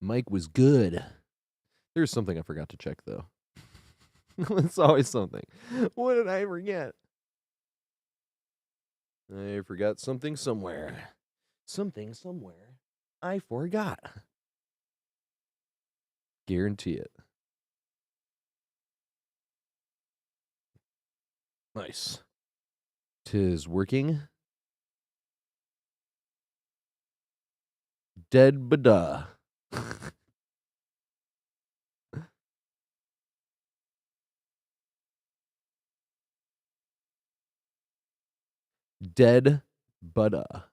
Mike was good. There's something I forgot to check, though. It's always something. What did I forget? I forgot something somewhere. Something somewhere. I forgot. Guarantee it. Nice. 'Tis working. Dead bada. Dead bada.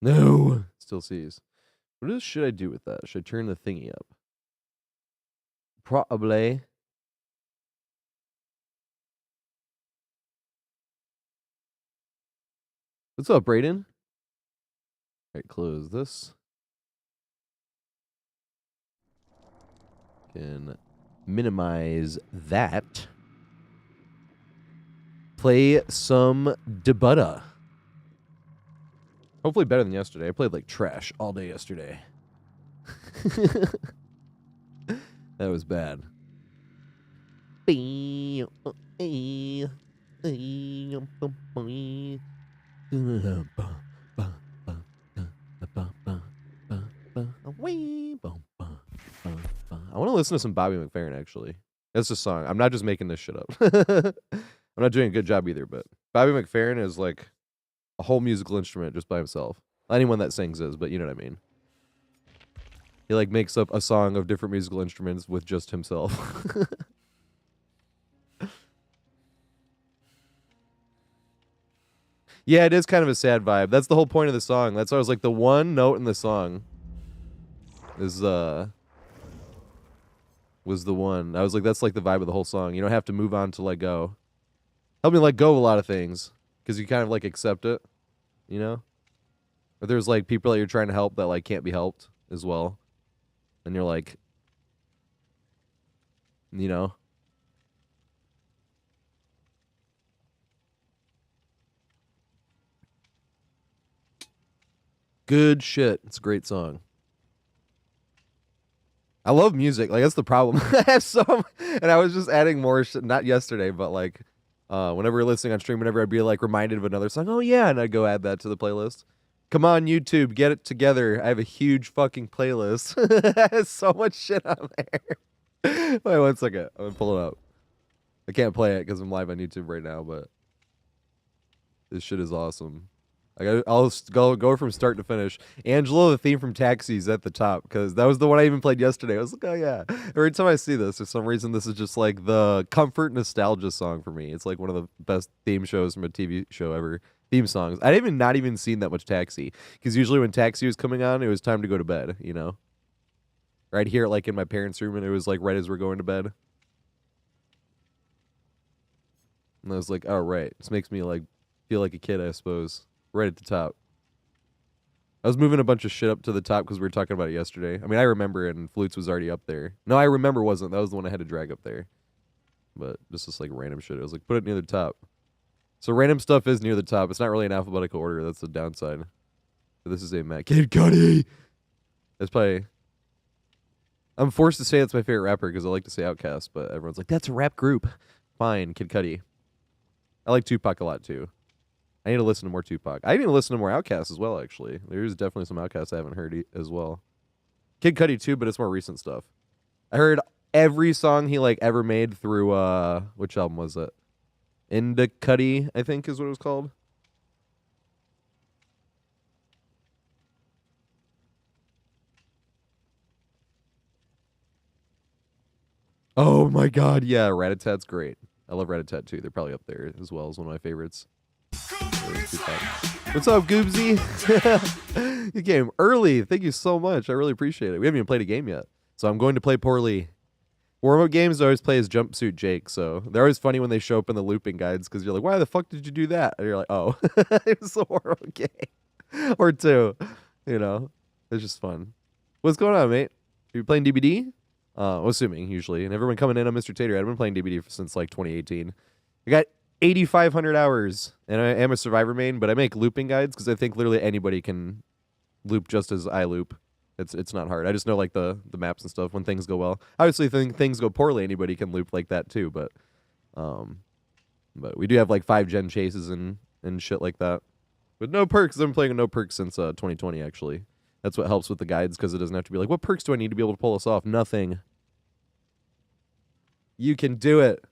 No. Still sees. What should I do with that? Should I turn the thingy up? Probably. What's up, Brayden? All right, close this. Can minimize that. Play some debutta. Hopefully better than yesterday. I played like trash all day yesterday. That was bad. I want to listen to some Bobby McFerrin, actually. That's a song. I'm not just making this shit up. I'm not doing a good job either, but Bobby McFerrin is like a whole musical instrument just by himself. Anyone that sings is, but you know what I mean. He like makes up a song of different musical instruments with just himself. Yeah, it is kind of a sad vibe. That's the whole point of the song. That's why I was like, the one note in the song is was the one. I was like, that's like the vibe of the whole song. You don't have to move on to let go. Help me let go of a lot of things because you kind of like accept it, you know? Or there's like people that you're trying to help that like can't be helped as well. And you're like, you know? Good shit. It's a great song. I love music. Like, that's the problem. I have some, and I was just adding more shit, not yesterday, but like, whenever we're listening on stream, whenever I'd be like reminded of another song, oh yeah, and I'd go add that to the playlist. Come on, YouTube, get it together. I have a huge fucking playlist. There's so much shit on there. Wait 1 second. I'm gonna pull it up. I can't play it because I'm live on YouTube right now, but this shit is awesome. I'll go from start to finish. Angelo, the theme from Taxi is at the top because that was the one I even played yesterday. I was like, oh yeah. Every time I see this, for some reason, this is just like the comfort nostalgia song for me. It's like one of the best theme shows from a TV show ever. Theme songs. I'd even not even seen that much Taxi because usually when Taxi was coming on, it was time to go to bed. You know, or I'd hear it like in my parents' room, and it was like right as we're going to bed. And I was like, oh right, this makes me like feel like a kid, I suppose. Right at the top. I was moving a bunch of shit up to the top because we were talking about it yesterday. I mean, I remember it, and Flutes was already up there. No, I remember wasn't. That was the one I had to drag up there. But just like random shit. I was like, put it near the top. So random stuff is near the top. It's not really in alphabetical order. That's the downside. But this is a Matt Kid Cudi. That's probably... I'm forced to say that's my favorite rapper because I like to say Outkast, but everyone's like, that's a rap group. Fine, Kid Cudi. I like Tupac a lot, too. I need to listen to more Tupac. I need to listen to more Outkast as well, actually. There's definitely some Outkast I haven't heard as well. Kid Cudi, too, but it's more recent stuff. I heard every song he, like, ever made through, which album was it? Inda Cudi, I think is what it was called. Oh, my God, yeah, Rat-a-Tat's great. I love Rat-a-Tat, too. They're probably up there as well as one of my favorites. What's up, Goobsy? You came early. Thank you so much. I really appreciate it. We haven't even played a game yet, so I'm going to play poorly. Warm-up games I always play as Jumpsuit Jake, so they're always funny when they show up in the looping guides because you're like, why the fuck did you do that? And you're like, oh, it was a warm-up game. Or two. You know, it's just fun. What's going on, mate? Are you playing DBD? Assuming usually, and everyone coming in on Mr. TatorHead. I've been playing DBD since like 2018. I got 8,500 hours, and I am a survivor main, but I make looping guides because I think literally anybody can loop just as I loop. It's not hard. I just know like the maps and stuff when things go well. Obviously, if things go poorly, anybody can loop like that too. But we do have like 5 gen chases and shit like that. But no perks. I've been playing with no perks since 2020 actually. That's what helps with the guides because it doesn't have to be like, what perks do I need to be able to pull this off? Nothing. You can do it.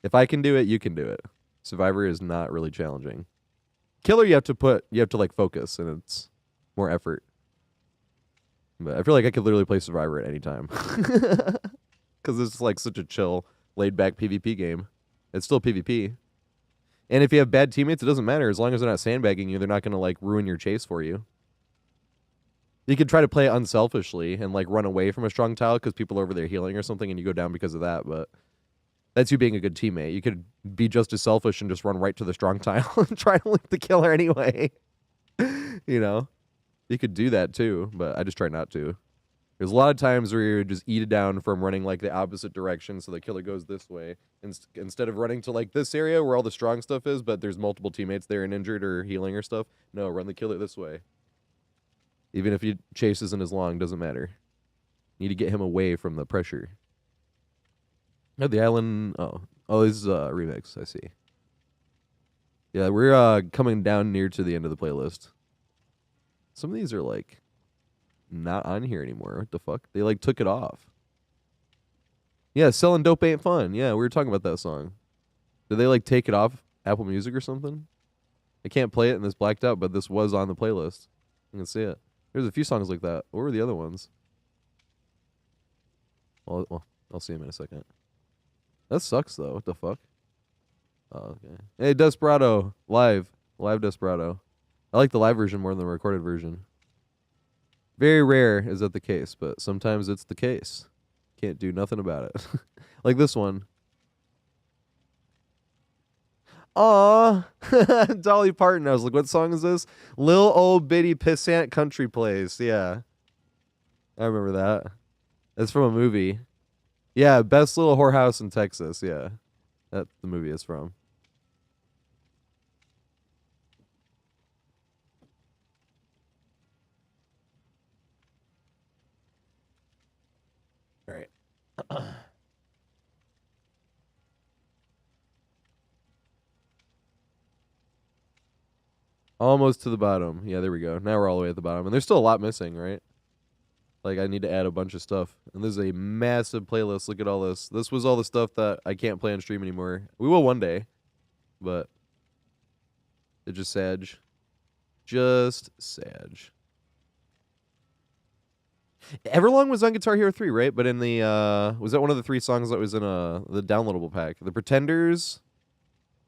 If I can do it, you can do it. Survivor is not really challenging. Killer, you have to like focus, and it's more effort. But I feel like I could literally play Survivor at any time. Because it's like such a chill, laid-back PvP game. It's still PvP. And if you have bad teammates, it doesn't matter. As long as they're not sandbagging you, they're not going to like ruin your chase for you. You could try to play it unselfishly and like run away from a strong tile because people are over there healing or something and you go down because of that, but that's you being a good teammate. You could be just as selfish and just run right to the strong tile and try to link the killer anyway. You know? You could do that too, but I just try not to. There's a lot of times where you just eat it down from running like the opposite direction so the killer goes this way. Instead of running to like this area where all the strong stuff is, but there's multiple teammates there and injured or healing or stuff. No, run the killer this way. Even if your chase isn't as long, doesn't matter. You need to get him away from the pressure. Oh, the island. Oh, this is a remix. I see. Yeah, we're coming down near to the end of the playlist. Some of these are like not on here anymore. What the fuck? They like took it off. Yeah, selling dope ain't fun. Yeah, we were talking about that song. Did they like take it off Apple Music or something? I can't play it and it's blacked out, but this was on the playlist. You can see it. There's a few songs like that. What were the other ones? Well, I'll see them in a second. That sucks though. What the fuck? Oh, okay. Hey, Desperado. Live Desperado. I like the live version more than the recorded version. Very rare is that the case, but sometimes it's the case. Can't do nothing about it. Like this one. Aw, Dolly Parton. I was like, what song is this? Lil Old Bitty Pissant Country Place. Yeah. I remember that. It's from a movie. Yeah, Best Little Whorehouse in Texas. Yeah. That's the movie it's from. All right. Almost to the bottom. Yeah, there we go. Now we're all the way at the bottom. And there's still a lot missing, right? Like, I need to add a bunch of stuff. And this is a massive playlist. Look at all this. This was all the stuff that I can't play on stream anymore. We will one day. But it's just sad. Just sad. Everlong was on Guitar Hero 3, right? But in the, was that one of the 3 songs that was in the downloadable pack? The Pretenders?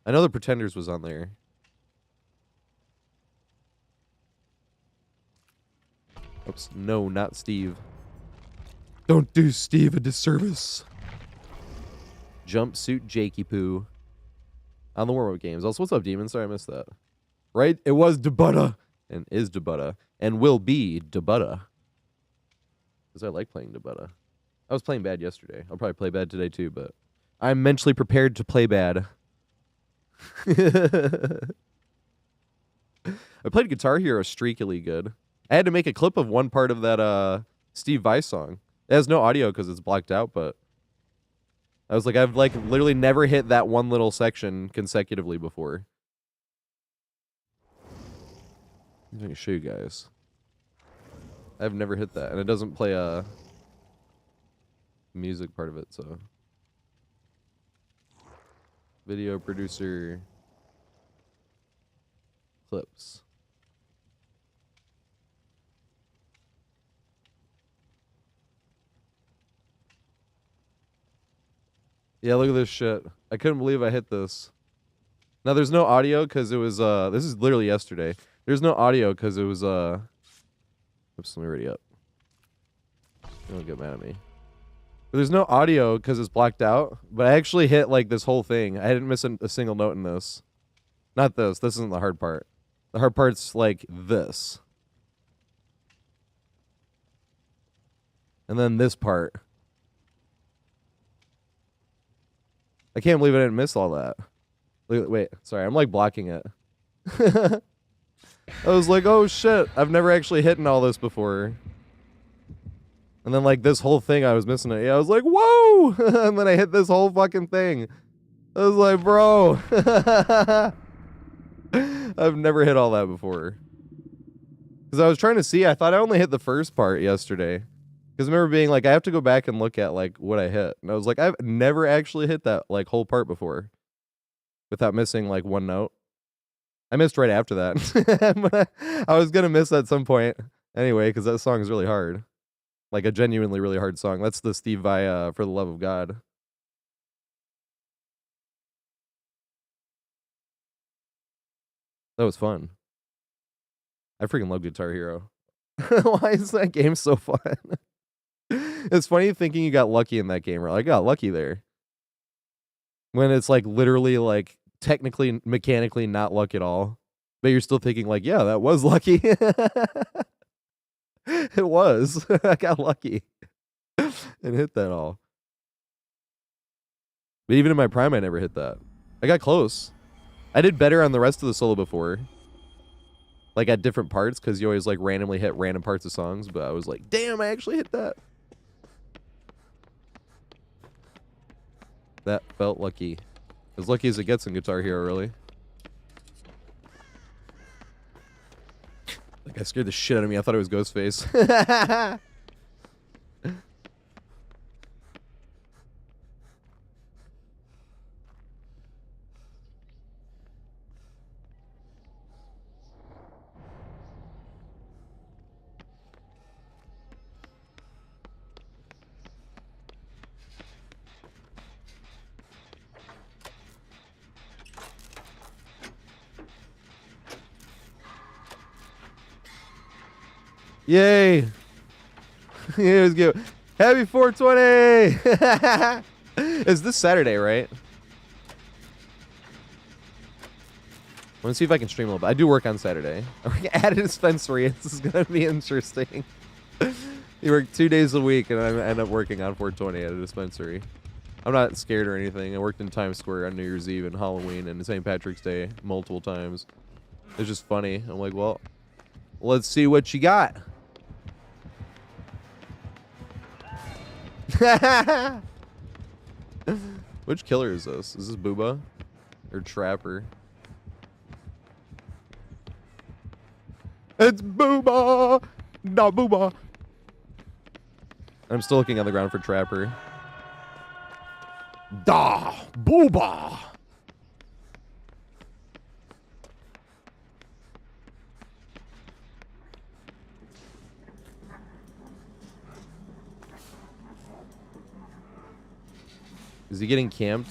I know the Pretenders was on there. Oops, no, not Steve. Don't do Steve a disservice. Jumpsuit Jakey Poo. On the warm-up games. Also, what's up, Demon? Sorry, I missed that. Right? It was Debutta. And is Debutta. And will be Debutta. Because I like playing Debutta. I was playing bad yesterday. I'll probably play bad today too, but I'm mentally prepared to play bad. I played Guitar Hero streakily good. I had to make a clip of one part of that Steve Vai song. It has no audio because it's blocked out, but I was like, I've like literally never hit that one little section consecutively before. Let me show you guys. I've never hit that, and it doesn't play a music part of it, so. Video producer clips. Yeah, look at this shit. I couldn't believe I hit this. Now there's no audio because it was this is literally yesterday. There's no audio because it was oops, let me ready up. Don't get mad at me. But there's no audio because it's blacked out. But I actually hit like this whole thing. I didn't miss a single note in this. Not this. This isn't the hard part. The hard part's like this. And then this part. I can't believe I didn't miss all that. Wait, sorry, I'm like blocking it. I was like, oh shit, I've never actually hit all this before. And then like this whole thing, I was missing it. Yeah, I was like, whoa! And then I hit this whole fucking thing. I was like, bro. I've never hit all that before. Because I was trying to see, I thought I only hit the first part yesterday. Because I remember being like, I have to go back and look at like what I hit. And I was like, I've never actually hit that like whole part before. Without missing like one note. I missed right after that. I was going to miss at some point. Anyway, because that song is really hard. Like a genuinely really hard song. That's the Steve Vai, For the Love of God. That was fun. I freaking love Guitar Hero. Why is that game so fun? It's funny thinking you got lucky in that game. Or I got lucky there. When it's like literally like technically, mechanically not luck at all. But you're still thinking like, yeah, that was lucky. It was. I got lucky. And hit that all. But even in my prime, I never hit that. I got close. I did better on the rest of the solo before. Like at different parts, because you always like randomly hit random parts of songs, but I was like, damn, I actually hit that. That felt lucky. As lucky as it gets in Guitar Hero, really. Like, I scared the shit out of me. I thought it was Ghostface. Yay! Yeah, it was good. Happy 420! It's this Saturday, right? I want to see if I can stream a little bit. I do work on Saturday. I work at a dispensary. This is going to be interesting. You work 2 days a week, and I end up working on 420 at a dispensary. I'm not scared or anything. I worked in Times Square on New Year's Eve and Halloween and St. Patrick's Day multiple times. It's just funny. I'm like, well, let's see what you got. Which killer is this? Is this Booba? Or Trapper? It's Booba! Not Booba! I'm still looking on the ground for Trapper. Da! Booba! Is he getting camped?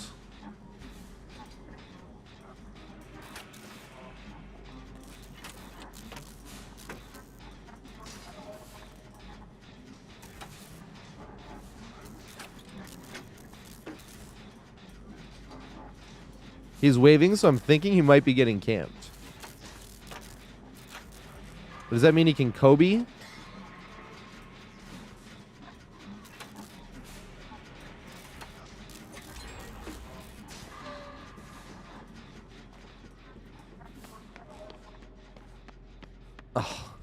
He's waving, so I'm thinking he might be getting camped. Does that mean he can Kobe? Oh.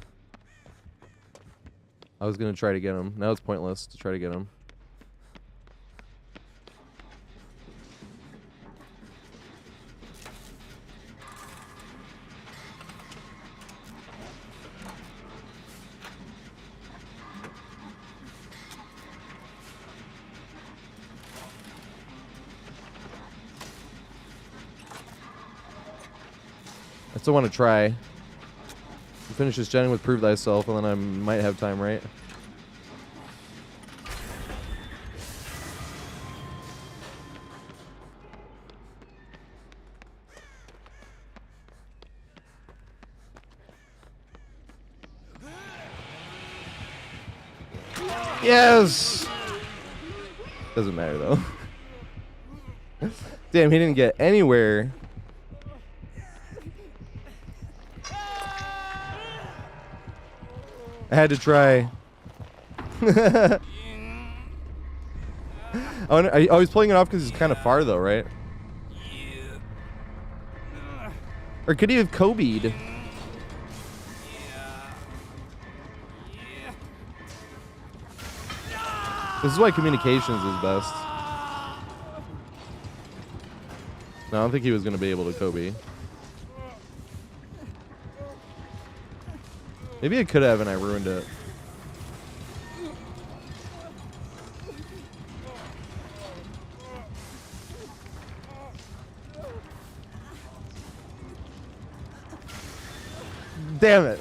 I was gonna try to get him. Now it's pointless to try to get him. I still want to try. Finish this gen with Prove Thyself, and then I might have time, right? Yes! Doesn't matter, though. Damn, he didn't get anywhere. I had to try. I was pulling it off because he's kind of far though, right? Or could he have Kobe'd? This is why communications is best. No, I don't think he was going to be able to Kobe. Maybe I could have and I ruined it. Damn it.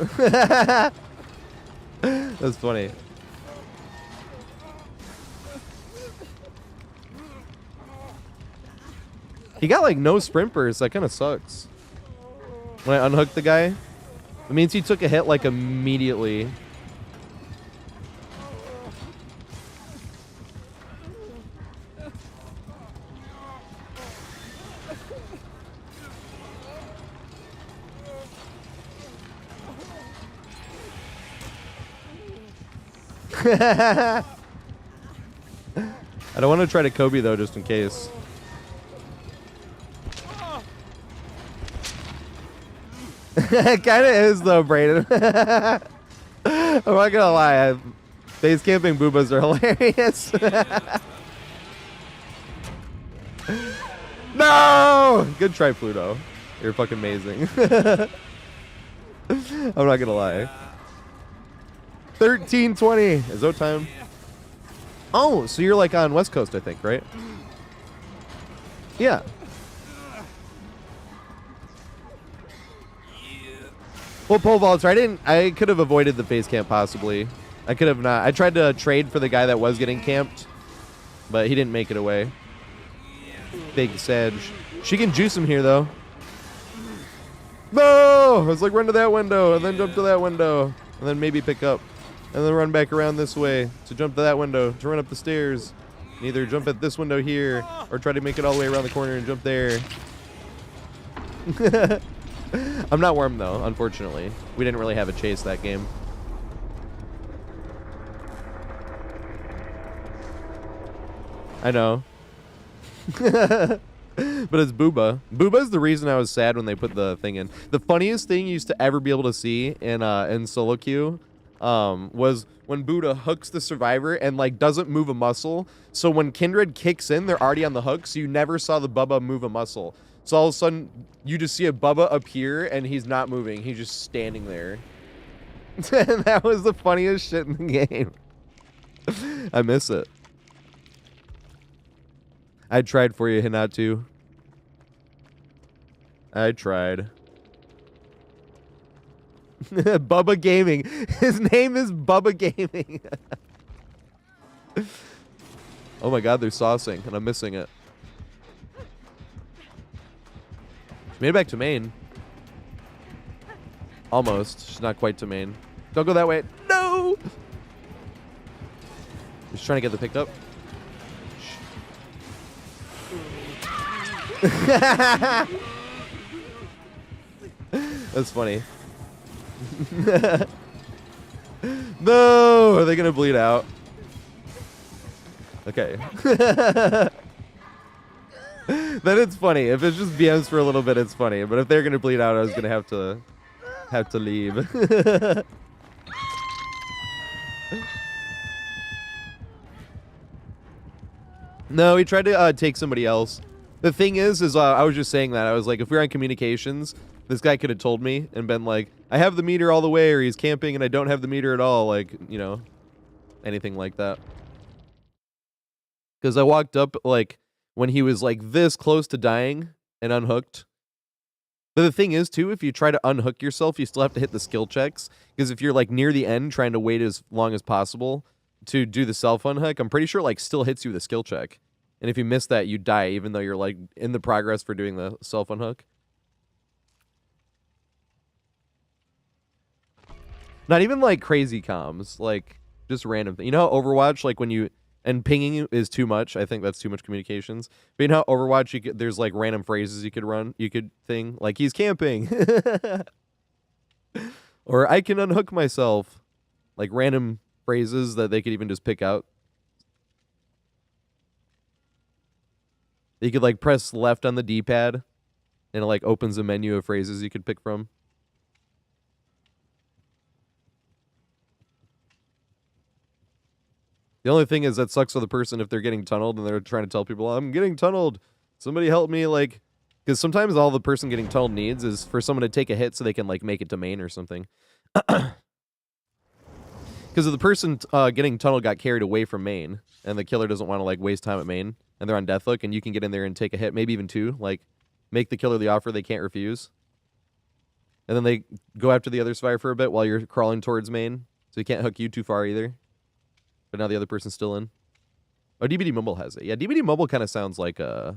That's funny. He got like no sprint burst. That kind of sucks. When I unhooked the guy, it means he took a hit like immediately. I don't want to try to Kobe though, just in case. It kind of is though, Brayden. I'm not gonna lie. Base camping boobas are hilarious. No! Good try, Pluto. You're fucking amazing. I'm not gonna lie. 13:20. Is that time? Oh, so you're like on West Coast, I think, right? Yeah. Well, pole vaults. I could have avoided the base camp possibly. I could have not. I tried to trade for the guy that was getting camped, but he didn't make it away. Big Sedge. She can juice him here though. No! I was like, run to that window and then jump to that window and then maybe pick up. And then run back around this way to jump to that window, to run up the stairs. And either jump at this window here or try to make it all the way around the corner and jump there. I'm not warm though, unfortunately. We didn't really have a chase that game. I know. But it's Booba. Booba's the reason I was sad when they put the thing in. The funniest thing you used to ever be able to see in solo queue was when Buddha hooks the survivor and like doesn't move a muscle. So when Kindred kicks in, they're already on the hook, so you never saw the Bubba move a muscle. So all of a sudden you just see a Bubba appear and he's not moving. He's just standing there. And that was the funniest shit in the game. I miss it. I tried for you, Hinatu. I tried. Bubba Gaming. His name is Bubba Gaming. Oh my god, they're saucing, and I'm missing it. Made it back to main. Almost. She's not quite to main. Don't go that way. No! Just trying to get the pick up. That's funny. No! Are they gonna bleed out? Okay. Then it's funny. If it's just BMs for a little bit, it's funny. But if they're gonna bleed out, I was gonna have to leave. No, he tried to take somebody else. The thing is I was just saying that. I was like, if we were on communications, this guy could have told me and been like, I have the meter all the way, or he's camping and I don't have the meter at all. Like, you know, anything like that. Because I walked up, like, when he was, like, this close to dying and unhooked. But the thing is, too, if you try to unhook yourself, you still have to hit the skill checks. Because if you're, like, near the end trying to wait as long as possible to do the self-unhook, I'm pretty sure, like, still hits you with a skill check. And if you miss that, you die, even though you're, like, in the progress for doing the self-unhook. Not even, like, crazy comms. Like, just random things. You know how Overwatch, like, when you... And pinging is too much. I think that's too much communications. But you know how Overwatch, there's, like, random phrases you could run? You could thing. Like, he's camping. Or, I can unhook myself. Like, random phrases that they could even just pick out. You could like press left on the D-pad, and it like opens a menu of phrases you could pick from. The only thing is that sucks for the person if they're getting tunneled and they're trying to tell people, I'm getting tunneled. Somebody help me, like, because sometimes all the person getting tunneled needs is for someone to take a hit so they can like make it to main or something. Because if the person getting tunneled got carried away from main, and the killer doesn't want to like waste time at main, and they're on deathlook, and you can get in there and take a hit, maybe even two, like make the killer the offer they can't refuse, and then they go after the other survivor for a bit while you're crawling towards main, so he can't hook you too far either. But now the other person's still in. Oh, DBD Mobile has it. Yeah, DBD Mobile kind of sounds like the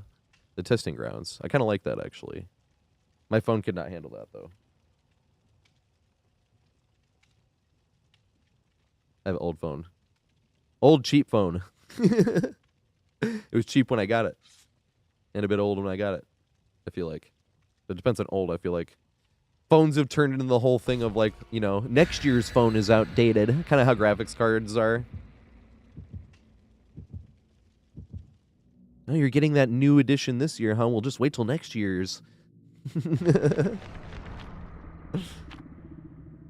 testing grounds. I kind of like that, actually. My phone could not handle that, though. I have an old phone. Old, cheap phone. It was cheap when I got it. And a bit old when I got it, I feel like. It depends on old, I feel like. Phones have turned into the whole thing of, like, you know, next year's phone is outdated. Kind of how graphics cards are. Oh, you're getting that new edition this year, huh? We'll just wait till next year's.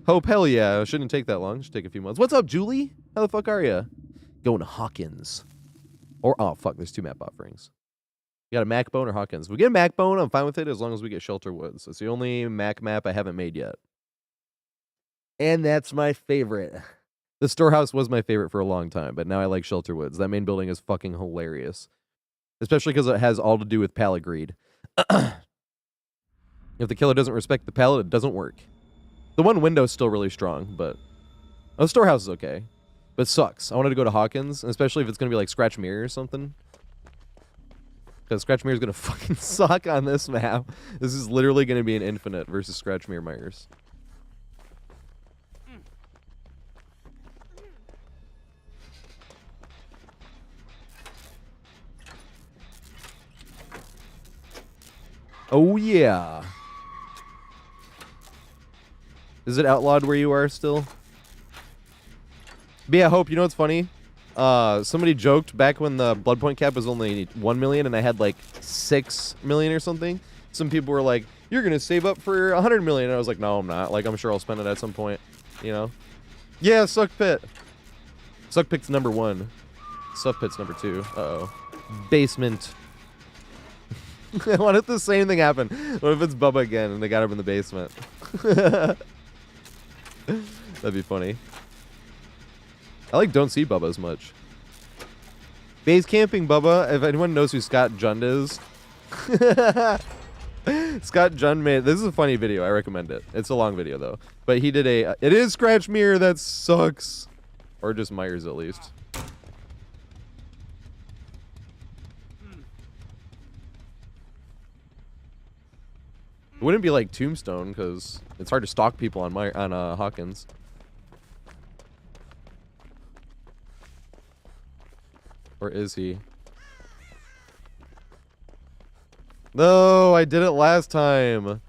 Hope, hell yeah. Shouldn't take that long. Should take a few months. What's up, Julie? How the fuck are you? Going to Hawkins. Or, oh, fuck, there's 2 map offerings. You got a Macbone or Hawkins? If we get a Macbone, I'm fine with it as long as we get Shelter Woods. It's the only Mac map I haven't made yet. And that's my favorite. The storehouse was my favorite for a long time, but now I like Shelter Woods. That main building is fucking hilarious. Especially because it has all to do with pallet greed. If the killer doesn't respect the pallet, it doesn't work. The one window is still really strong, but... Oh, the storehouse is okay. But it sucks. I wanted to go to Hawkins, especially if it's going to be like Scratch Mirror or something. Because Scratch Mirror is going to fucking suck on this map. This is literally going to be an infinite versus Scratch Mirror Myers. Oh, yeah. Is it outlawed where you are still? But yeah, Hope, you know what's funny? Somebody joked back when the blood point cap was only 1 million and I had like 6 million or something. Some people were like, you're going to save up for 100 million. And I was like, no, I'm not. Like, I'm sure I'll spend it at some point, you know? Yeah, Suck Pit. Suck Pit's number 1. Suck Pit's number 2. Uh-oh. Basement. What if the same thing happened? What if it's Bubba again and they got him in the basement? That'd be funny. I like don't see Bubba as much. Base camping Bubba, if anyone knows who Scott Jund is. Scott Jund made, this is a funny video, I recommend it. It's a long video though. But he did a, it is Scratch Mirror, that sucks. Or just Myers at least. It wouldn't be like Tombstone, because it's hard to stalk people on Hawkins. Or is he? No, I did it last time.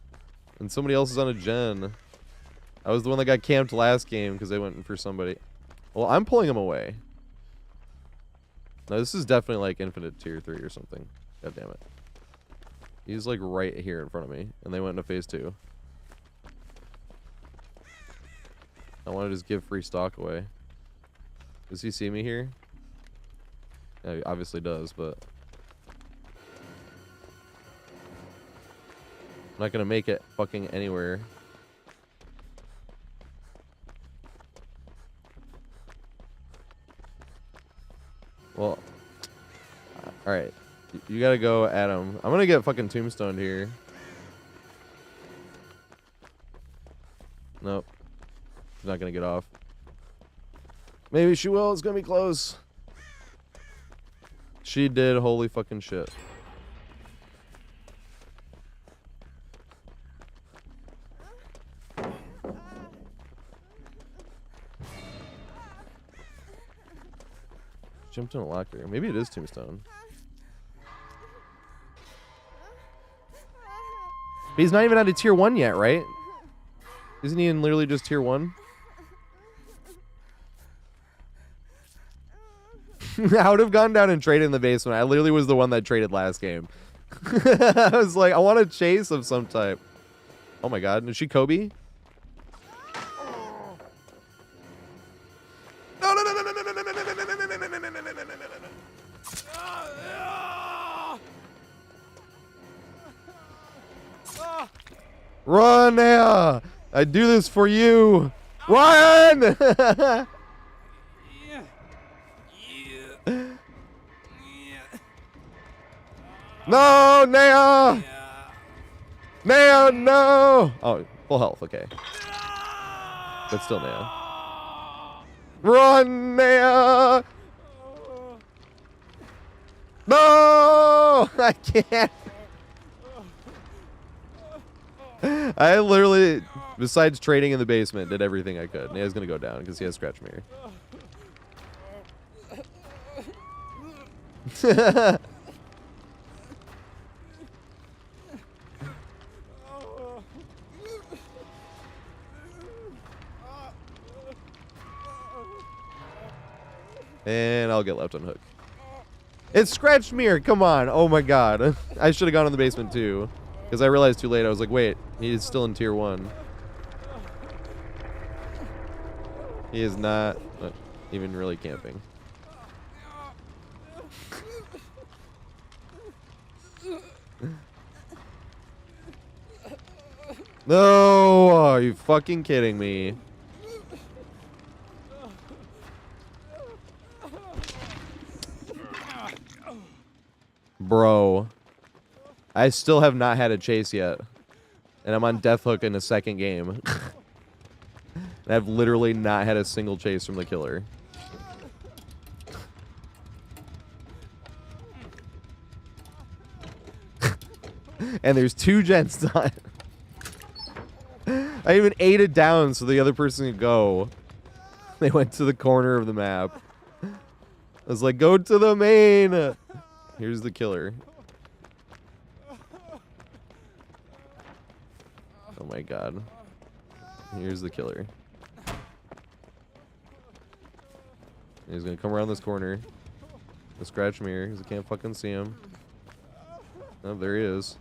And somebody else is on a gen. I was the one that got camped last game because they went for somebody. Well, I'm pulling him away. No, this is definitely like Infinite Tier 3 or something. God damn it. He's like right here in front of me, and they went into phase 2. I want to just give free stock away. Does he see me here? Yeah, he obviously does, but... I'm not gonna make it fucking anywhere. Well... Alright. You gotta go at him. I'm gonna get fucking tombstoned here. Nope. She's not gonna get off. Maybe she will. It's gonna be close. She did. Holy fucking shit. Jumped in a locker. Maybe it is tombstone. But he's not even out of tier 1 yet, right? Isn't he in literally just tier 1? I would have gone down and traded in the basement. I literally was the one that traded last game. I was like, I want a chase of some type. Oh my god, is she Kobe? No, no, no, no, no, no, no, no, no, no, no, no, no, no, no, no, no, no. Run now! I do this for you. Run! No, Naya! Naya, no! Oh, full health, okay. But still Naya. Run, Naya! No! I can't. I literally, besides trading in the basement, did everything I could. Naya's gonna go down because he has Scratch Mirror. And I'll get left on hook. It's Scratch Mirror, come on. Oh my god. I should have gone in the basement too. Because I realized too late, I was like, wait, he is still in tier 1. He is not even really camping. No, are you fucking kidding me? Bro. I still have not had a chase yet. And I'm on Death Hook in the second game. And I've literally not had a single chase from the killer. And there's 2 gents on. I even ate it down so the other person could go. They went to the corner of the map. I was like, go to the main. Here's the killer. Oh my god. Here's the killer. He's gonna come around this corner. The Scratch Mirror, because I can't fucking see him. Oh, there he is.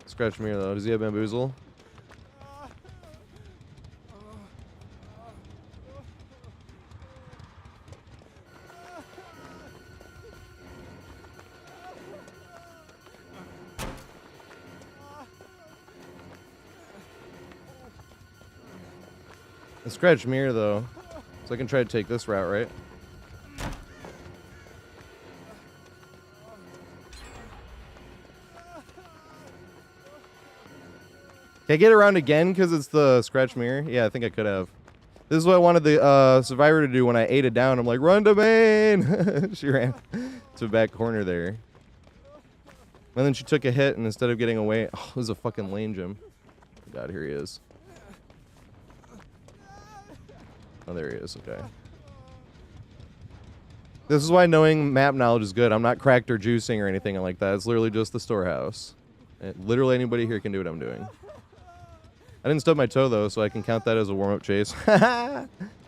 Scratch Mirror though. Does he have Bamboozle? The Scratch Mirror though. So I can try to take this route, right? Can I get around again because it's the Scratch Mirror? Yeah, I think I could have. This is what I wanted the survivor to do when I ate it down. I'm like, run to main! She ran to the back corner there. And then she took a hit, and instead of getting away... Oh, this is a fucking lane gym. God, here he is. Oh, there he is. Okay. This is why knowing map knowledge is good. I'm not cracked or juicing or anything like that. It's literally just the storehouse. Literally anybody here can do what I'm doing. I didn't stub my toe, though, so I can count that as a warm-up chase.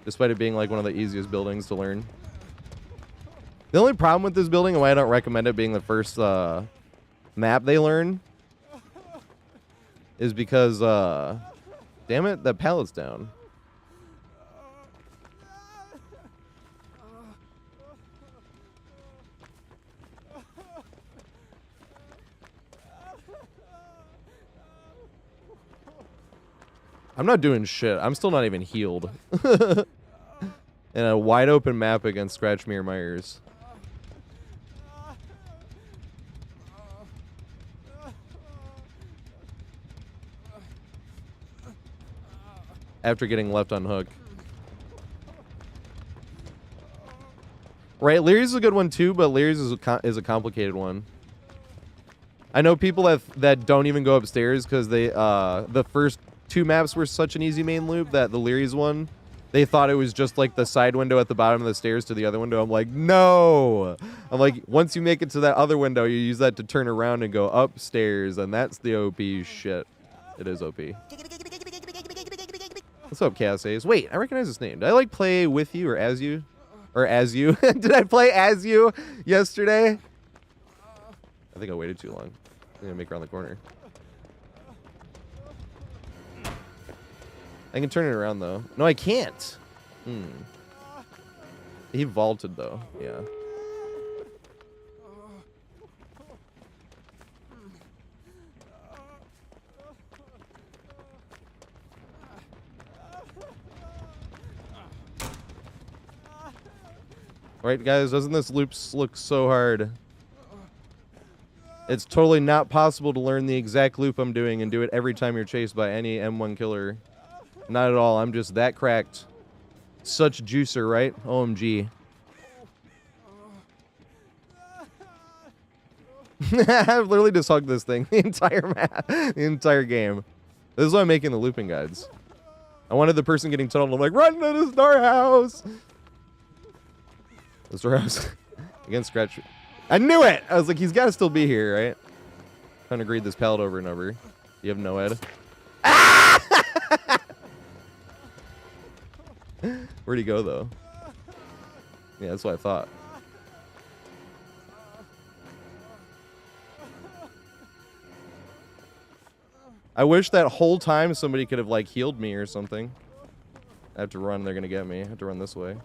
Despite it being, like, one of the easiest buildings to learn. The only problem with this building and why I don't recommend it being the first map they learn is because, damn it, that pallet's down. I'm not doing shit. I'm still not even healed. In a wide open map against Scratch Mirror Myers. After getting left on hook. Right, Leary's a good one too, but Leary's is a complicated one. I know people that don't even go upstairs because they the first 2 maps were such an easy main loop that the Leary's one, they thought it was just like the side window at the bottom of the stairs to the other window. I'm like, no. I'm like, once you make it to that other window, you use that to turn around and go upstairs, and that's the OP shit. It is OP. What's up, Chaos Ace? Wait, I recognize this name. Did I like play with you or as you? Or as you? Did I play as you yesterday? I think I waited too long. I'm gonna make around the corner. I can turn it around though. No, I can't. He vaulted though. Yeah. Right, guys, doesn't this loop look so hard? It's totally not possible to learn the exact loop I'm doing and do it every time you're chased by any M1 killer. Not at all. I'm just that cracked. Such juicer, right? OMG. I've literally just hugged this thing the entire map, the entire game. This is why I'm making the looping guides. I wanted the person getting tunneled. I'm like, run to the storehouse. The storehouse. Again, scratch. I knew it! I was like, he's got to still be here, right? Trying to greed this pallet over and over. You have no head. Ah! Where'd he go, though? Yeah, that's what I thought. I wish that whole time somebody could have, like, healed me or something. I have to run. They're going to get me. I have to run this way.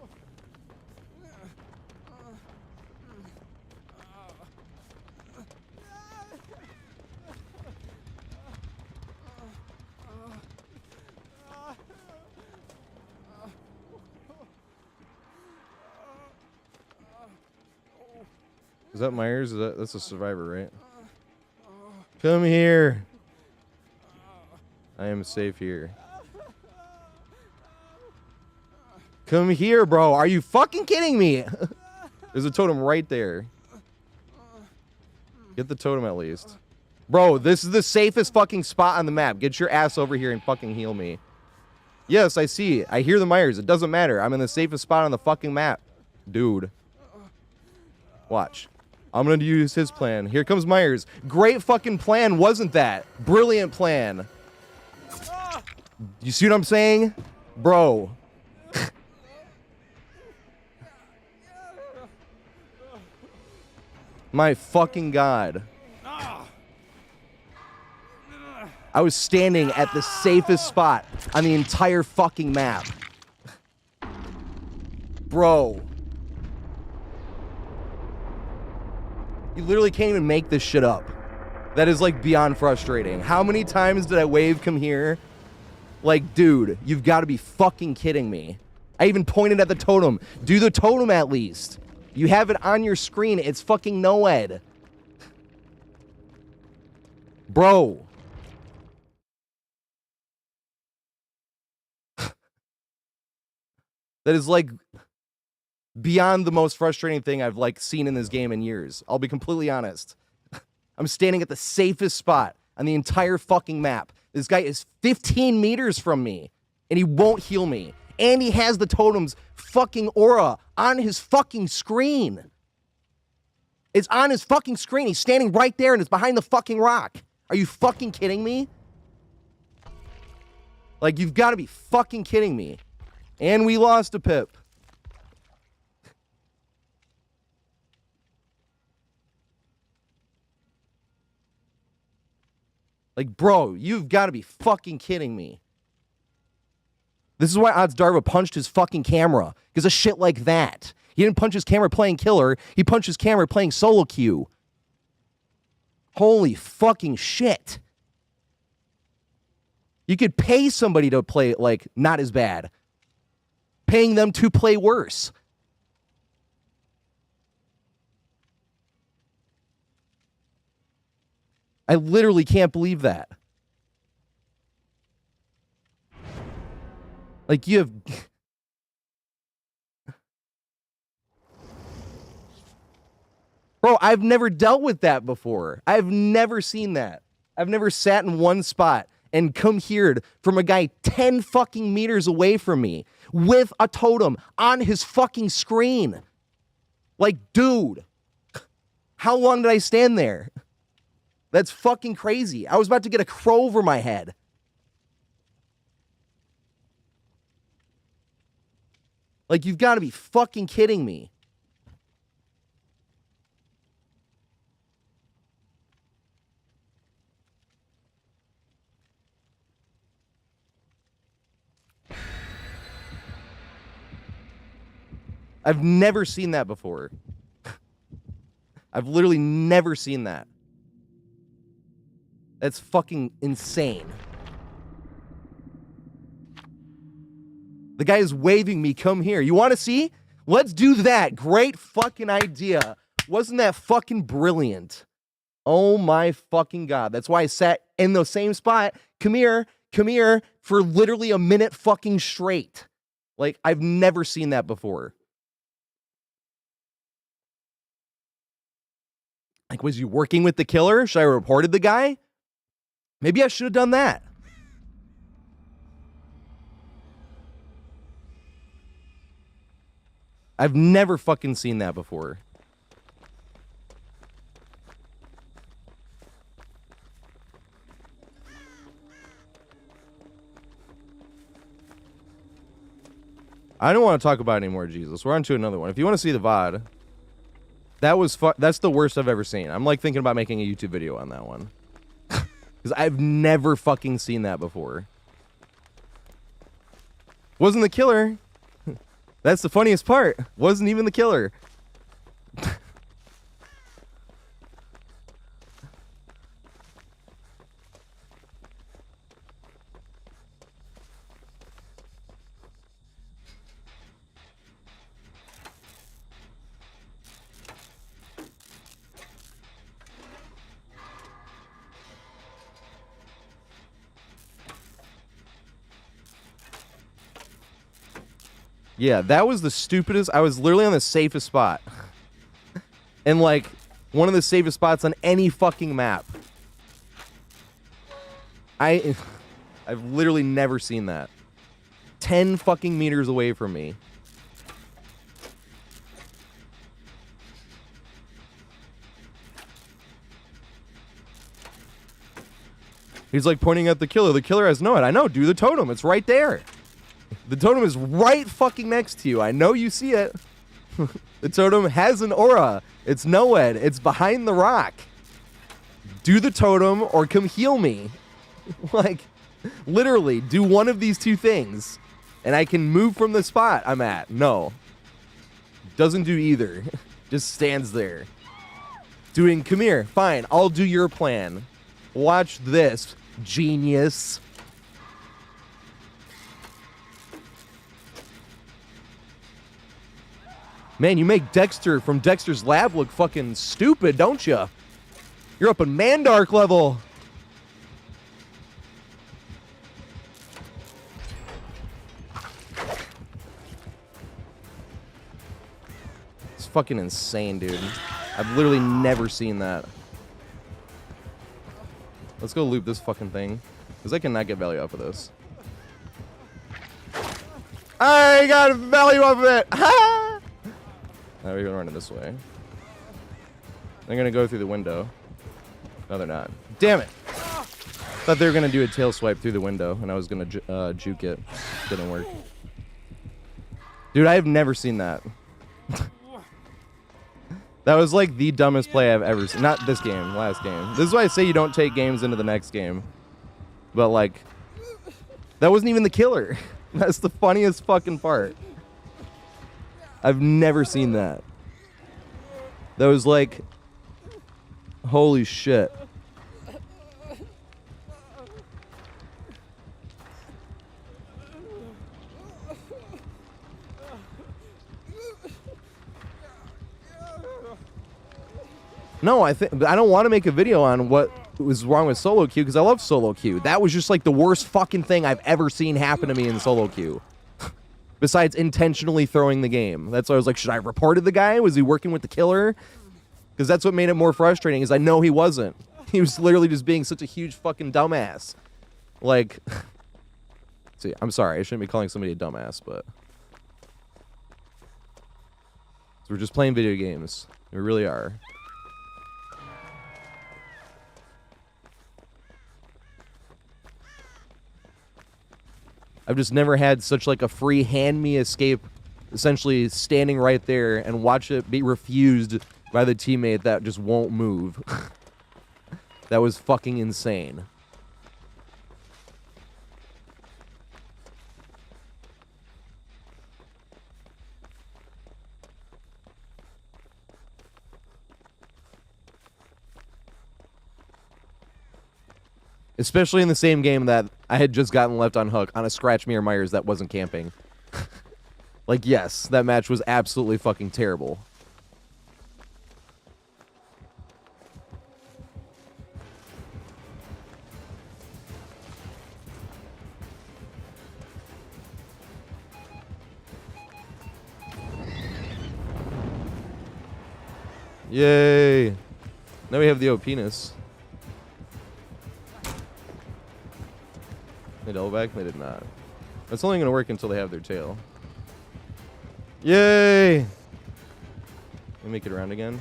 Is that Myers? That's a survivor, right? Come here. I am safe here. Come here, bro. Are you fucking kidding me? There's a totem right there. Get the totem at least. Bro, this is the safest fucking spot on the map. Get your ass over here and fucking heal me. Yes, I see it. I hear the Myers. It doesn't matter. I'm in the safest spot on the fucking map. Dude. Watch. I'm going to use his plan. Here comes Myers. Great fucking plan, wasn't that? Brilliant plan. You see what I'm saying? Bro. My fucking God. I was standing at the safest spot on the entire fucking map. Bro. You literally can't even make this shit up. That is, like, beyond frustrating. How many times did I wave come here? Like, dude, you've got to be fucking kidding me. I even pointed at the totem. Do the totem at least. You have it on your screen. It's fucking NOED. Bro. That is, like, beyond the most frustrating thing I've, like, seen in this game in years. I'll be completely honest. I'm standing at the safest spot on the entire fucking map. This guy is 15 meters from me, and he won't heal me. And he has the totem's fucking aura on his fucking screen. It's on his fucking screen. He's standing right there, and it's behind the fucking rock. Are you fucking kidding me? Like, you've got to be fucking kidding me. And we lost a pip. Like, bro, you've got to be fucking kidding me. This is why Odds Darva punched his fucking camera. Because of shit like that. He didn't punch his camera playing killer. He punched his camera playing solo queue. Holy fucking shit. You could pay somebody to play, like, not as bad. Paying them to play worse. I literally can't believe that. Like, you have... Bro, I've never dealt with that before. I've never seen that. I've never sat in one spot and come here from a guy 10 fucking meters away from me with a totem on his fucking screen. Like, dude, how long did I stand there? That's fucking crazy. I was about to get a crow over my head. Like, you've got to be fucking kidding me. I've never seen that before. I've literally never seen that. That's fucking insane. The guy is waving me, come here. You want to see? Let's do that. Great fucking idea. Wasn't that fucking brilliant? Oh my fucking God. That's why I sat in the same spot. Come here, for literally a minute fucking straight. Like, I've never seen that before. Like, was you working with the killer? Should I have reported the guy? Maybe I should have done that. I've never fucking seen that before. I don't want to talk about it anymore, Jesus. We're on to another one. If you want to see the VOD, that was that's the worst I've ever seen. I'm like thinking about making a YouTube video on that one. Because I've never fucking seen that before. Wasn't the killer. That's the funniest part. Wasn't even the killer. Yeah, that was the stupidest. I was literally on the safest spot. And like, one of the safest spots on any fucking map. I've literally never seen that. 10 fucking meters away from me. He's like pointing at the killer. The killer has no head. I know, do the totem. It's right there. The totem is right fucking next to you. I know you see it. The totem has an aura. It's NOED. It's behind the rock. Do the totem or come heal me. Like, literally, do one of these two things. And I can move from the spot I'm at. No. Doesn't do either. Just stands there. Doing, come here. Fine, I'll do your plan. Watch this, genius. Man, you make Dexter from Dexter's Lab look fucking stupid, don't you? You're up in Mandark level. It's fucking insane, dude. I've literally never seen that. Let's go loop this fucking thing. Because I cannot get value off of this. I got value off of it! Ha! Now we're gonna run it this way. They're gonna go through the window. No, they're not. Damn it! Thought they were gonna do a tail swipe through the window, and I was gonna juke it. Didn't work. Dude, I have never seen that. That was like the dumbest play I've ever seen. Not this game, last game. This is why I say you don't take games into the next game. But like, that wasn't even the killer. That's the funniest fucking part. I've never seen that. That was like, holy shit. No, I don't want to make a video on what was wrong with solo queue because I love solo queue. That was just like the worst fucking thing I've ever seen happen to me in solo queue. Besides intentionally throwing the game. That's why I was like, should I have reported the guy? Was he working with the killer? Because that's what made it more frustrating is I know he wasn't. He was literally just being such a huge fucking dumbass. Like, see, I'm sorry. I shouldn't be calling somebody a dumbass, but so we're just playing video games. We really are. I've just never had such like a free hand me escape essentially standing right there and watch it be refused by the teammate that just won't move. That was fucking insane. Especially in the same game that I had just gotten left on hook on a Scratch Me or Myers that wasn't camping. Like, yes, that match was absolutely fucking terrible. Yay! Now we have the OP-ness. They double back? They did not. That's only going to work until they have their tail. Yay! Let me make it around again.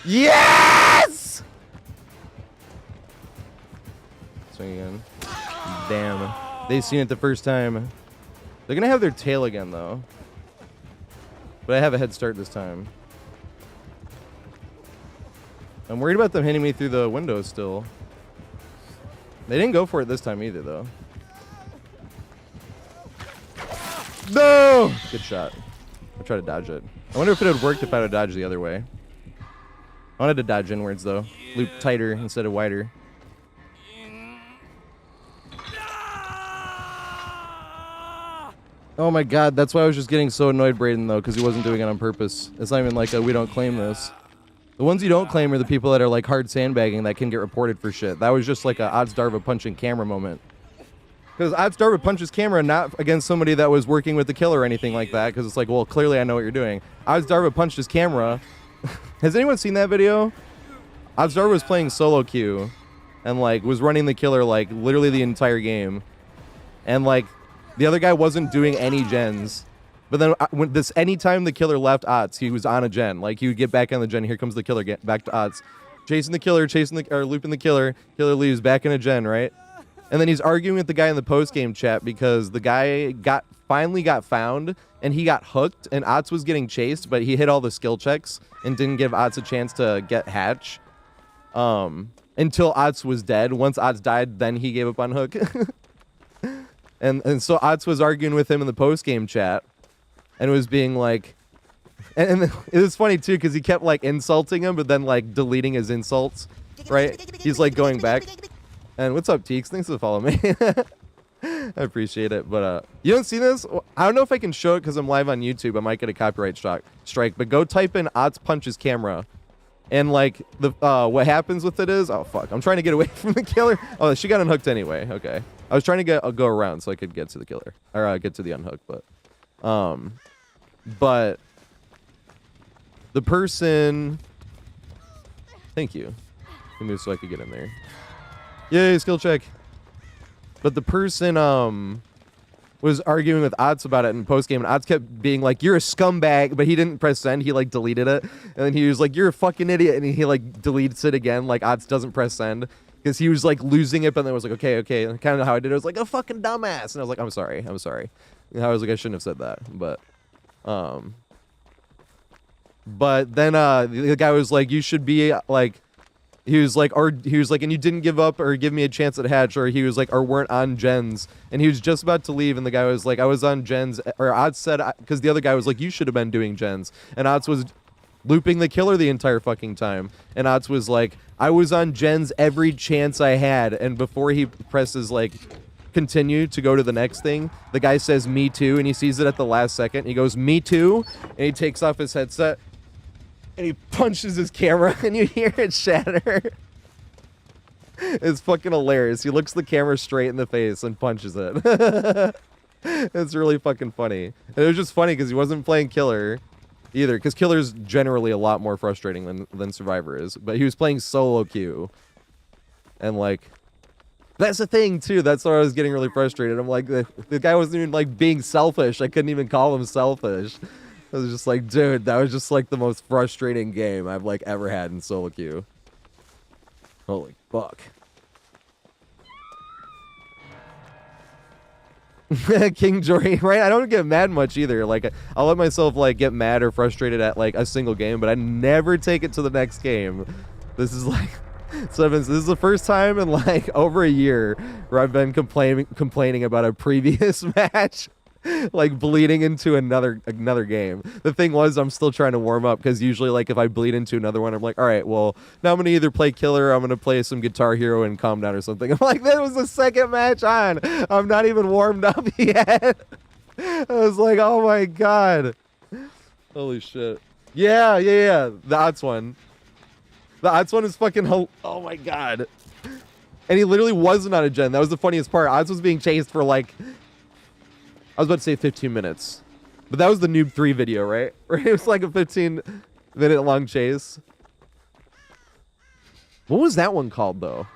Yes! Swing again. Damn. They seen it the first time. They're going to have their tail again, though. But I have a head start this time. I'm worried about them hitting me through the window still. They didn't go for it this time either, though. No! Good shot. I'll try to dodge it. I wonder if it had worked if I had dodged the other way. I wanted to dodge inwards, though. Loop tighter instead of wider. Oh my god, that's why I was just getting so annoyed, Brayden, though, because he wasn't doing it on purpose. It's not even like a we don't claim this. The ones you don't claim are the people that are like hard sandbagging that can get reported for shit. That was just like a Odds Darva punching camera moment. Because Odds Darva punches camera not against somebody that was working with the killer or anything like that, because it's like, well, clearly I know what you're doing. Odds Darva punched his camera. Has anyone seen that video? Odds Darva was playing solo queue and like was running the killer like literally the entire game. And like the other guy wasn't doing any gens. But then when anytime the killer left Otz, he was on a gen. Like he would get back on the gen. Here comes the killer, get back to Otz. Chasing the killer, or looping the killer. Killer leaves back in a gen, right? And then he's arguing with the guy in the post-game chat because the guy finally got found and he got hooked and Otz was getting chased, but he hit all the skill checks and didn't give Otz a chance to get hatch. Until Otz was dead. Once Otz died, then he gave up on hook. and so Otz was arguing with him in the post-game chat. And was being like, and it was funny too because he kept like insulting him, but then like deleting his insults, right? He's like going back. And what's up, Teeks? Thanks for following me. I appreciate it. But you don't see this? I don't know if I can show it because I'm live on YouTube. I might get a copyright strike. But go type in Otz punches camera, and like the what happens with it is, oh fuck, I'm trying to get away from the killer. Oh, she got unhooked anyway. Okay, I was trying to go around so I could get to the killer or get to the unhook, but the person, thank you. He moved so I could get in there. Yay, skill check. But the person was arguing with Otz about it in post game, and Otz kept being like, "You're a scumbag," but he didn't press send. He like deleted it, and then he was like, "You're a fucking idiot," and he like deletes it again. Like Otz doesn't press send because he was like losing it, but then was like, "Okay." And kind of how I did it. I was like, "A fucking dumbass," and I was like, "I'm sorry." And I was like, I shouldn't have said that, but then the guy was like, "You should be like," he was like, and you didn't give up or give me a chance at hatch, or he was like, or weren't on gens, and he was just about to leave, and the guy was like, "I was on gens," or Otz said, because the other guy was like, "You should have been doing gens," and Otz was looping the killer the entire fucking time, and Otz was like, "I was on gens every chance I had," and before he presses like continue to go to the next thing, the guy says "me too," and he sees it at the last second. He goes "me too," and he takes off his headset and he punches his camera and you hear it shatter. It's fucking hilarious. He looks the camera straight in the face and punches it. It's really fucking funny. And it was just funny because he wasn't playing killer either, because killer's generally a lot more frustrating than survivor is, but he was playing solo queue, and like that's the thing too. That's where I was getting really frustrated. I'm like, the guy wasn't even like being selfish. I couldn't even call him selfish. I was just like, dude, that was just like the most frustrating game I've like ever had in solo queue. Holy fuck. King Jory, right? I don't get mad much either. Like, I'll let myself like get mad or frustrated at like a single game, but I never take it to the next game. This is like, this is the first time in like over a year where I've been complaining about a previous match. Like bleeding into another game. The thing was, I'm still trying to warm up because usually, like, if I bleed into another one, I'm like, all right, well, now I'm gonna either play Killer, or I'm gonna play some Guitar Hero and Calm Down or something. I'm like, that was the second match on. I'm not even warmed up yet. I was like, oh my god, holy shit. Yeah. The Ots one. The Ots one is fucking. Oh my god. And he literally wasn't on a gen. That was the funniest part. Ots was being chased for like. I was about to say 15 minutes. But that was the Noob 3 video, right? It was like a 15-minute long chase. What was that one called, though?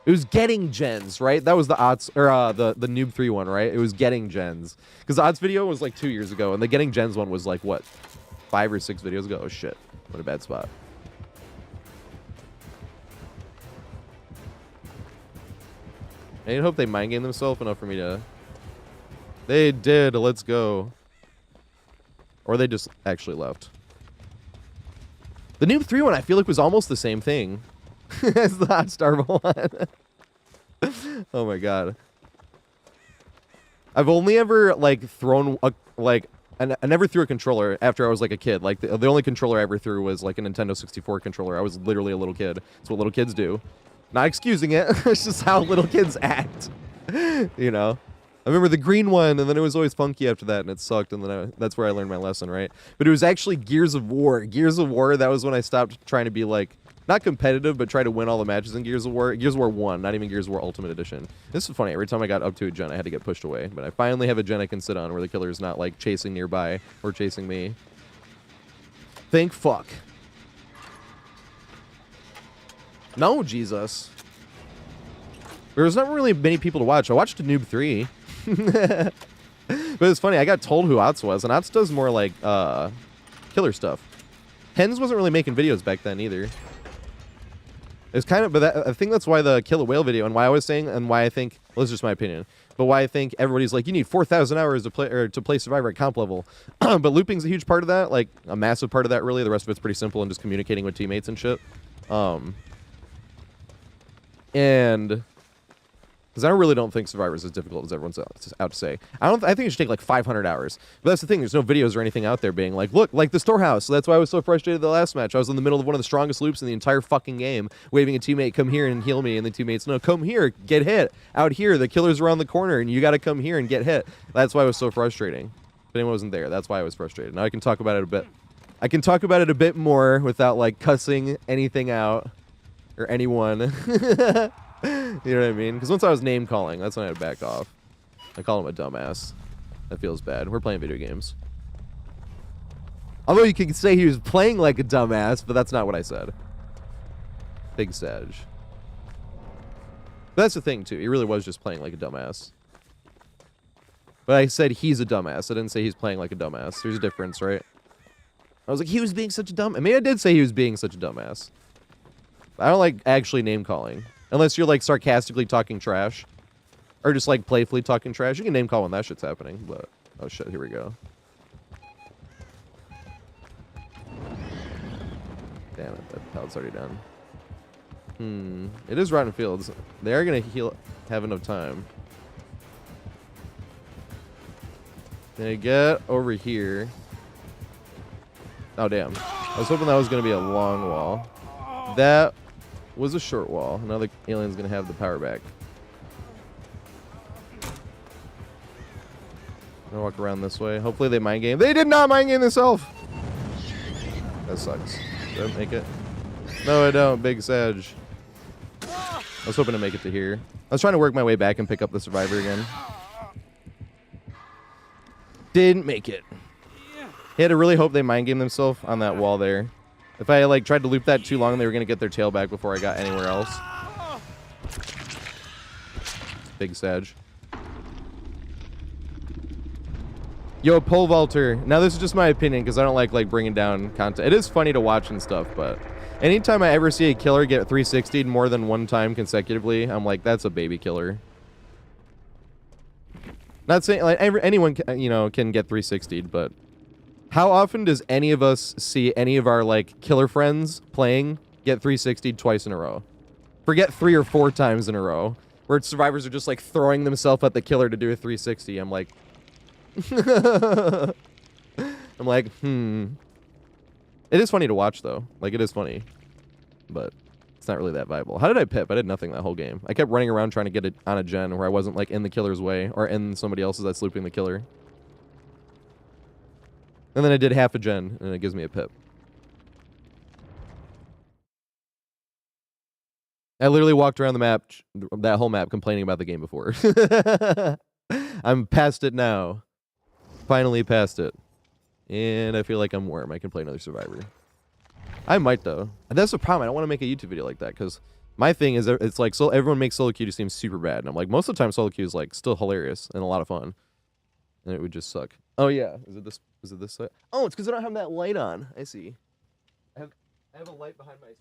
It was Getting Gens, right? That was the Ots, or the Noob 3 one, right? It was Getting Gens. Because the Ots video was like 2 years ago, and the Getting Gens one was like, what, 5 or 6 videos ago? Oh, shit. What a bad spot. I hope they mind game themselves enough for me to... They did. Let's go. Or they just actually left. The Noob 3 one, I feel like, was almost the same thing as the Hot Star one. Oh my god. I've only ever, like, thrown, I never threw a controller after I was, like, a kid. Like, the only controller I ever threw was, like, a Nintendo 64 controller. I was literally a little kid. That's what little kids do. Not excusing it. It's just how little kids act. You know? I remember the green one, and then it was always funky after that, and it sucked, and then that's where I learned my lesson, right? But it was actually Gears of War. Gears of War, that was when I stopped trying to be, like, not competitive, but try to win all the matches in Gears of War. Gears of War 1, not even Gears of War Ultimate Edition. This is funny. Every time I got up to a gen, I had to get pushed away. But I finally have a gen I can sit on where the killer is not, like, chasing nearby or chasing me. Thank fuck. No, Jesus. There was not really many people to watch. I watched a Noob 3. But it's funny, I got told who Ots was, and Ots does more like killer stuff. Hens wasn't really making videos back then either. It's kind of, but I think that's why the Kill a Whale video, and why I was saying, and why I think, well, this is just my opinion, but why I think everybody's like, you need 4,000 hours to play Survivor at comp level. But looping's a huge part of that, like a massive part of that. Really, the rest of it's pretty simple and just communicating with teammates and shit. And because I really don't think Survivor is as difficult as everyone's out to say. I think it should take like 500 hours. But that's the thing. There's no videos or anything out there being like, look, like the storehouse. So that's why I was so frustrated the last match. I was in the middle of one of the strongest loops in the entire fucking game, waving a teammate, come here and heal me. And the teammates, no, come here, get hit. Out here, the killer's around the corner, and you got to come here and get hit. That's why it was so frustrating. If anyone wasn't there, that's why I was frustrated. Now I can talk about it a bit. I can talk about it a bit more without like cussing anything out or anyone. You know what I mean? Because once I was name calling, that's when I had to back off. I call him a dumbass. That feels bad. We're playing video games. Although you could say he was playing like a dumbass, but that's not what I said. Big Sag. But that's the thing, too. He really was just playing like a dumbass. But I said he's a dumbass. I didn't say he's playing like a dumbass. There's a difference, right? I was like, he was being such a dumbass. Maybe I did say he was being such a dumbass. I don't like actually name calling. Unless you're, like, sarcastically talking trash. Or just, like, playfully talking trash. You can name call when that shit's happening, but... Oh, shit, here we go. Damn it, that pallet's already done. It is Rotten Fields. They are gonna have enough time. Then I get over here. Oh, damn. I was hoping that was gonna be a long wall. That... was a short wall. Now the alien's gonna have the power back. I'm gonna walk around this way. Hopefully they mind game. They did not mind game themselves! That sucks. Did I make it? No, I don't. Big Sag. I was hoping to make it to here. I was trying to work my way back and pick up the Survivor again. Didn't make it. He had to really hope they mind game themselves on that wall there. If I, like, tried to loop that too long, they were going to get their tail back before I got anywhere else. Big Sag. Yo, pole vaulter. Now, this is just my opinion, because I don't like bringing down content. It is funny to watch and stuff, but anytime I ever see a killer get 360'd more than one time consecutively, I'm like, that's a baby killer. Not saying like anyone can, can get 360'd, but how often does any of us see any of our like killer friends playing get 360'd twice in a row? Forget 3 or 4 times in a row, where survivors are just like throwing themselves at the killer to do a 360. I'm like, It is funny to watch though. Like it is funny, but it's not really that viable. How did I pip? I did nothing that whole game. I kept running around trying to get it on a gen where I wasn't like in the killer's way or in somebody else's that's looping the killer. And then I did half a gen and it gives me a pip. I literally walked around the map, that whole map, complaining about the game before. I'm past it now. Finally past it. And I feel like I'm warm. I can play another survivor. I might, though. That's the problem. I don't want to make a YouTube video like that, because my thing is, it's like, so everyone makes solo queue to seem super bad. And I'm like, most of the time, solo queue is like still hilarious and a lot of fun. And it would just suck. Oh, yeah. Is it this side? Oh, it's because I don't have that light on. I see. I have a light behind my screen.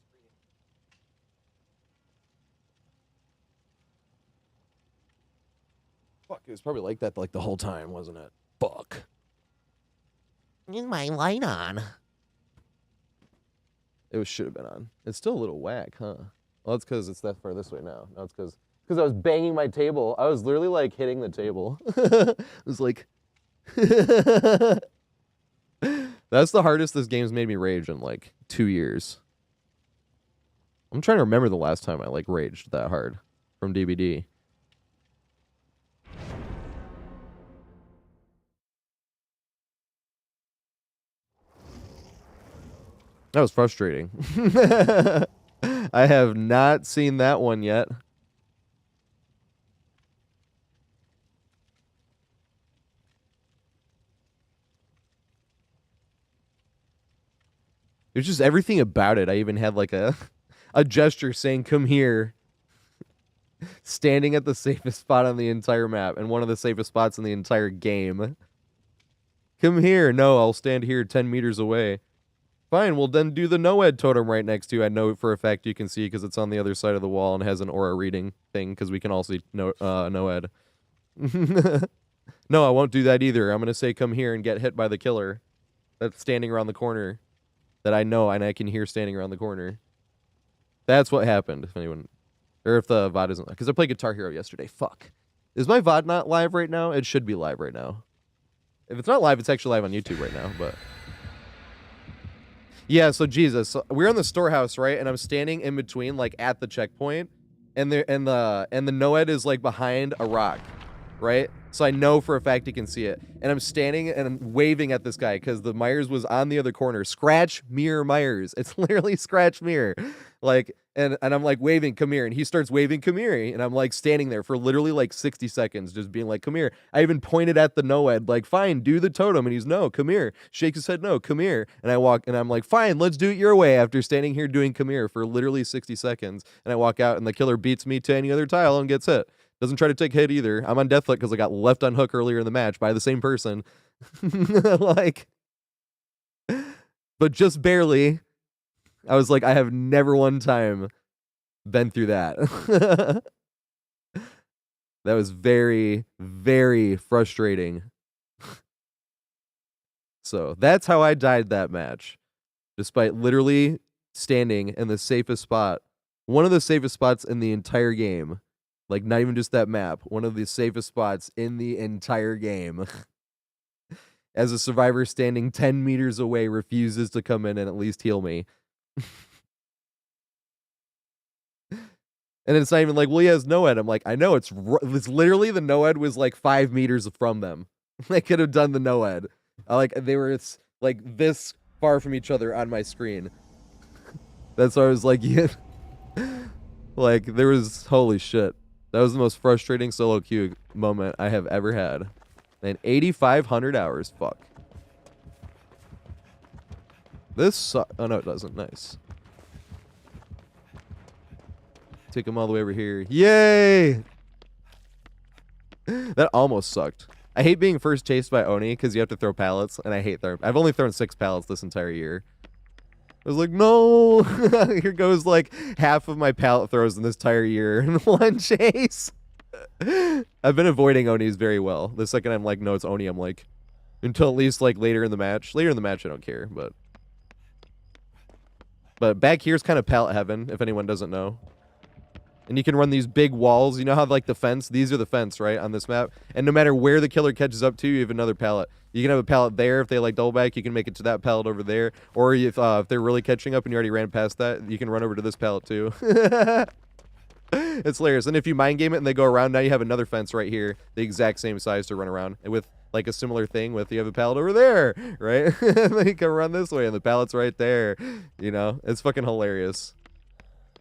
Fuck, it was probably like that like the whole time, wasn't it? Fuck. Is my light on? It should have been on. It's still a little whack, huh? Well, it's because it's that far this way now. No, it's because I was banging my table. I was literally like hitting the table. It was like... That's the hardest this game's made me rage in like 2 years. I'm trying to remember the last time I like raged that hard from DBD. That was frustrating. I have not seen that one yet. There's just everything about it. I even had like a gesture saying, "Come here." Standing at the safest spot on the entire map and one of the safest spots in the entire game. Come here. No, I'll stand here 10 meters away. Fine, we'll then do the NOED totem right next to you. I know for a fact you can see because it's on the other side of the wall and has an aura reading thing because we can all see NOED. No, I won't do that either. I'm going to say come here and get hit by the killer that's standing around the corner that I know and I can hear standing around the corner. That's what happened, if anyone... Or if the VOD isn't... Because I played Guitar Hero yesterday. Fuck. Is my VOD not live right now? It should be live right now. If it's not live, it's actually live on YouTube right now, but... Yeah, so Jesus, so we're in the storehouse, right? And I'm standing in between, like, at the checkpoint, and the NOED is, like, behind a rock, right? So I know for a fact he can see it. And I'm standing and I'm waving at this guy because the Myers was on the other corner. Scratch, mirror, Myers. It's literally scratch, mirror. Like, and I'm like waving, come here. And he starts waving, come here. And I'm like standing there for literally like 60 seconds just being like, come here. I even pointed at the NOED, like, fine, do the totem. And he's, no, come here. Shakes his head, no, come here. And I walk and I'm like, fine, let's do it your way after standing here doing come here for literally 60 seconds. And I walk out and the killer beats me to any other tile and gets hit. Doesn't try to take hit either. I'm on deathlet because I got left on hook earlier in the match by the same person. Like, but just barely. I was like, I have never one time been through that. That was very, very frustrating. So that's how I died that match. Despite literally standing in the safest spot. One of the safest spots in the entire game. Like, not even just that map. One of the safest spots in the entire game. As a survivor standing 10 meters away refuses to come in and at least heal me. And it's not even like, well, he has NOED. I'm like, I know, it's literally the NOED was like 5 meters from them. They could have done the NOED. Like, they were like this far from each other on my screen. That's why I was like, yeah. Like, there was, holy shit. That was the most frustrating solo queue moment I have ever had. And 8,500 hours, fuck. This sucks. Oh, no, it doesn't. Nice. Take him all the way over here. Yay! That almost sucked. I hate being first chased by Oni because you have to throw pallets, and I hate throwing... I've only thrown 6 pallets this entire year. I was like, no! Here goes, like, half of my pallet throws in this entire year in one chase. I've been avoiding Onis very well. The second I'm like, no, it's Oni, I'm like, until at least like later in the match. Later in the match, I don't care, but back here's kind of pallet heaven, if anyone doesn't know. And you can run these big walls. You know how like the fence? These are the fence, right, on this map. And no matter where the killer catches up to, you have another pallet. You can have a pallet there if they like double back. You can make it to that pallet over there. Or if they're really catching up and you already ran past that, you can run over to this pallet too. It's hilarious. And if you mind game it and they go around, now you have another fence right here, the exact same size to run around. And with like a similar thing with you have a pallet over there, right? Then you can run this way and the pallet's right there. You know, it's fucking hilarious.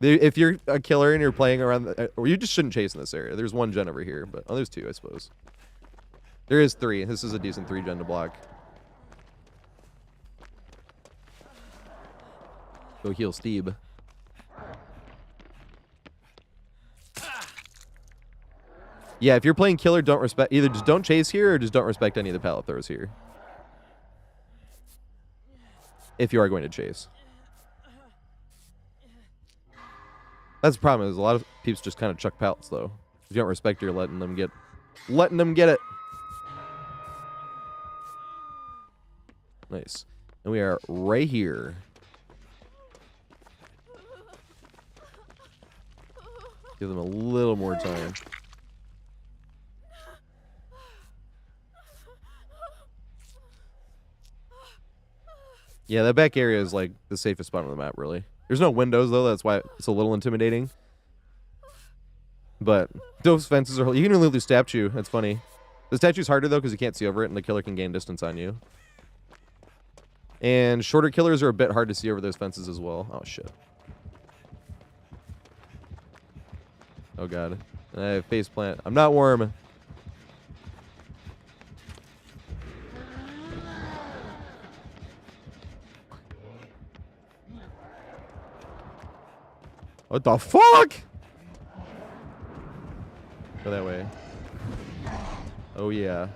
If you're a killer and you're playing around, or you just shouldn't chase in this area. There's one gen over here, but oh, there's two, I suppose. There is three. This is a decent 3 gen to block. Go heal Steve. Yeah, if you're playing killer, don't respect, either just don't chase here or just don't respect any of the pallet throws here. If you are going to chase. That's the problem, is a lot of peeps just kind of chuck pallets though. If you don't respect, you're letting them get it. Nice. And we are right here. Give them a little more time. Yeah, that back area is like the safest spot on the map, really. There's no windows though, that's why it's a little intimidating. But those fences are, you can really lose statue. That's funny. The statue's harder though because you can't see over it and the killer can gain distance on you. And shorter killers are a bit hard to see over those fences as well. Oh shit. Oh god. I have face plant. I'm not warm. What the fuck? Go that way. Oh yeah.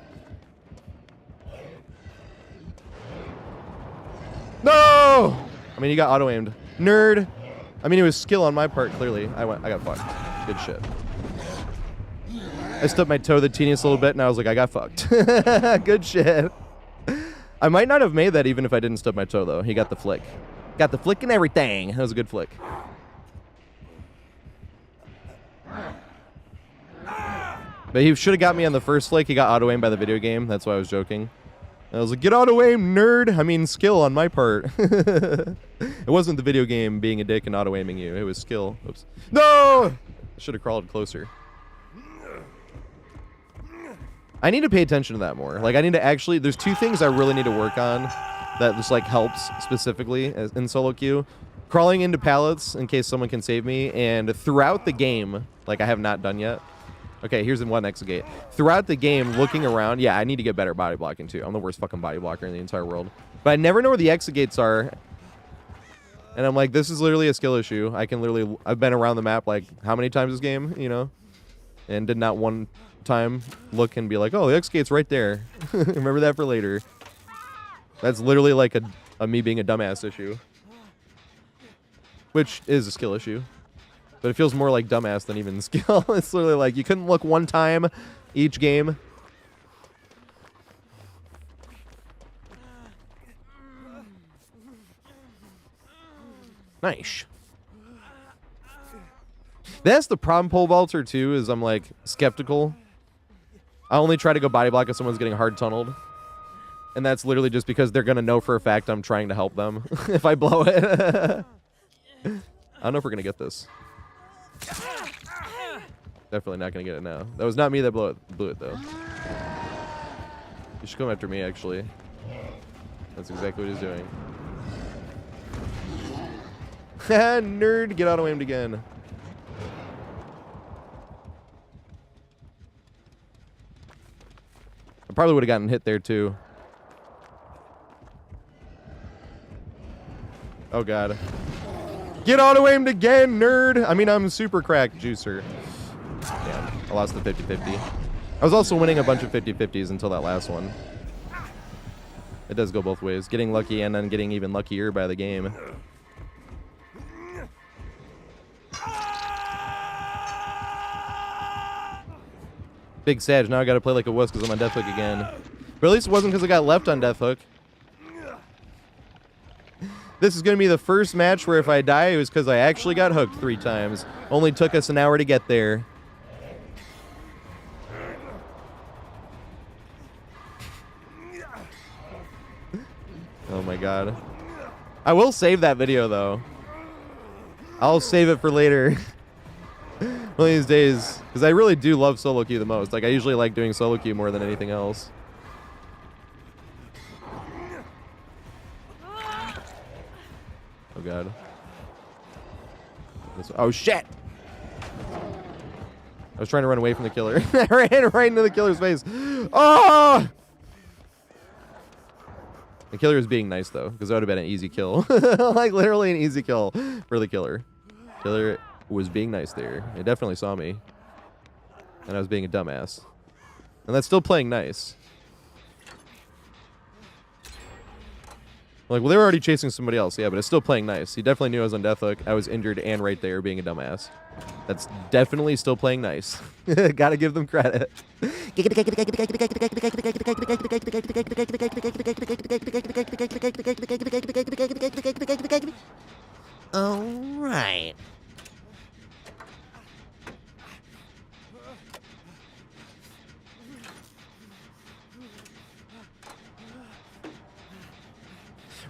No! I mean, you got auto-aimed. Nerd! I mean, it was skill on my part, clearly. I got fucked. Good shit. I stubbed my toe the teeniest little bit, and I was like, I got fucked. Good shit. I might not have made that even if I didn't stub my toe, though. He got the flick. Got the flick and everything. That was a good flick. But he should have got me on the first flick. He got auto-aimed by the video game. That's why I was joking. I was like, get auto-aim, nerd. I mean, skill on my part. It wasn't the video game being a dick and auto-aiming you. It was skill. Oops. No! I should have crawled closer. I need to pay attention to that more. Like, I need to actually... There's two things I really need to work on that just, like, helps specifically in solo queue. Crawling into pallets in case someone can save me. And throughout the game, like I have not done yet. Okay, here's in one exit. Throughout the game, looking around, yeah, I need to get better body blocking too. I'm the worst fucking body blocker in the entire world. But I never know where the exit gates are. And I'm like, this is literally a skill issue. I can literally, I've been around the map like how many times this game, you know? And did not one time look and be like, oh, the exit gate's right there. Remember that for later. That's literally like a me being a dumbass issue. Which is a skill issue. But it feels more like dumbass than even skill. It's literally like you couldn't look one time each game. Nice. That's the problem, pole vaulter, too, is I'm like skeptical. I only try to go body block if someone's getting hard tunneled. And that's literally just because they're going to know for a fact I'm trying to help them if I blow it. I don't know if we're going to get this. Definitely not gonna get it now. That was not me that blew it though. You should come after me, actually. That's exactly what he's doing. Nerd, get auto-aimed again. I probably would have gotten hit there too. Oh god. Get auto-aimed again, nerd! I mean, I'm super cracked juicer. Damn, I lost the 50-50. I was also winning a bunch of 50-50s until that last one. It does go both ways. Getting lucky and then getting even luckier by the game. Big Sag. Now I gotta play like a wuss because I'm on Death Hook again. But at least it wasn't because I got left on Death Hook. This is gonna be the first match where if I die, it was because I actually got hooked 3 times. Only took us an hour to get there. Oh my god. I will save that video though. I'll save it for later. One of these days. Because I really do love solo queue the most. Like, I usually like doing solo queue more than anything else. Oh god. Oh shit! I was trying to run away from the killer. I ran right into the killer's face. Oh! The killer was being nice though, because that would have been an easy kill. Like literally an easy kill for the killer. Killer was being nice there. It definitely saw me. And I was being a dumbass. And that's still playing nice. Like, well, they were already chasing somebody else, yeah, but it's still playing nice. He definitely knew I was on Death Hook. I was injured and right there being a dumbass. That's definitely still playing nice. Gotta give them credit. All right.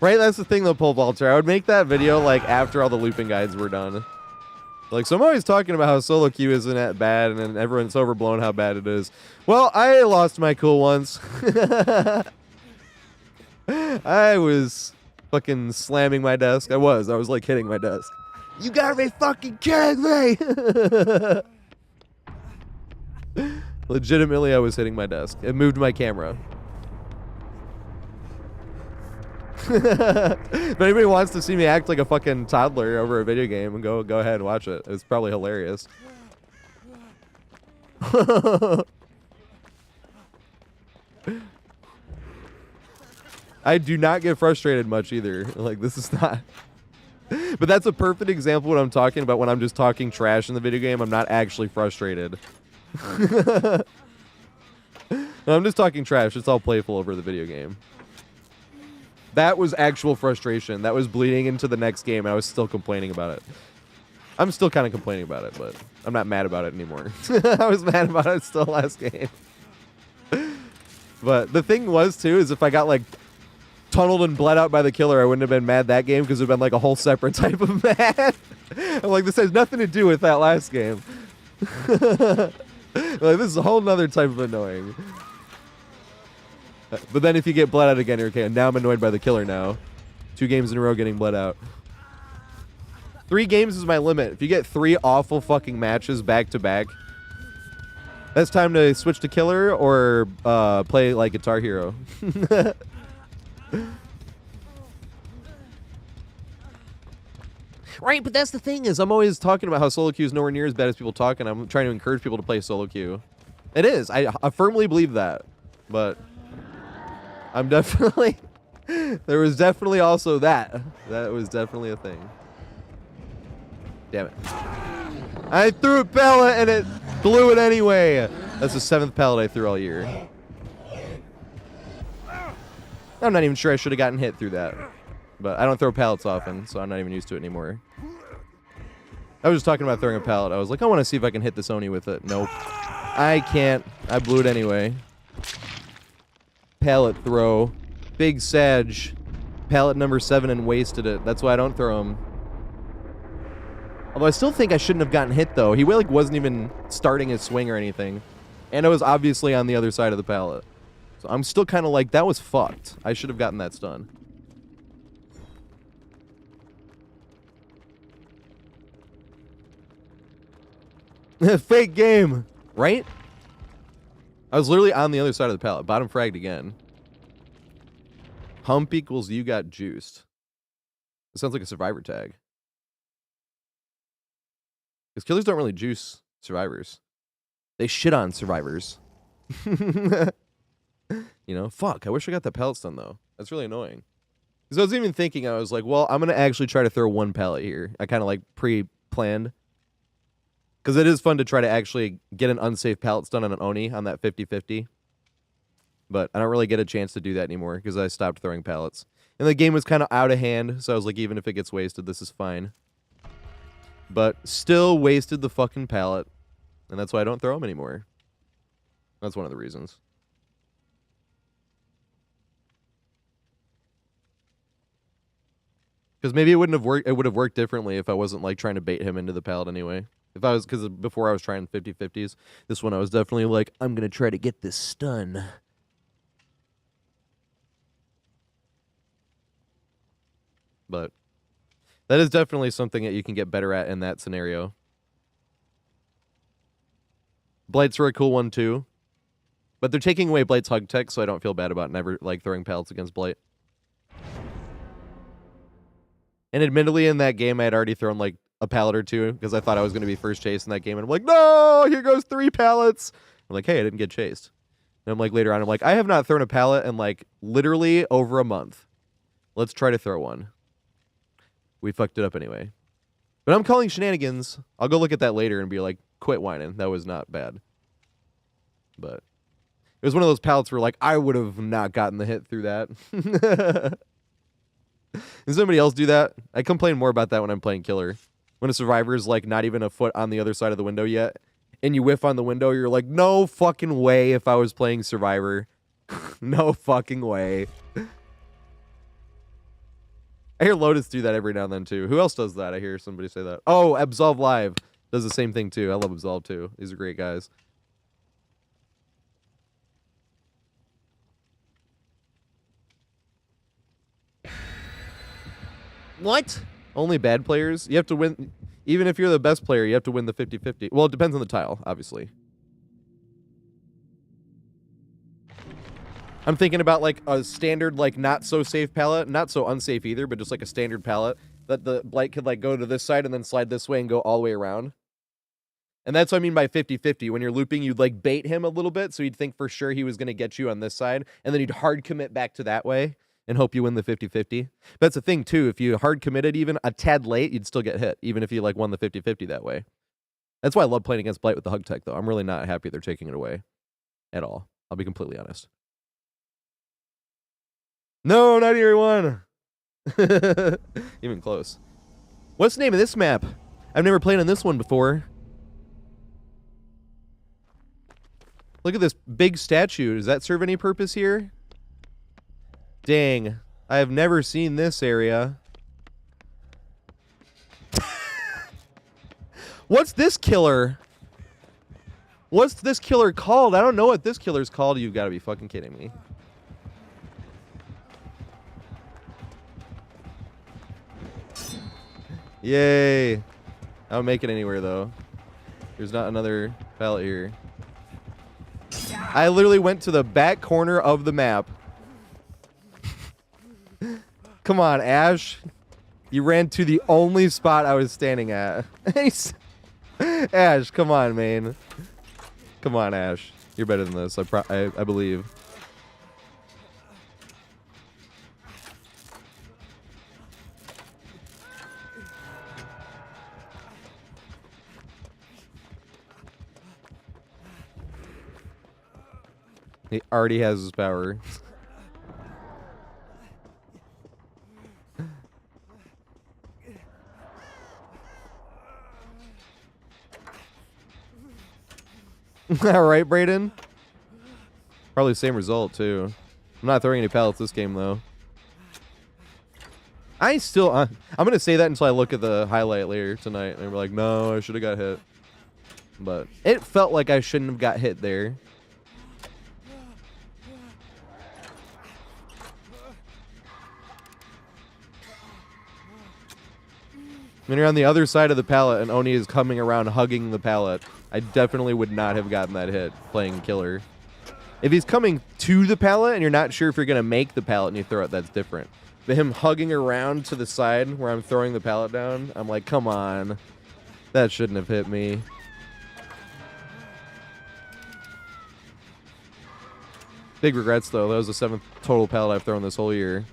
Right, that's the thing though, Pole Vaulter. I would make that video like after all the looping guides were done. Like, so I'm always talking about how solo queue isn't that bad, and then everyone's overblown how bad it is. Well, I lost my cool once. I was fucking slamming my desk. I was like hitting my desk. You gotta be fucking kidding me! Legitimately, I was hitting my desk. It moved my camera. If anybody wants to see me act like a fucking toddler over a video game, go ahead and watch it. It's probably hilarious. I do not get frustrated much either. Like, this is not... But that's a perfect example of what I'm talking about when I'm just talking trash in the video game. I'm not actually frustrated. No, I'm just talking trash. It's all playful over the video game. That was actual frustration. That was bleeding into the next game, and I was still complaining about it. I'm still kind of complaining about it, but I'm not mad about it anymore. I was mad about it still last game. But the thing was, too, is if I got, like, tunneled and bled out by the killer, I wouldn't have been mad that game because it would have been, like, a whole separate type of mad. I'm like, this has nothing to do with that last game. Like, this is a whole nother type of annoying. But then if you get bled out again, you're okay. Now I'm annoyed by the killer now. 2 games in a row getting bled out. 3 games is my limit. If you get 3 awful fucking matches back to back, that's time to switch to killer or play like Guitar Hero. Right, but that's the thing is I'm always talking about how solo queue is nowhere near as bad as people talk, and I'm trying to encourage people to play solo queue. It is. I firmly believe that. But I'm definitely... There was definitely also that. That was definitely a thing. Damn it. I threw a pellet and it blew it anyway. That's the 7th pellet I threw all year. I'm not even sure I should have gotten hit through that. But I don't throw pallets often, so I'm not even used to it anymore. I was just talking about throwing a pallet. I was like, I want to see if I can hit this Oni with it. Nope. I can't. I blew it anyway. Pallet throw. Big Sag. Pallet number 7 and wasted it. That's why I don't throw him. Although I still think I shouldn't have gotten hit, though. He like wasn't even starting his swing or anything. And it was obviously on the other side of the pallet. So I'm still kind of like, that was fucked. I should have gotten that stun. Fake game, right? I was literally on the other side of the pallet. Bottom fragged again. Hump equals you got juiced. It sounds like a survivor tag. Because killers don't really juice survivors. They shit on survivors. You know, fuck. I wish I got that pallet stun, though. That's really annoying. Because I was even thinking, I was like, well, I'm going to actually try to throw 1 pallet here. I kind of like pre-planned. Because it is fun to try to actually get an unsafe pallet stun on an Oni on that 50-50. But I don't really get a chance to do that anymore because I stopped throwing pallets. And the game was kind of out of hand, so I was like, even if it gets wasted, this is fine. But still wasted the fucking pallet. And that's why I don't throw them anymore. That's one of the reasons. Because maybe it wouldn't have worked. It would have worked differently if I wasn't like trying to bait him into the pallet anyway. If I was, because before I was trying 50-50s, this one I was definitely like, I'm gonna try to get this stun. But that is definitely something that you can get better at in that scenario. Blights are a cool one too. But they're taking away Blight's hug tech, so I don't feel bad about never like throwing pallets against Blight. And admittedly, in that game, I had already thrown like a pallet or two because I thought I was going to be first chase in that game. And I'm like, no, here goes 3 pallets. I'm like, hey, I didn't get chased. And I'm like, later on, I'm like, I have not thrown a pallet in like literally over a month. Let's try to throw one. We fucked it up anyway. But I'm calling shenanigans. I'll go look at that later and be like, quit whining. That was not bad. But it was one of those pallets where like, I would have not gotten the hit through that. Does somebody else do that? I complain more about that when I'm playing killer. When a survivor is like not even a foot on the other side of the window yet, and you whiff on the window, you're like, no fucking way if I was playing survivor. No fucking way. I hear Lotus do that every now and then too. Who else does that? I hear somebody say that. Oh, Absolve Live does the same thing too. I love Absolve too. These are great guys. What? Only bad players? You have to win. Even if you're the best player, you have to win the 50-50. Well, it depends on the tile, obviously. I'm thinking about like a standard, like not so safe pallet, not so unsafe either, but just like a standard pallet that the Blight could like go to this side and then slide this way and go all the way around. And that's what I mean by 50-50. When you're looping, you'd like bait him a little bit, so you'd think for sure he was going to get you on this side, and then you'd hard commit back to that way and hope you win the 50-50. But that's the thing too, if you hard committed even a tad late, you'd still get hit, even if you like won the 50-50 that way. That's why I love playing against Blight with the hug tech though. I'm really not happy they're taking it away at all. I'll be completely honest. No, not Eerie 1. Even close. What's the name of this map? I've never played on this one before. Look at this big statue. Does that serve any purpose here? Dang. I have never seen this area. What's this killer? What's this killer called? I don't know what this killer's called. You've got to be fucking kidding me. Yay. I don't make it anywhere, though. There's not another pallet here. I literally went to the back corner of the map. Come on, Ash. You ran to the only spot I was standing at. Ash, come on, man. Come on, Ash. You're better than this. I believe. He already has his power. All right, Brayden. Probably the same result too. I'm not throwing any pallets this game though. I'm gonna say that until I look at the highlight later tonight, and we're like, no, I should have got hit. But it felt like I shouldn't have got hit there. When you're on the other side of the pallet and Oni is coming around hugging the pallet, I definitely would not have gotten that hit playing killer. If he's coming to the pallet and you're not sure if you're going to make the pallet and you throw it, that's different. But him hugging around to the side where I'm throwing the pallet down, I'm like, come on. That shouldn't have hit me. Big regrets, though. That was the 7th total pallet I've thrown this whole year.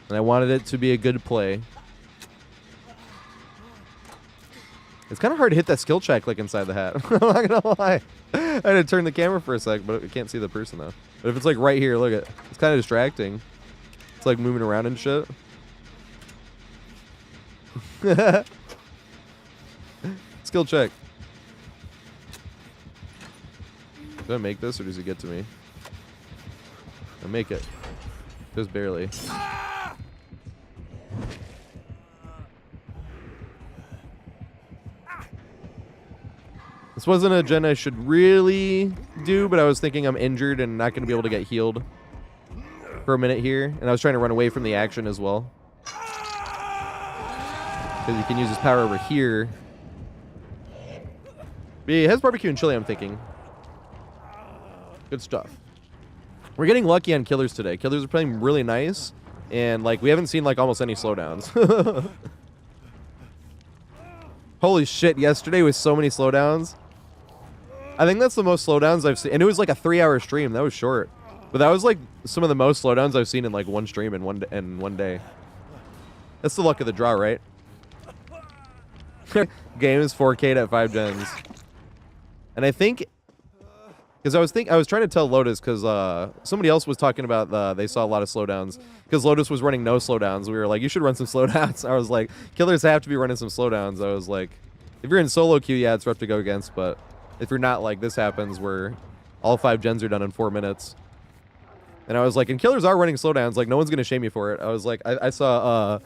And I wanted it to be a good play. It's kind of hard to hit that skill check like inside the hat. I'm not gonna lie. I had to turn the camera for a sec, but I can't see the person though. But if it's like right here, look at it. It's kind of distracting. It's like moving around and shit. Skill check. Do I make this or does it get to me? I make it. Just barely. This wasn't a gen I should really do, but I was thinking I'm injured and not going to be able to get healed for a minute here. And I was trying to run away from the action as well. Because you can use his power over here. But yeah, he has barbecue and chili, I'm thinking. Good stuff. We're getting lucky on killers today. Killers are playing really nice. And, like, we haven't seen, like, almost any slowdowns. Holy shit, yesterday was so many slowdowns. I think that's the most slowdowns I've seen. And it was like a 3-hour stream. That was short. But that was like some of the most slowdowns I've seen in like one stream in one day. That's the luck of the draw, right? Game is 4K'd at 5 gens. And I think... Because I was trying to tell Lotus, because somebody else was talking about they saw a lot of slowdowns. Because Lotus was running no slowdowns. We were like, you should run some slowdowns. I was like, killers have to be running some slowdowns. I was like, if you're in solo queue, yeah, it's rough to go against. But if you're not, like, this happens where all 5 gens are done in 4 minutes. And I was like, and killers are running slowdowns. Like, no one's going to shame you for it. I was like, I saw,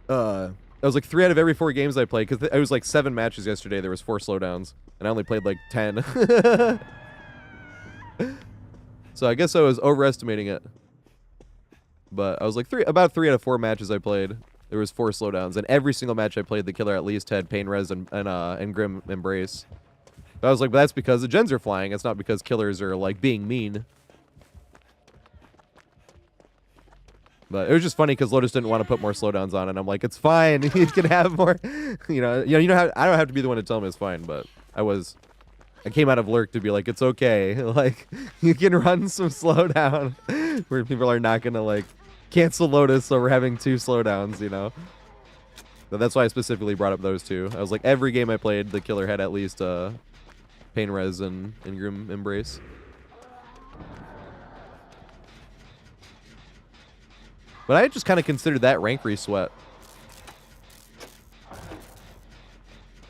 I was like 3 out of every 4 games I played. Because it was like 7 matches yesterday. There was 4 slowdowns. And I only played like 10. So I guess I was overestimating it. But I was like about 3 out of 4 matches I played, there was 4 slowdowns. And every single match I played, the killer at least had Pain Res and Grim Embrace. But I was like, but that's because the gens are flying. It's not because killers are like being mean. But it was just funny because Lotus didn't want to put more slowdowns on, and I'm like, it's fine. You can have more. You know how I don't have to be the one to tell him it's fine, but I came out of lurk to be like, it's okay. Like, you can run some slowdown where people are not gonna like cancel Lotus over having 2 slowdowns, you know. But that's why I specifically brought up those 2. I was like, every game I played, the killer had at least Pain Res and Grim Embrace. But I just kind of considered that rank re-sweat.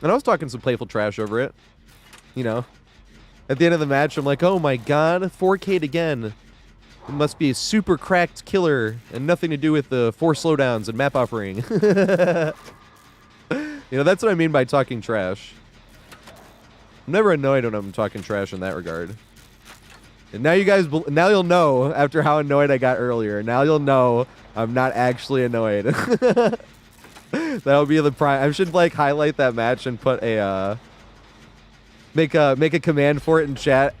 And I was talking some playful trash over it. You know. At the end of the match, I'm like, oh my god, 4K'd again. It must be a super cracked killer and nothing to do with the 4 slowdowns and map offering. You know, that's what I mean by talking trash. I'm never annoyed when I'm talking trash in that regard. And now you guys, now you'll know after how annoyed I got earlier. Now you'll know I'm not actually annoyed. That'll be the prime. I should like highlight that match and put a make a command for it in chat.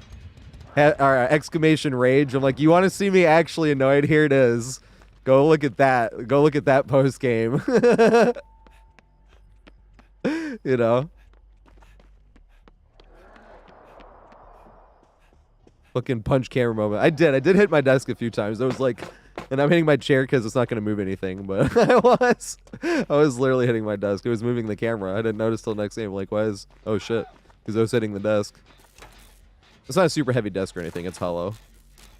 Or exclamation rage. I'm like, you want to see me actually annoyed? Here it is. Go look at that. Go look at that post game. You know. Fucking punch camera moment. I did hit my desk a few times. I was like, and I'm hitting my chair because it's not going to move anything, but I was literally hitting my desk. It was moving the camera. I didn't notice till next game. Like, why is, oh shit, because I was hitting the desk. It's not a super heavy desk or anything. It's hollow.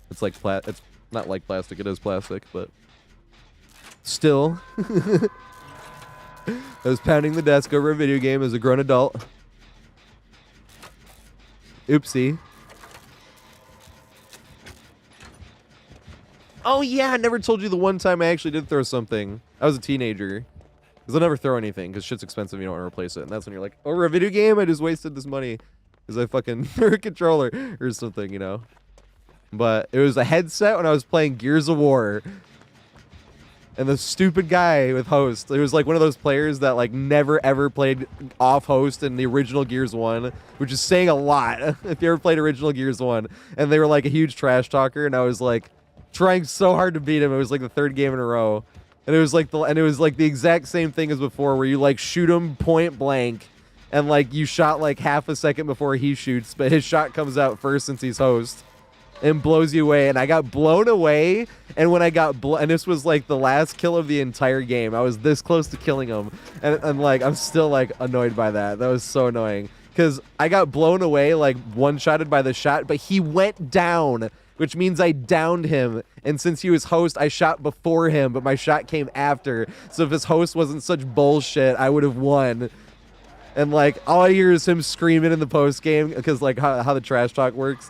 It's like it's not like plastic. It is plastic, but still. I was pounding the desk over a video game as a grown adult. Oopsie. Oh yeah, I never told you the one time I actually did throw something. I was a teenager. Because I'll never throw anything, because shit's expensive, you don't want to replace it. And that's when you're like, over a video game, I just wasted this money. Because I fucking threw a controller or something, you know. But it was a headset when I was playing Gears of War. And the stupid guy with host, it was like one of those players that like never ever played off host in the original Gears 1, which is saying a lot if you ever played original Gears 1. And they were like a huge trash talker, and I was like trying so hard to beat him. It was like the 3rd game in a row. And it was like the exact same thing as before, where you like shoot him point blank and like you shot like half a second before he shoots, but his shot comes out first since he's host. and blows you away. And I got blown away. And when I got and this was like the last kill of the entire game. I was this close to killing him. And like, I'm still like annoyed by that. That was so annoying. Because I got blown away, like one-shotted by the shot, but he went down, which means I downed him. And since he was host, I shot before him, but my shot came after. So if his host wasn't such bullshit, I would have won. And like, all I hear is him screaming in the post game because like how the trash talk works.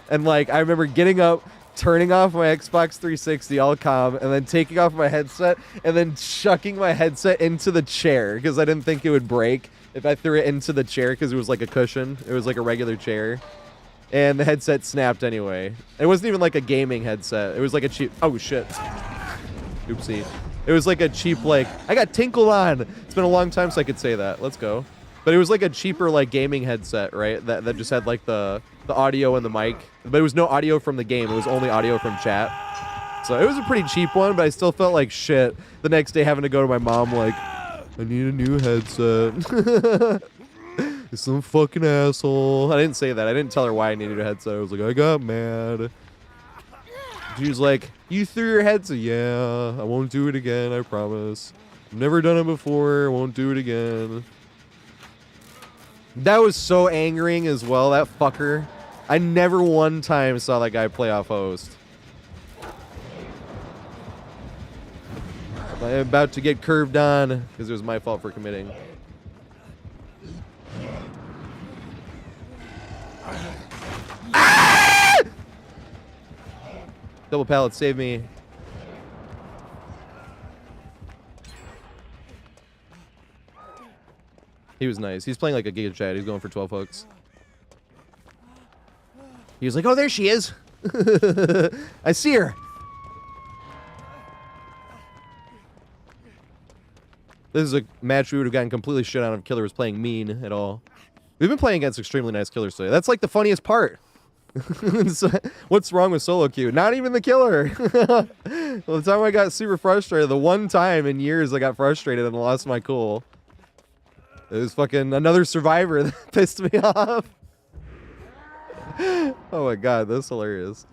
And like, I remember getting up, turning off my Xbox 360 all calm, and then taking off my headset and then chucking my headset into the chair because I didn't think it would break if I threw it into the chair because it was like a cushion. It was like a regular chair. And the headset snapped anyway. It wasn't even like a gaming headset. It was like a cheap... Oh, shit. Oopsie. It was like a cheap, like... I got tinkled on! It's been a long time since I could say that. Let's go. But it was like a cheaper, like, gaming headset, right? That just had, like, the audio and the mic. But it was no audio from the game. It was only audio from chat. So it was a pretty cheap one, but I still felt like shit the next day having to go to my mom, like, I need a new headset. Some fucking asshole. I didn't say that. I didn't tell her why I needed a headset. I was like, I got mad. She was like, you threw your headset. Yeah, I won't do it again, I promise. I've never done it before. Won't do it again. That was so angering as well, that fucker. I never one time saw that guy play off host. I'm about to get curved on because it was my fault for committing. Ah! Double pallet, save me. He was nice. He's playing like a Giga Chad. He's going for 12 hooks. He was like, oh, there she is. I see her. This is a match we would have gotten completely shit on if Killer was playing mean at all. We've been playing against extremely nice killers today. That's like the funniest part. What's wrong with solo queue? Not even the killer. Well, the time I got super frustrated, the one time in years I got frustrated and lost my cool. It was fucking another survivor that pissed me off. Oh my god, that's hilarious.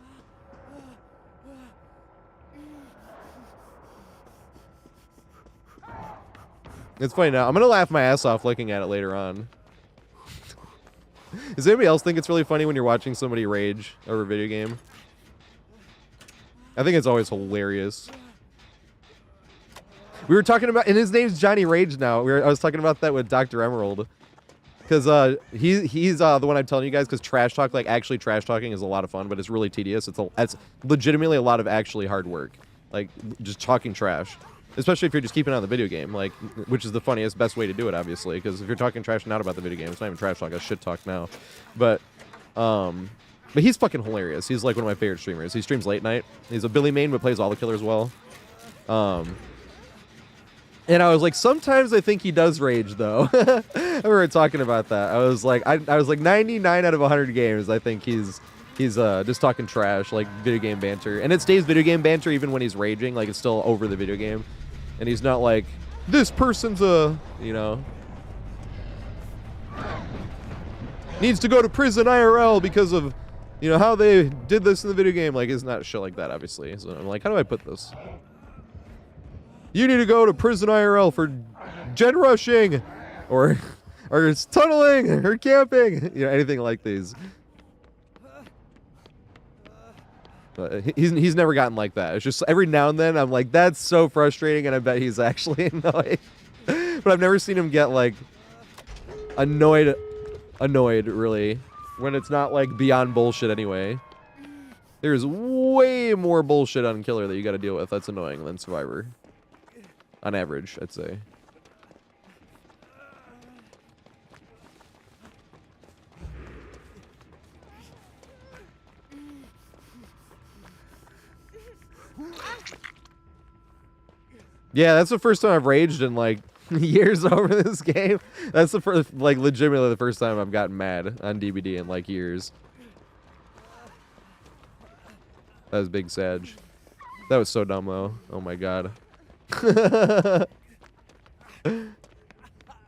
It's funny now. I'm gonna laugh my ass off looking at it later on. Does anybody else think it's really funny when you're watching somebody rage over a video game? I think it's always hilarious. We were talking about, and his name's Johnny Rage now. I was talking about that with Dr. Emerald. Because he's the one I'm telling you guys, because trash talk, like actually trash talking is a lot of fun, but it's really tedious. It's legitimately a lot of actually hard work. Like, just talking trash. Especially if you're just keeping it on the video game, like, which is the funniest, best way to do it, obviously. Because if you're talking trash not about the video game, it's not even trash talk, it's shit talk now. But he's fucking hilarious. He's like one of my favorite streamers. He streams late night. He's a Billy main, but plays all the killers well. And I was like, sometimes I think he does rage, though. We were talking about that. I was like 99 out of 100 games, I think he's just talking trash, like video game banter. And it stays video game banter even when he's raging. Like, it's still over the video game. And he's not like, this person's needs to go to prison IRL because of, how they did this in the video game. Like, it's not shit like that, obviously. So I'm like, how do I put this? You need to go to prison IRL for gen rushing or tunneling or camping, anything like these. But he's never gotten like that. It's just every now and then I'm like, that's so frustrating, and I bet he's actually annoyed. But I've never seen him get like annoyed really, when it's not like beyond bullshit anyway. There's way more bullshit on Killer that you got to deal with that's annoying than Survivor. On average, I'd say. Yeah, that's the first time I've raged in like years over this game. That's the first, like, legitimately the first time I've gotten mad on DBD in like years. That was big Sag. That was so dumb though. Oh my god.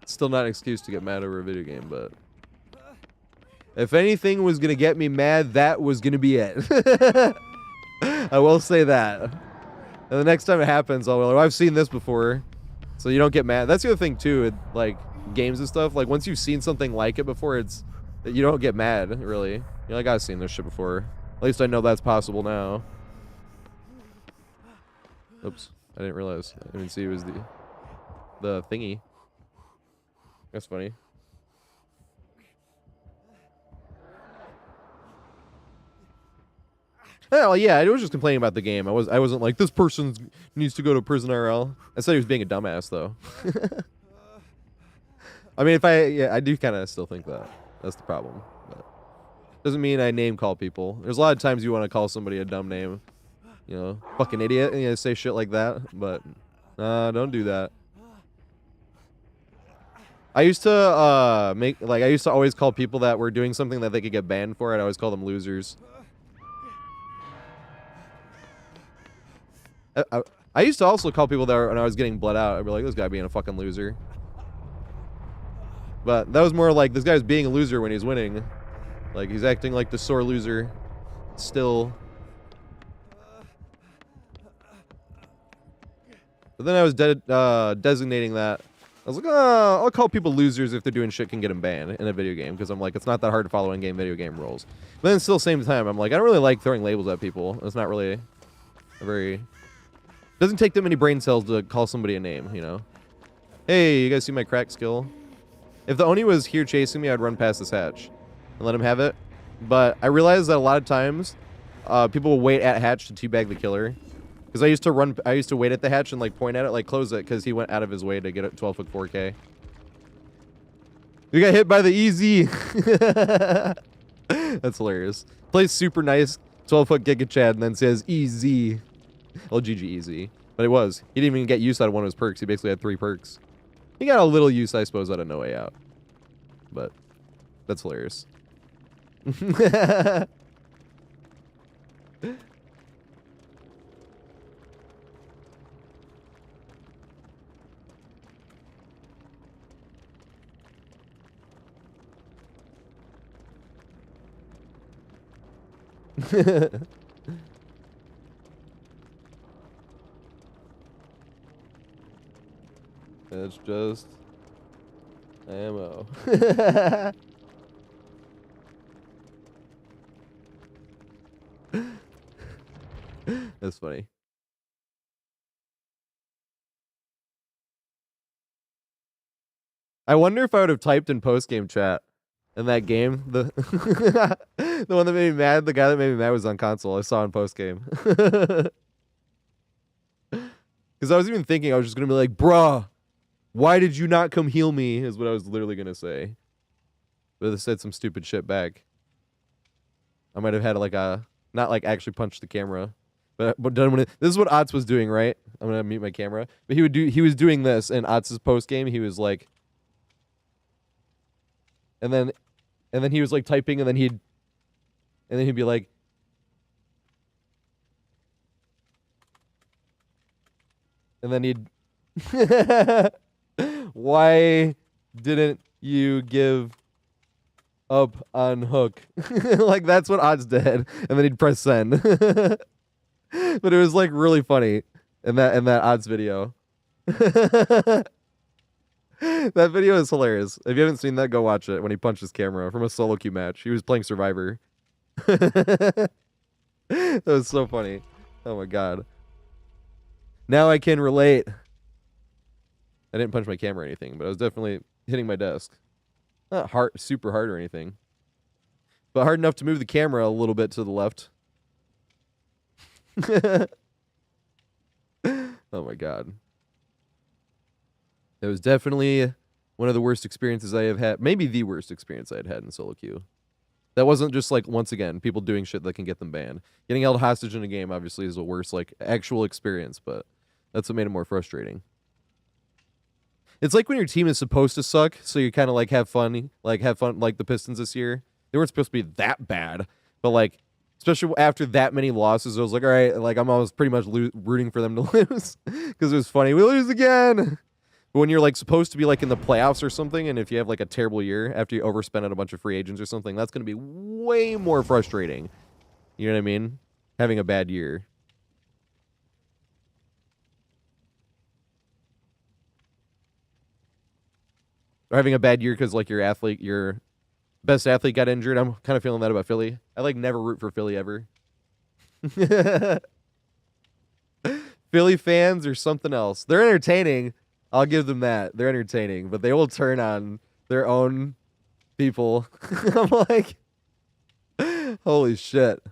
Still not an excuse to get mad over a video game, but If anything was gonna get me mad, that was gonna be it. I will say that. And the next time it happens, I'll be like, I've seen this before. So you don't get mad. That's the other thing too, like games and stuff. Like once you've seen something like it before, you don't get mad, really. You're like, I've seen this shit before. At least I know that's possible now. Oops. I didn't realize. I didn't see it was the thingy. That's funny. Oh yeah, I was just complaining about the game. I wasn't like this person needs to go to prison RL. I said he was being a dumbass though. I mean, I do kind of still think that. That's the problem. But doesn't mean I name call people. There's a lot of times you want to call somebody a dumb name. You know, fucking idiot, and you say shit like that. But don't do that. I used to I used to always call people that were doing something that they could get banned for. I'd always call them losers. I used to also call people that when I was getting bled out, I'd be like, this guy being a fucking loser. But that was more like, this guy's being a loser when he's winning. Like, he's acting like the sore loser still. But then I was designating that. I was like, oh, I'll call people losers if they're doing shit can get them banned in a video game. Because I'm like, it's not that hard to follow in-game video game rules. But then still, same time, I'm like, I don't really like throwing labels at people. It's not really a very... Doesn't take that many brain cells to call somebody a name, you know? Hey, you guys see my crack skill? If the Oni was here chasing me, I'd run past this hatch and let him have it. But I realized that a lot of times, people will wait at hatch to teabag the killer. Because I used to wait at the hatch and like point at it, like close it, because he went out of his way to get it 12 foot 4K. You got hit by the easy. That's hilarious. Plays super nice, 12 foot Giga Chad, and then says easy. Well, GG easy. But it was. He didn't even get use out of one of his perks. He basically had 3 perks. He got a little use, I suppose, out of No Way Out. But that's hilarious. It's just ammo. That's funny. I wonder if I would have typed in post-game chat in that game. The the one that made me mad, the guy that made me mad was on console. I saw in post-game. Because I was even thinking I was just going to be like, bruh, why did you not come heal me? Is what I was literally going to say. But I said some stupid shit back. I might have had like not like actually punch the camera. But done when this is what Otz was doing, right? I'm going to mute my camera. But he was doing this in Otz's post-game. He was like, and then he was like typing, and then he'd be like, and then he'd, why didn't you give up on Hook? Like that's what Odds did, and then he'd press send. But it was like really funny in that Odds video. That video is hilarious. If you haven't seen that, go watch it when he punched his camera from a solo queue match. He was playing Survivor. That was so funny. Oh my god. Now I can relate. I didn't punch my camera or anything, but I was definitely hitting my desk. Not hard, super hard or anything. But hard enough to move the camera a little bit to the left. Oh my god. It was definitely one of the worst experiences I have had. Maybe the worst experience I had had in solo queue. That wasn't just like, once again, people doing shit that can get them banned. Getting held hostage in a game obviously is a worse like actual experience, but that's what made it more frustrating. It's like when your team is supposed to suck, so you kind of like have fun like the Pistons this year. They weren't supposed to be that bad, but like especially after that many losses, I was like, all right, like I'm almost pretty much rooting for them to lose because it was funny. We lose again. But when you're like supposed to be like in the playoffs or something, and if you have like a terrible year after you overspend on a bunch of free agents or something, that's going to be way more frustrating. You know what I mean? Having a bad year. Or having a bad year because like your best athlete got injured. I'm kind of feeling that about Philly. I like never root for Philly ever. Philly fans are something else. They're entertaining. I'll give them that. They're entertaining, but they will turn on their own people. I'm like, holy shit.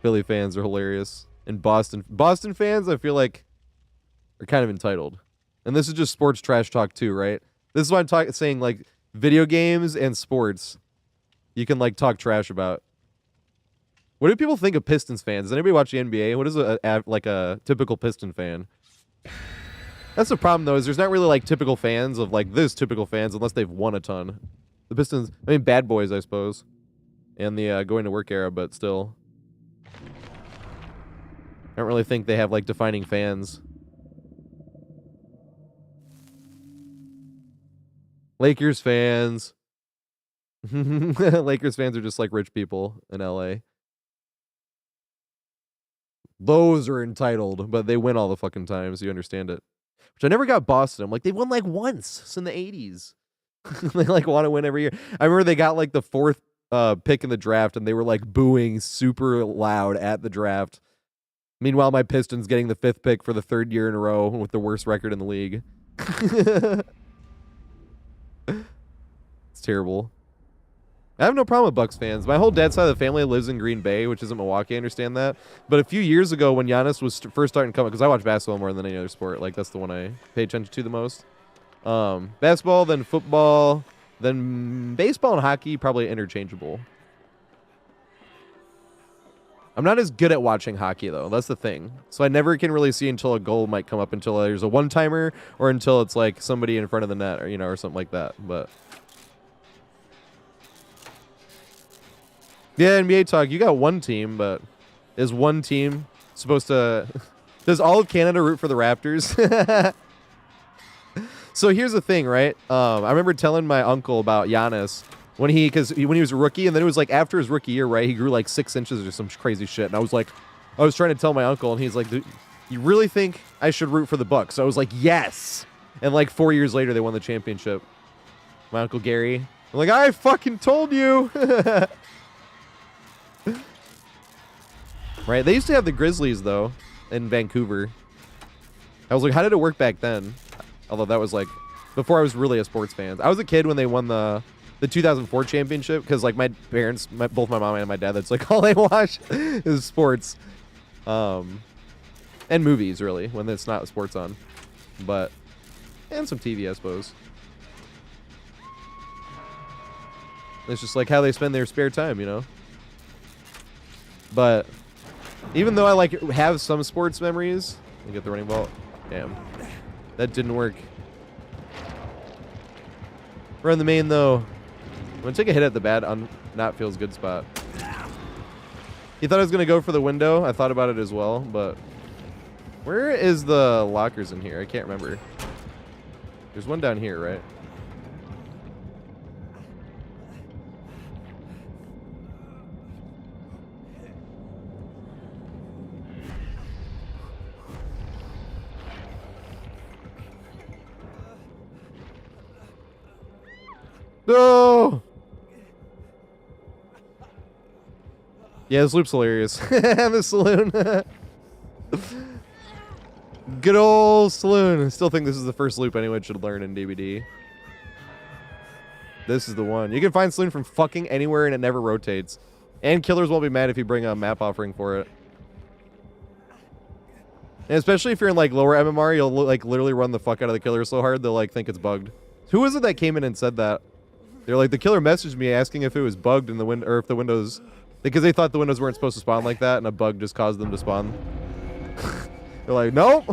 Philly fans are hilarious. And Boston fans, I feel like, are kind of entitled. And this is just sports trash talk too, right? This is what I'm saying, like, video games and sports, you can, like, talk trash about. What do people think of Pistons fans? Does anybody watch the NBA? What is a typical Piston fan? That's the problem, though, is there's not really, like, typical fans of, like, this typical fans unless they've won a ton. The Pistons, I mean, Bad Boys, I suppose. And the going to work era, but still. I don't really think they have, like, defining fans. Lakers fans. Lakers fans are just like rich people in LA. Those are entitled, but they win all the fucking time, so you understand it. Which I never got Boston. I'm like, they won like once in the 80s. They like want to win every year. I remember they got like the 4th pick in the draft, and they were like booing super loud at the draft. Meanwhile, my Pistons getting the 5th pick for the 3rd year in a row with the worst record in the league. It's terrible. I have no problem with Bucks fans. My whole dad's side of the family lives in Green Bay, which isn't Milwaukee. I understand that. But a few years ago, when Giannis was first starting to come up, because I watch basketball more than any other sport. Like, that's the one I pay attention to the most. Basketball, then football, then baseball and hockey, probably interchangeable. I'm not as good at watching hockey, though. That's the thing. So I never can really see until a goal might come up, until there's a one-timer, or until it's like somebody in front of the net, or, you know, or something like that. But yeah, NBA talk. You got one team, but is one team supposed to... Does all of Canada root for the Raptors? So here's the thing, right? I remember telling my uncle about Giannis when he was a rookie, and then it was like after his rookie year, right? He grew like 6 inches or some crazy shit, and I was trying to tell my uncle, and he's like, "You really think I should root for the Bucks?" So I was like, "Yes." And like 4 years later, they won the championship. My uncle Gary, I'm like, "I fucking told you." Right? They used to have the Grizzlies, though, in Vancouver. I was like, how did it work back then? Although that was, like, before I was really a sports fan. I was a kid when they won the 2004 championship, because, like, my parents, both my mom and my dad, that's, like, all they watch is sports. And movies, really, when it's not sports on. But, and some TV, I suppose. It's just, like, how they spend their spare time, you know? But... even though I like have some sports memories, I get the running ball. Damn, that didn't work. Run the main though. I'm gonna take a hit at the bad not feels good spot. He thought I was gonna go for the window. I thought about it as well, but where is the lockers in here? I can't remember. There's one down here, right? No! Yeah, this loop's hilarious. The saloon. Good old saloon. I still think this is the first loop anyone should learn in DVD. This is the one. You can find saloon from fucking anywhere and it never rotates. And killers won't be mad if you bring a map offering for it. And especially if you're in like lower MMR, you'll like literally run the fuck out of the killer so hard they'll like think it's bugged. Who was it that came in and said that? They're like, the killer messaged me asking if it was bugged in the window, or if the windows, because they thought the windows weren't supposed to spawn like that, and a bug just caused them to spawn. They're like, nope.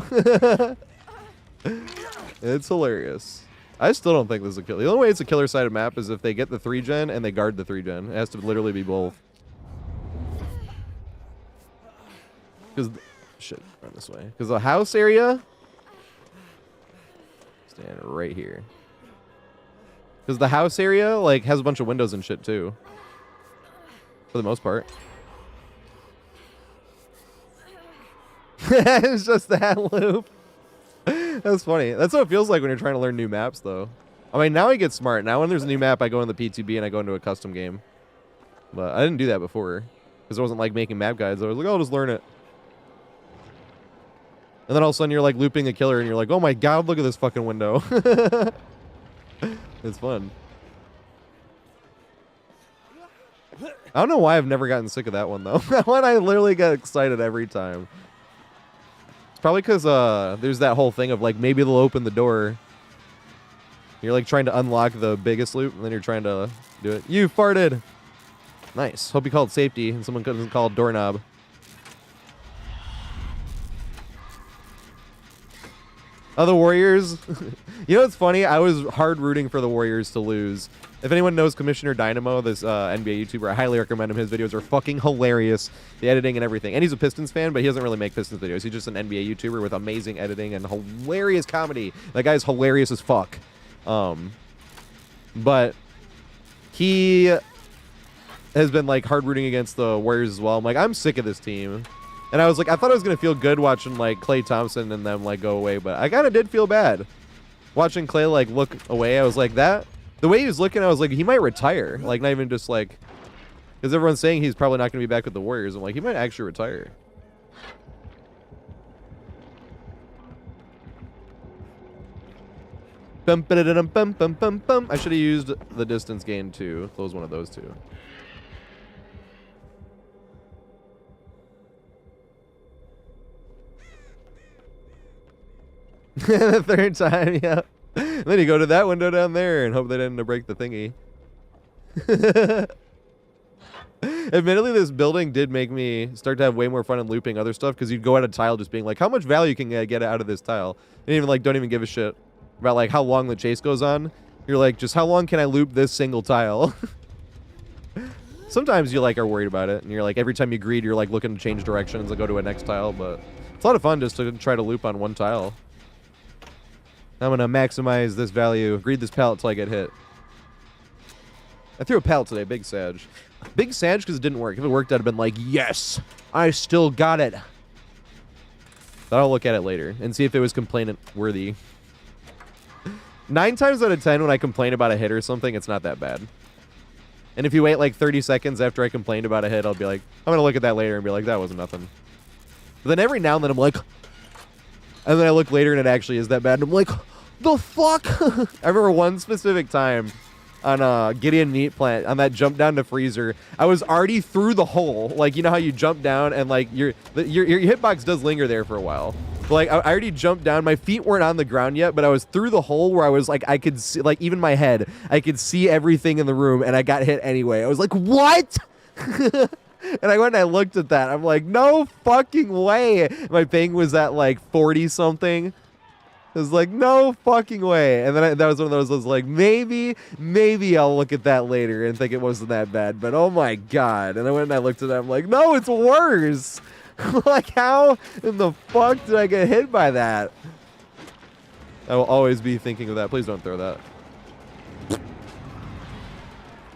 It's hilarious. I still don't think this is a killer. The only way it's a killer sided map is if they get the 3-gen and they guard the 3-gen. It has to literally be both. Because, shit, run this way. Because the house area, stand right here. Because the house area, like, has a bunch of windows and shit, too. For the most part. It's just that loop. That's funny. That's what it feels like when you're trying to learn new maps, though. I mean, now I get smart. Now when there's a new map, I go in the P2B and I go into a custom game. But I didn't do that before. Because it wasn't like making map guides. I was like, oh, I'll just learn it. And then all of a sudden you're like looping a killer and you're like, oh my god, look at this fucking window. It's fun. I don't know why I've never gotten sick of that one, though. That one I literally get excited every time. It's probably because there's that whole thing of, like, maybe they'll open the door. You're, like, trying to unlock the biggest loop, and then you're trying to do it. You farted! Nice. Hope you called safety, and someone couldn't call doorknob. Oh, the Warriors. You know what's funny? I was hard rooting for the Warriors to lose. If anyone knows Commissioner Dynamo, this NBA YouTuber, I highly recommend him. His videos are fucking hilarious. The editing and everything. And he's a Pistons fan, but he doesn't really make Pistons videos. He's just an NBA YouTuber with amazing editing and hilarious comedy. That guy's hilarious as fuck. But he has been, like, hard rooting against the Warriors as well. I'm like, I'm sick of this team. And I was like, I thought I was going to feel good watching, like, Klay Thompson and them, like, go away. But I kind of did feel bad. Watching Klay, like, look away, I was like, that... The way he was looking, I was like, he might retire. Like, not even just, like... Because everyone's saying he's probably not going to be back with the Warriors. I'm like, he might actually retire. Bum, ba-da-da-dum, bum, bum, bum, bum. I should have used the distance gain to close one of those two. The third time, yeah. And then you go to that window down there and hope they didn't break the thingy. Admittedly, this building did make me start to have way more fun in looping other stuff because you'd go at a tile just being like, how much value can I get out of this tile? And even like, don't even give a shit about like how long the chase goes on. You're like, just how long can I loop this single tile? Sometimes you like are worried about it and you're like, every time you greed, you're like looking to change directions and go to a next tile. But it's a lot of fun just to try to loop on one tile. I'm going to maximize this value. Greed this pallet till I get hit. I threw a pallet today. Big Sag. Big Sag because it didn't work. If it worked, I'd have been like, yes, I still got it. But I'll look at it later and see if it was complainant worthy. 9 times out of 10 when I complain about a hit or something, it's not that bad. And if you wait like 30 seconds after I complained about a hit, I'll be like, I'm going to look at that later and be like, that wasn't nothing. But then every now and then I'm like... And then I look later and it actually is that bad. And I'm like, the fuck? I remember one specific time on Gideon Meat Plant, on that jump down to freezer, I was already through the hole. Like, you know how you jump down and like your hitbox does linger there for a while. But like I already jumped down. My feet weren't on the ground yet, but I was through the hole where I was like, I could see, like even my head, I could see everything in the room and I got hit anyway. I was like, what? And I went and I looked at that. I'm like, no fucking way. My ping was at like 40 something. It was like, no fucking way. And then that was one of those, I was like, maybe I'll look at that later and think it wasn't that bad. But oh my God. And I went and I looked at that. I'm like, no, it's worse. Like, how in the fuck did I get hit by that? I will always be thinking of that. Please don't throw that.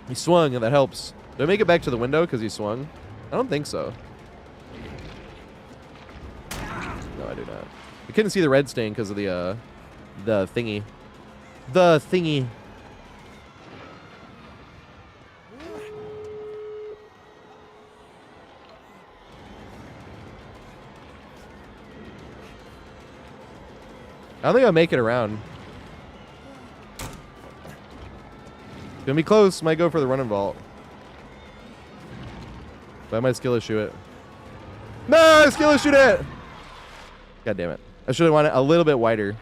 He swung and that helps. Did I make it back to the window because he swung? I don't think so. No, I do not. I couldn't see the red stain because of the thingy. The thingy. I don't think I'll make it around. It's gonna be close. Might go for the run and vault. But I might skill issue it. No, I skill issued it! God damn it. I should have wanted it a little bit wider.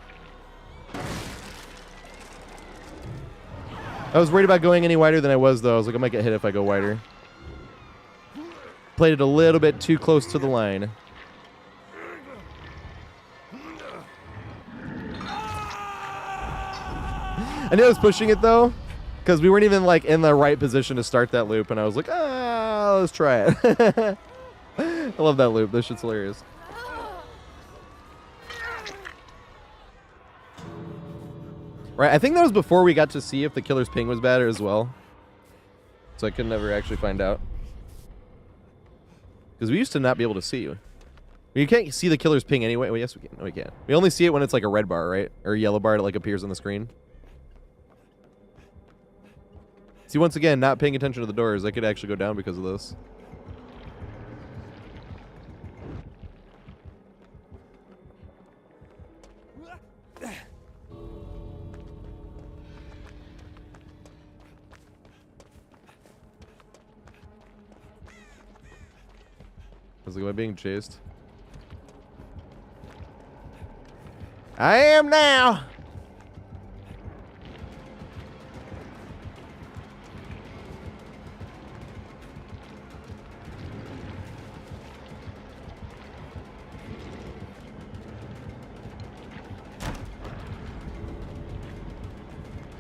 I was worried about going any wider than I was, though. I was like, I might get hit if I go wider. Played it a little bit too close to the line. I knew I was pushing it, though, because we weren't even, like, in the right position to start that loop, and I was like, let's try it. I love that loop. This shit's hilarious. Right, I think that was before we got to see if the killer's ping was bad as well. So I could never actually find out. Because we used to not be able to see you. You can't see the killer's ping anyway. Well, yes, we can. No, we can't. We only see it when it's like a red bar, right? Or a yellow bar that like appears on the screen. See, once again, not paying attention to the doors. I could actually go down because of this. Was like, am I being chased? I am now!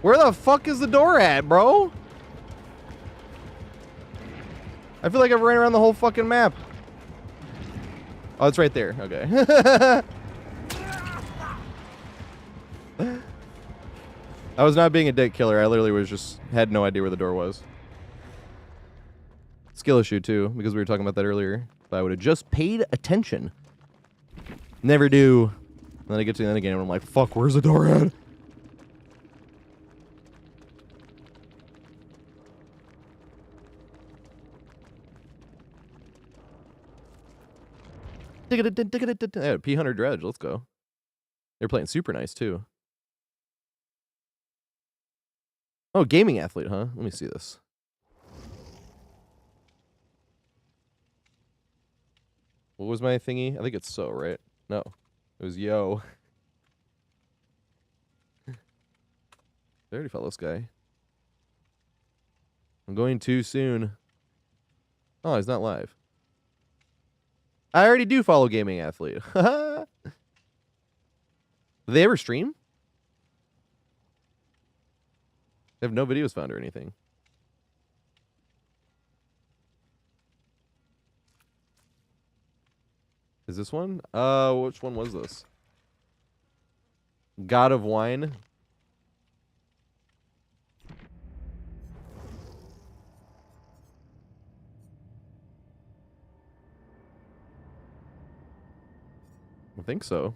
Where the fuck is the door at, bro? I feel like I've ran around the whole fucking map. Oh, it's right there. Okay. I was not being a dick killer. I literally was just had no idea where the door was. Skill issue too, because we were talking about that earlier. If I would have just paid attention. Never do. And then I get to the end again and I'm like, fuck, where's the door at? P100 Dredge, let's go. They're playing super nice too. Oh, gaming athlete, huh? Let me see this. What was my thingy? I think it's so, right? No. It was yo. I already follow this guy. I'm going too soon. Oh, he's not live. I already do follow gaming athlete. Do they ever stream? They have no videos found or anything. Is this one? Which one was this? God of Wine. I think so.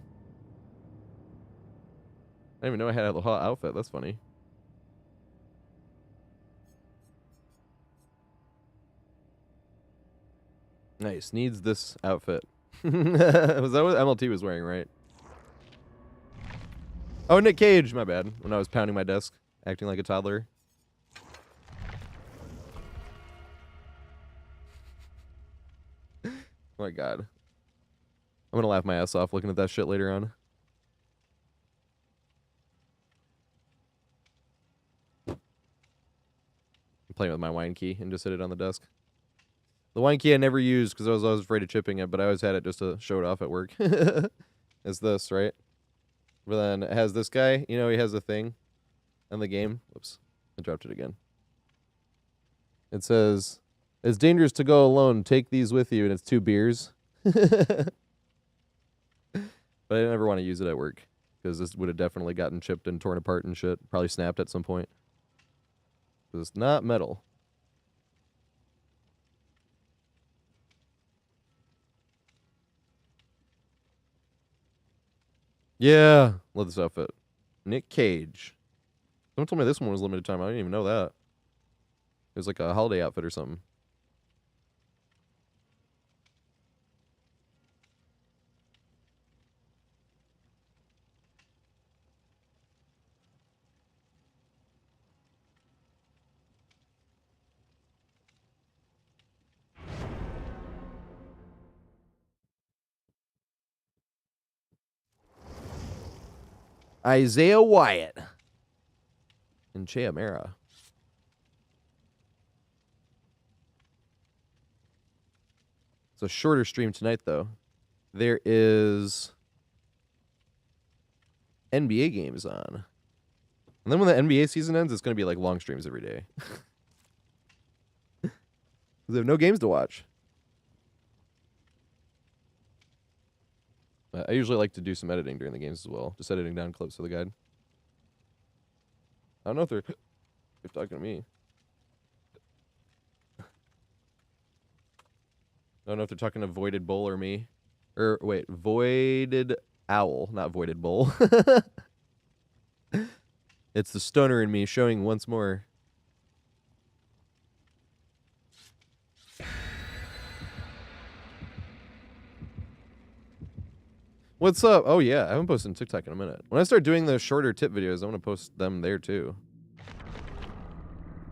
I didn't even know I had a hot outfit. That's funny. Nice. Needs this outfit. Was that what MLT was wearing, right? Oh, Nick Cage. My bad. When I was pounding my desk, acting like a toddler. Oh my god. I'm gonna laugh my ass off looking at that shit later on. I'm playing with my wine key and just hit it on the desk. The wine key I never used because I was always afraid of chipping it, but I always had it just to show it off at work. It's this, right? But then it has this guy. You know, he has a thing on the game. Whoops. I dropped it again. It says, it's dangerous to go alone. Take these with you. And it's 2 beers. But I never want to use it at work because this would have definitely gotten chipped and torn apart and shit. Probably snapped at some point. Because it's not metal. Yeah, love this outfit. Nick Cage. Someone told me this one was limited time. I didn't even know that. It was like a holiday outfit or something. Isaiah Wyatt. And Che Amera. It's a shorter stream tonight, though. There is NBA games on. And then when the NBA season ends, it's going to be like long streams every day. Because they have no games to watch. I usually like to do some editing during the games as well. Just editing down clips for the guide. I don't know if they're talking to me. I don't know if they're talking to Voided Bull or me. Or wait, Voided Owl, not Voided Bull. It's the stoner in me showing once more. What's up? Oh yeah, I haven't posted on TikTok in a minute. When I start doing the shorter tip videos, I want to post them there too.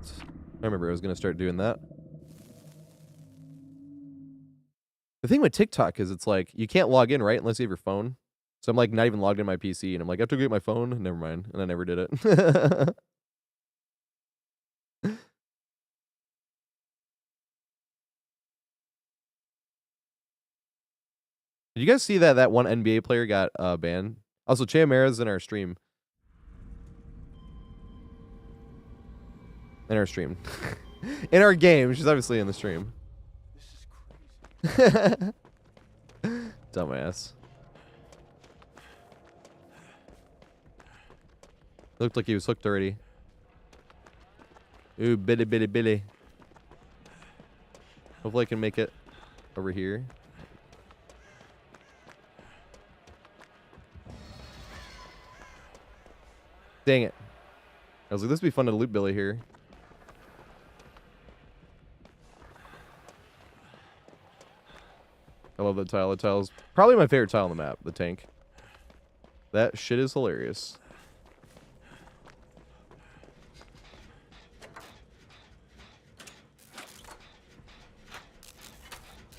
I remember I was going to start doing that. The thing with TikTok is it's like, you can't log in, right? Unless you have your phone. So I'm like not even logged in my PC and I'm like, I have to get my phone. Never mind. And I never did it. Did you guys see that one NBA player got banned? Also, Che Amara's in our stream. In our stream. In our game. She's obviously in the stream. This is crazy. Dumbass. Looked like he was hooked already. Ooh, Billy. Hopefully I can make it over here. Dang it. I was like, this would be fun to loot Billy here. I love that tile. The tile's probably my favorite tile on the map, the tank. That shit is hilarious.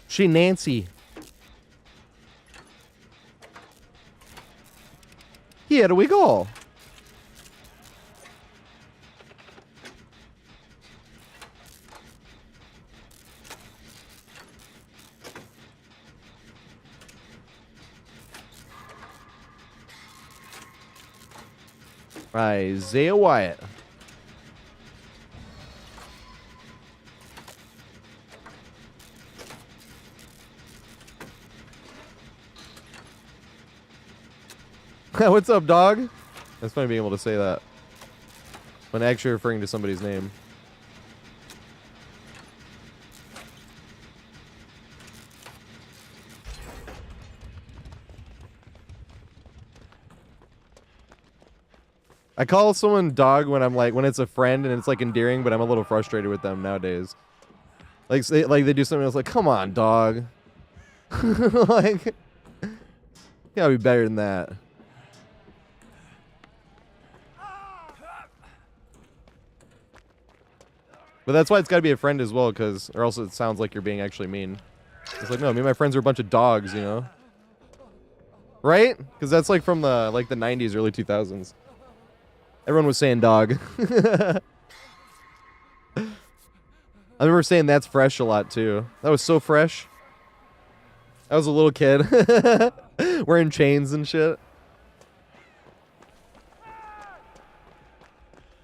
She Nancy. Here we go. Isaiah Wyatt. What's up, dog? That's funny being able to say that when actually referring to somebody's name. I call someone dog when I'm like, when it's a friend and it's like endearing, but I'm a little frustrated with them nowadays. Like, they do something else like, come on, dog. Like, you gotta be better than that. But that's why it's gotta be a friend as well, because, or else it sounds like you're being actually mean. It's like, no, me and my friends are a bunch of dogs, you know? Right? Because that's like from the, like the 90s, early 2000s. Everyone was saying dog. I remember saying that's fresh a lot too. That was so fresh. I was a little kid wearing chains and shit.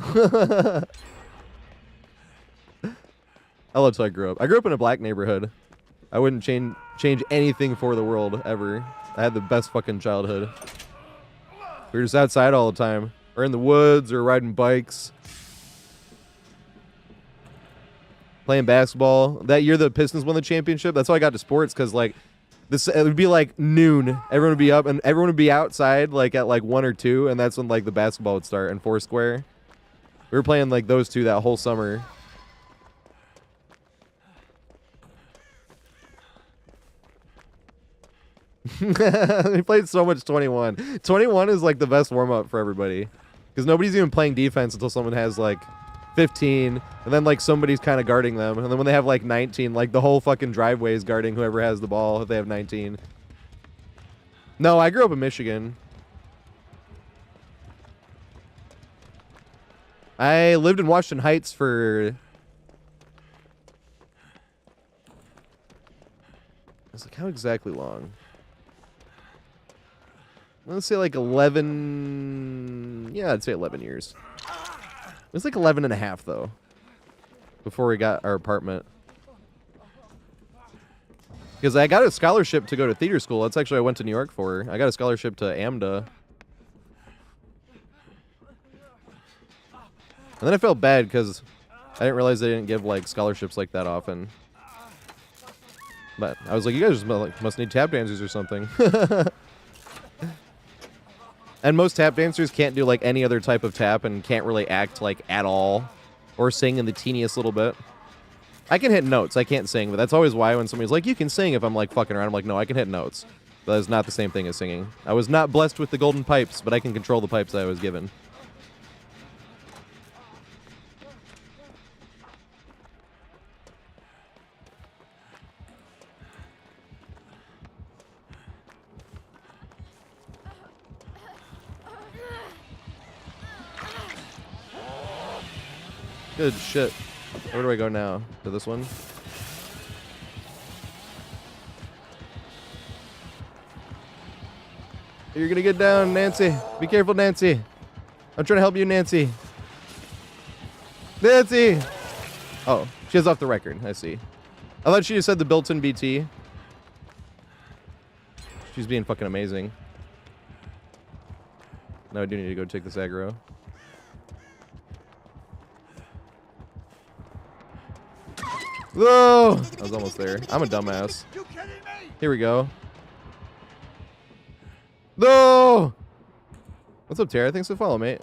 I loved how I grew up. I grew up in a black neighborhood. I wouldn't change anything for the world ever. I had the best fucking childhood. We were just outside all the time. Or in the woods, or riding bikes. Playing basketball. That year the Pistons won the championship. That's why I got to sports, because like this, it would be like noon. Everyone would be up and everyone would be outside like at like 1 or 2, and that's when like the basketball would start in Foursquare. We were playing like those two that whole summer. We played so much 21. 21 is like the best warm-up for everybody. Because nobody's even playing defense until someone has like 15. And then like somebody's kind of guarding them. And then when they have like 19, like the whole fucking driveway is guarding whoever has the ball if they have 19. No, I grew up in Michigan. I lived in Washington Heights for... It's like, how exactly long? Let's say like 11... Yeah, I'd say 11 years. It was like 11 and a half, though. Before we got our apartment. Because I got a scholarship to go to theater school. That's actually what I went to New York for. I got a scholarship to AMDA. And then I felt bad because I didn't realize they didn't give like scholarships like that often. But I was like, you guys must need tap dancers or something. And most tap dancers can't do like any other type of tap and can't really act like at all or sing in the teeniest little bit. I can hit notes. I can't sing, but that's always why when somebody's like, you can sing if I'm like fucking around, I'm like, no, I can hit notes. That is not the same thing as singing. I was not blessed with the golden pipes, but I can control the pipes I was given. Good shit. Where do I go now? To this one? You're gonna get down, Nancy. Be careful, Nancy. I'm trying to help you, Nancy. Nancy! Oh, she is off the record. I see. I thought she just said the built-in BT. She's being fucking amazing. No, I do need to go take this aggro. Whoa! I was almost there. I'm a dumbass. Here we go. No! What's up, Tara? Thanks for following, mate.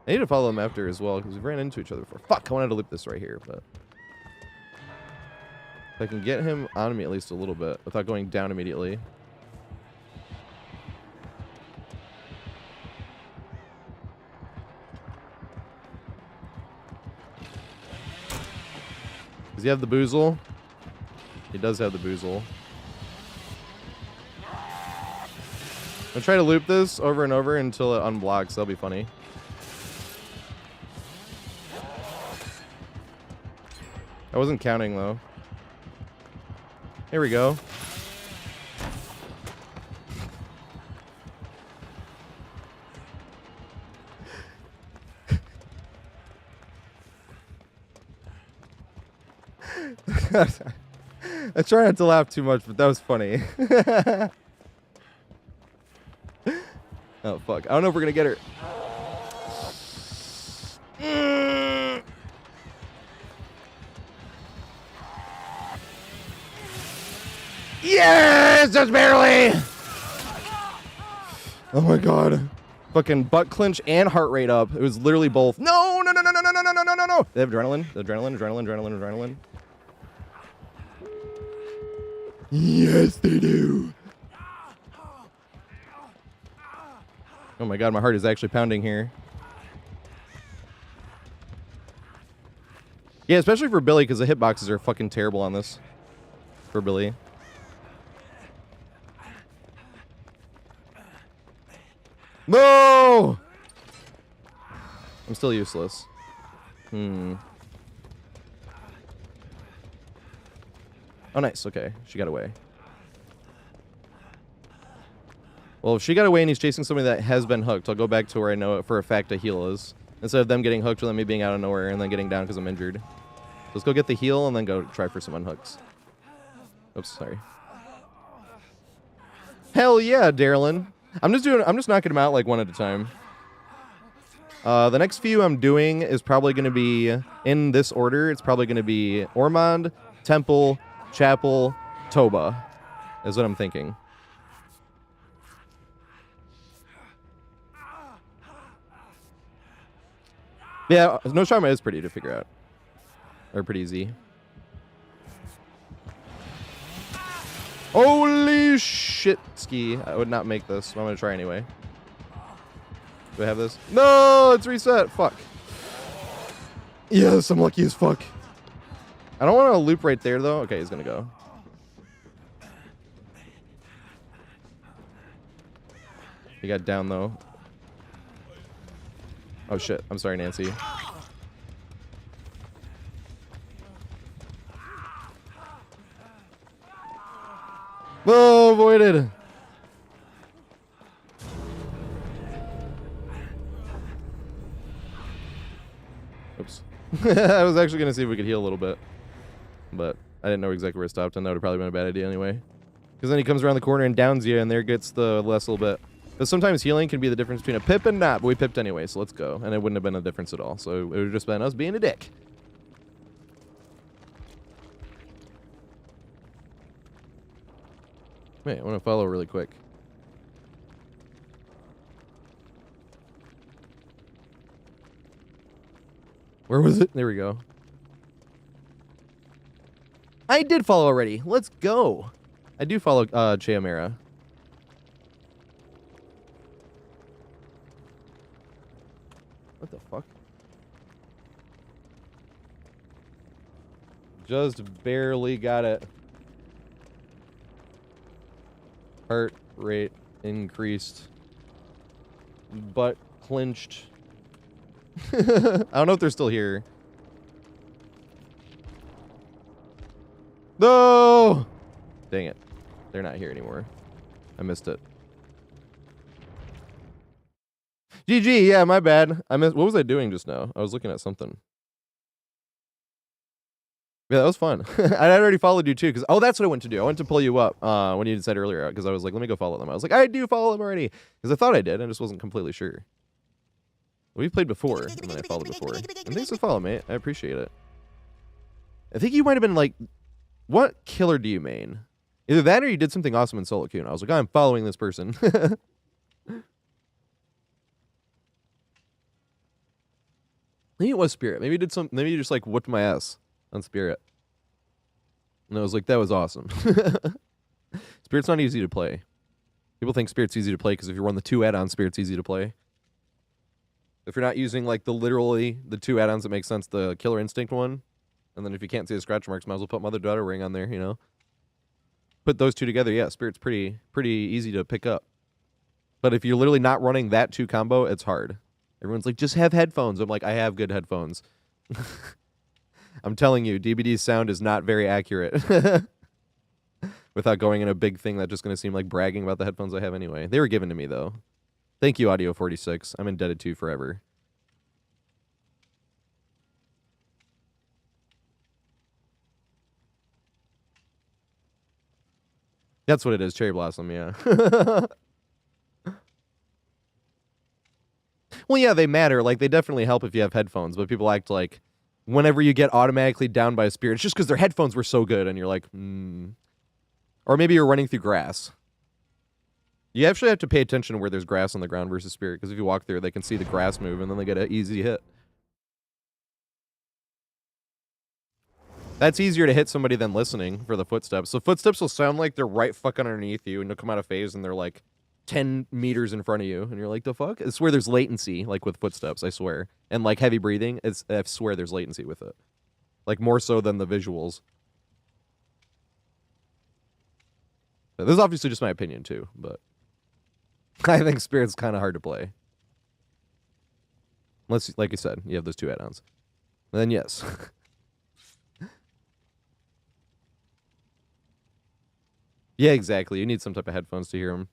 I need to follow him after as well, because we've ran into each other before. Fuck, I wanted to loop this right here, but... if I can get him on me at least a little bit, without going down immediately. Does he have the boozle? He does have the boozle. I'll try to loop this over and over until it unblocks. That'll be funny. I wasn't counting, though. Here we go. I try not to laugh too much, but that was funny. Oh, fuck. I don't know if we're going to get her. Yes! Just barely! Oh, my God. Fucking butt clench and heart rate up. It was literally both. No, no, no, no, no, no, no, no, no, no, no. They have adrenaline. Adrenaline. Yes, they do. Oh my God, my heart is actually pounding here. Yeah, especially for Billy, because the hitboxes are fucking terrible on this. For Billy. No! I'm still useless. Oh, nice. Okay. She got away. Well, if she got away and he's chasing somebody that has been hooked, I'll go back to where I know it for a fact a heal is. Instead of them getting hooked and then me being out of nowhere and then getting down because I'm injured. So let's go get the heal and then go try for some unhooks. Oops, sorry. Hell yeah, Darylin. I'm just knocking them out like one at a time. The next few I'm doing is probably going to be in this order. It's probably going to be Ormond, Temple, Chapel, Toba, is what I'm thinking. Yeah, No Sharma is pretty to figure out. Or pretty easy. Holy shit, ski. I would not make this, but I'm going to try anyway. Do I have this? No, it's reset. Fuck. Yes, I'm lucky as fuck. I don't want to loop right there, though. Okay, he's going to go. He got down, though. Oh, shit. I'm sorry, Nancy. Oh, avoided. Oops. I was actually going to see if we could heal a little bit. But I didn't know exactly where it stopped, and that would have probably been a bad idea anyway. Because then he comes around the corner and downs you, and there gets the last little bit. But sometimes healing can be the difference between a pip and not, but we pipped anyway, so let's go. And it wouldn't have been a difference at all. So it would have just been us being a dick. Wait, I want to follow really quick. Where was it? There we go. I did follow already. Let's go. I do follow Cheamera. What the fuck? Just barely got it. Heart rate increased. Butt clenched. I don't know if they're still here. No! Dang it. They're not here anymore. I missed it. GG, yeah, my bad. What was I doing just now? I was looking at something. Yeah, that was fun. I already followed you too, because that's what I went to do. I went to pull you up when you said earlier, because I was like, let me go follow them. I was like, I do follow them already, because I thought I did. I just wasn't completely sure. We've played before, and then I followed before. And thanks for following, mate. I appreciate it. I think you might have been like, what killer do you main? Either that or you did something awesome in solo queue. And I was like, I'm following this person. Maybe it was Spirit. Maybe you did some. Maybe you just like whooped my ass on Spirit. And I was like, that was awesome. Spirit's not easy to play. People think Spirit's easy to play because if you run the 2 add-ons, Spirit's easy to play. If you're not using like the 2 add-ons that make sense, the Killer Instinct one, and then if you can't see the scratch marks, might as well put Mother Daughter Ring on there, you know. Put those two together, yeah, Spirit's pretty easy to pick up. But if you're literally not running that 2 combo, it's hard. Everyone's like, just have headphones. I'm like, I have good headphones. I'm telling you, DBD's sound is not very accurate. Without going in a big thing that's just going to seem like bragging about the headphones I have anyway. They were given to me, though. Thank you, Audio 46. I'm indebted to you forever. That's what it is, Cherry Blossom, yeah. Well, yeah, they matter. Like, they definitely help if you have headphones, but people act like whenever you get automatically downed by a Spirit, it's just because their headphones were so good, and you're like, Or maybe you're running through grass. You actually have to pay attention to where there's grass on the ground versus Spirit, because if you walk through, they can see the grass move, and then they get an easy hit. That's easier to hit somebody than listening for the footsteps. So footsteps will sound like they're right fucking underneath you, and you'll come out of phase, and they're like 10 meters in front of you, and you're like, the fuck? It's where there's latency, like with footsteps, I swear. And like heavy breathing, I swear there's latency with it. Like more so than the visuals. This is obviously just my opinion too, but I think Spirit's kind of hard to play. Unless, like I said, you have those 2 add-ons. Then yes. Yeah, exactly. You need some type of headphones to hear them.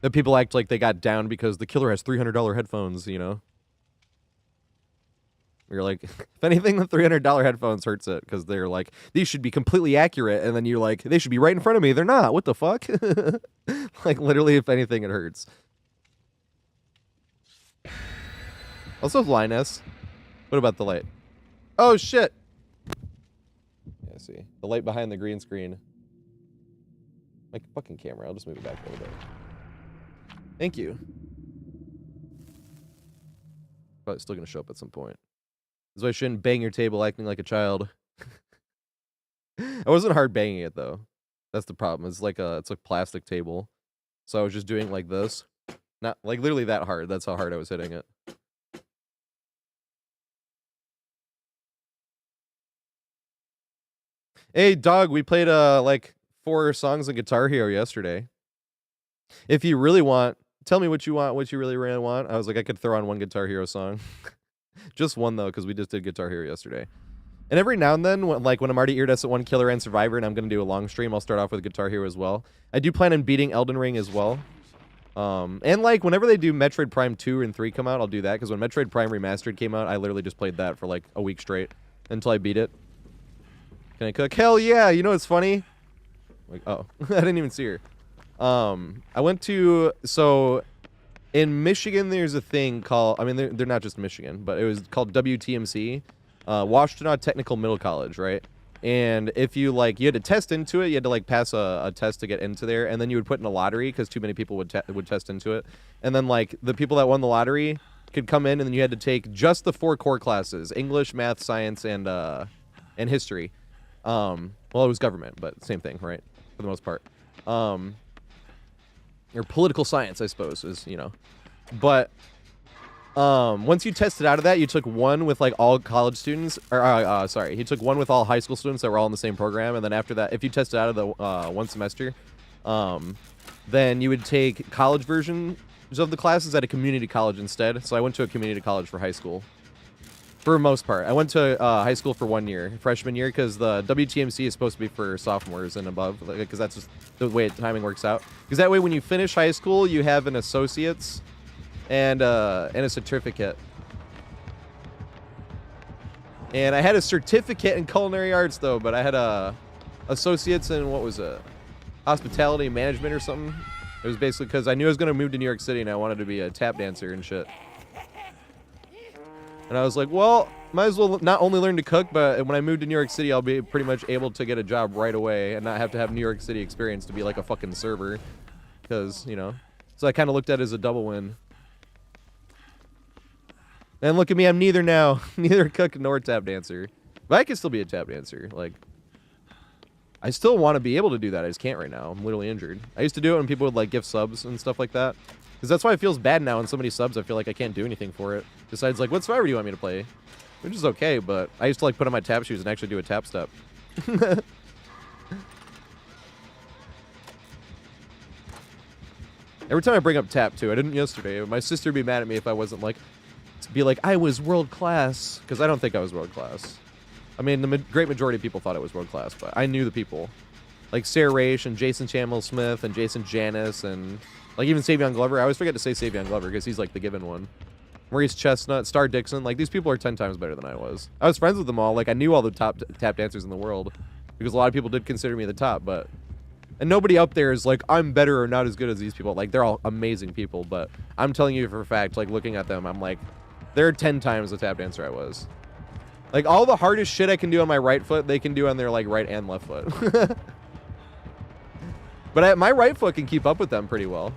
The people act like they got down because the killer has $300 headphones, you know? You're like, if anything, the $300 headphones hurts it because they're like, these should be completely accurate. And then you're like, they should be right in front of me. They're not. What the fuck? Like, literally, if anything, it hurts. Also, Linus. What about the light? Oh, shit. Yeah, I see. The light behind the green screen. My fucking camera. I'll just move it back a little bit. Thank you. Probably still going to show up at some point. That's why I shouldn't bang your table acting like a child. I wasn't hard banging it, though. That's the problem. It's like a plastic table. So I was just doing like this. Not like literally that hard. That's how hard I was hitting it. Hey, dog, we played like 4 songs of Guitar Hero yesterday. If you really want, tell me what you want, what you really want. I was like, I could throw on one Guitar Hero song. Just one, though, because we just did Guitar Hero yesterday. And every now and then, when I'm already iridescent 1 Killer and Survivor, and I'm going to do a long stream, I'll start off with Guitar Hero as well. I do plan on beating Elden Ring as well. And like, whenever they do Metroid Prime 2 and 3 come out, I'll do that, because when Metroid Prime Remastered came out, I literally just played that for like a week straight until I beat it. Can I cook? Hell yeah! You know what's funny? Like, oh, I didn't even see her. I went to in Michigan. There's a thing called. I mean, they're not just Michigan, but it was called WTMC, Washtenaw Technical Middle College, right? And if you you had to test into it, you had to pass a test to get into there, and then you would put in a lottery because too many people would test into it, and then the people that won the lottery could come in, and then you had to take just the 4 core classes: English, math, science, and history. Well, it was government, but same thing, right? For the most part. Or political science, I suppose, is, But once you tested out of that, you took one with all college students, or sorry, you took one with all high school students that were all in the same program, and then after that, if you tested out of the one semester, then you would take college versions of the classes at a community college instead. So I went to a community college for high school. For the most part, I went to high school for 1 year, freshman year, because the WTMC is supposed to be for sophomores and above, because that's just the way timing works out. Because that way, when you finish high school, you have an associate's and a certificate. And I had a certificate in culinary arts though, but I had a associate's in what was it, hospitality management or something. It was basically because I knew I was gonna move to New York City and I wanted to be a tap dancer and shit. And I was like, well, might as well not only learn to cook, but when I move to New York City, I'll be pretty much able to get a job right away and not have to have New York City experience to be like a fucking server. Because, so I kind of looked at it as a double win. And look at me, I'm neither now. Neither a cook nor a tap dancer. But I can still be a tap dancer. I still want to be able to do that. I just can't right now. I'm literally injured. I used to do it when people would gift subs and stuff like that. Because that's why it feels bad now when somebody subs. I feel like I can't do anything for it. Besides, what Survivor do you want me to play? Which is okay, but I used to put on my tap shoes and actually do a tap step. Every time I bring up tap too, I didn't yesterday. My sister would be mad at me if I wasn't I was world class, because I don't think I was world class. I mean, the great majority of people thought it was world class, but I knew the people, like Sarah Raish and Jason Chamel Smith and Jason Janis and even Savion Glover. I always forget to say Savion Glover because he's the given one. Maurice Chestnut, Star Dixon, these people are 10 times better than I was. I was friends with them all. I knew all the top tap dancers in the world because a lot of people did consider me the top, and nobody up there is I'm better or not as good as these people. They're all amazing people, but I'm telling you for a fact, looking at them, I'm they're 10 times the tap dancer I was. All the hardest shit I can do on my right foot, they can do on their right and left foot. But my right foot can keep up with them pretty well.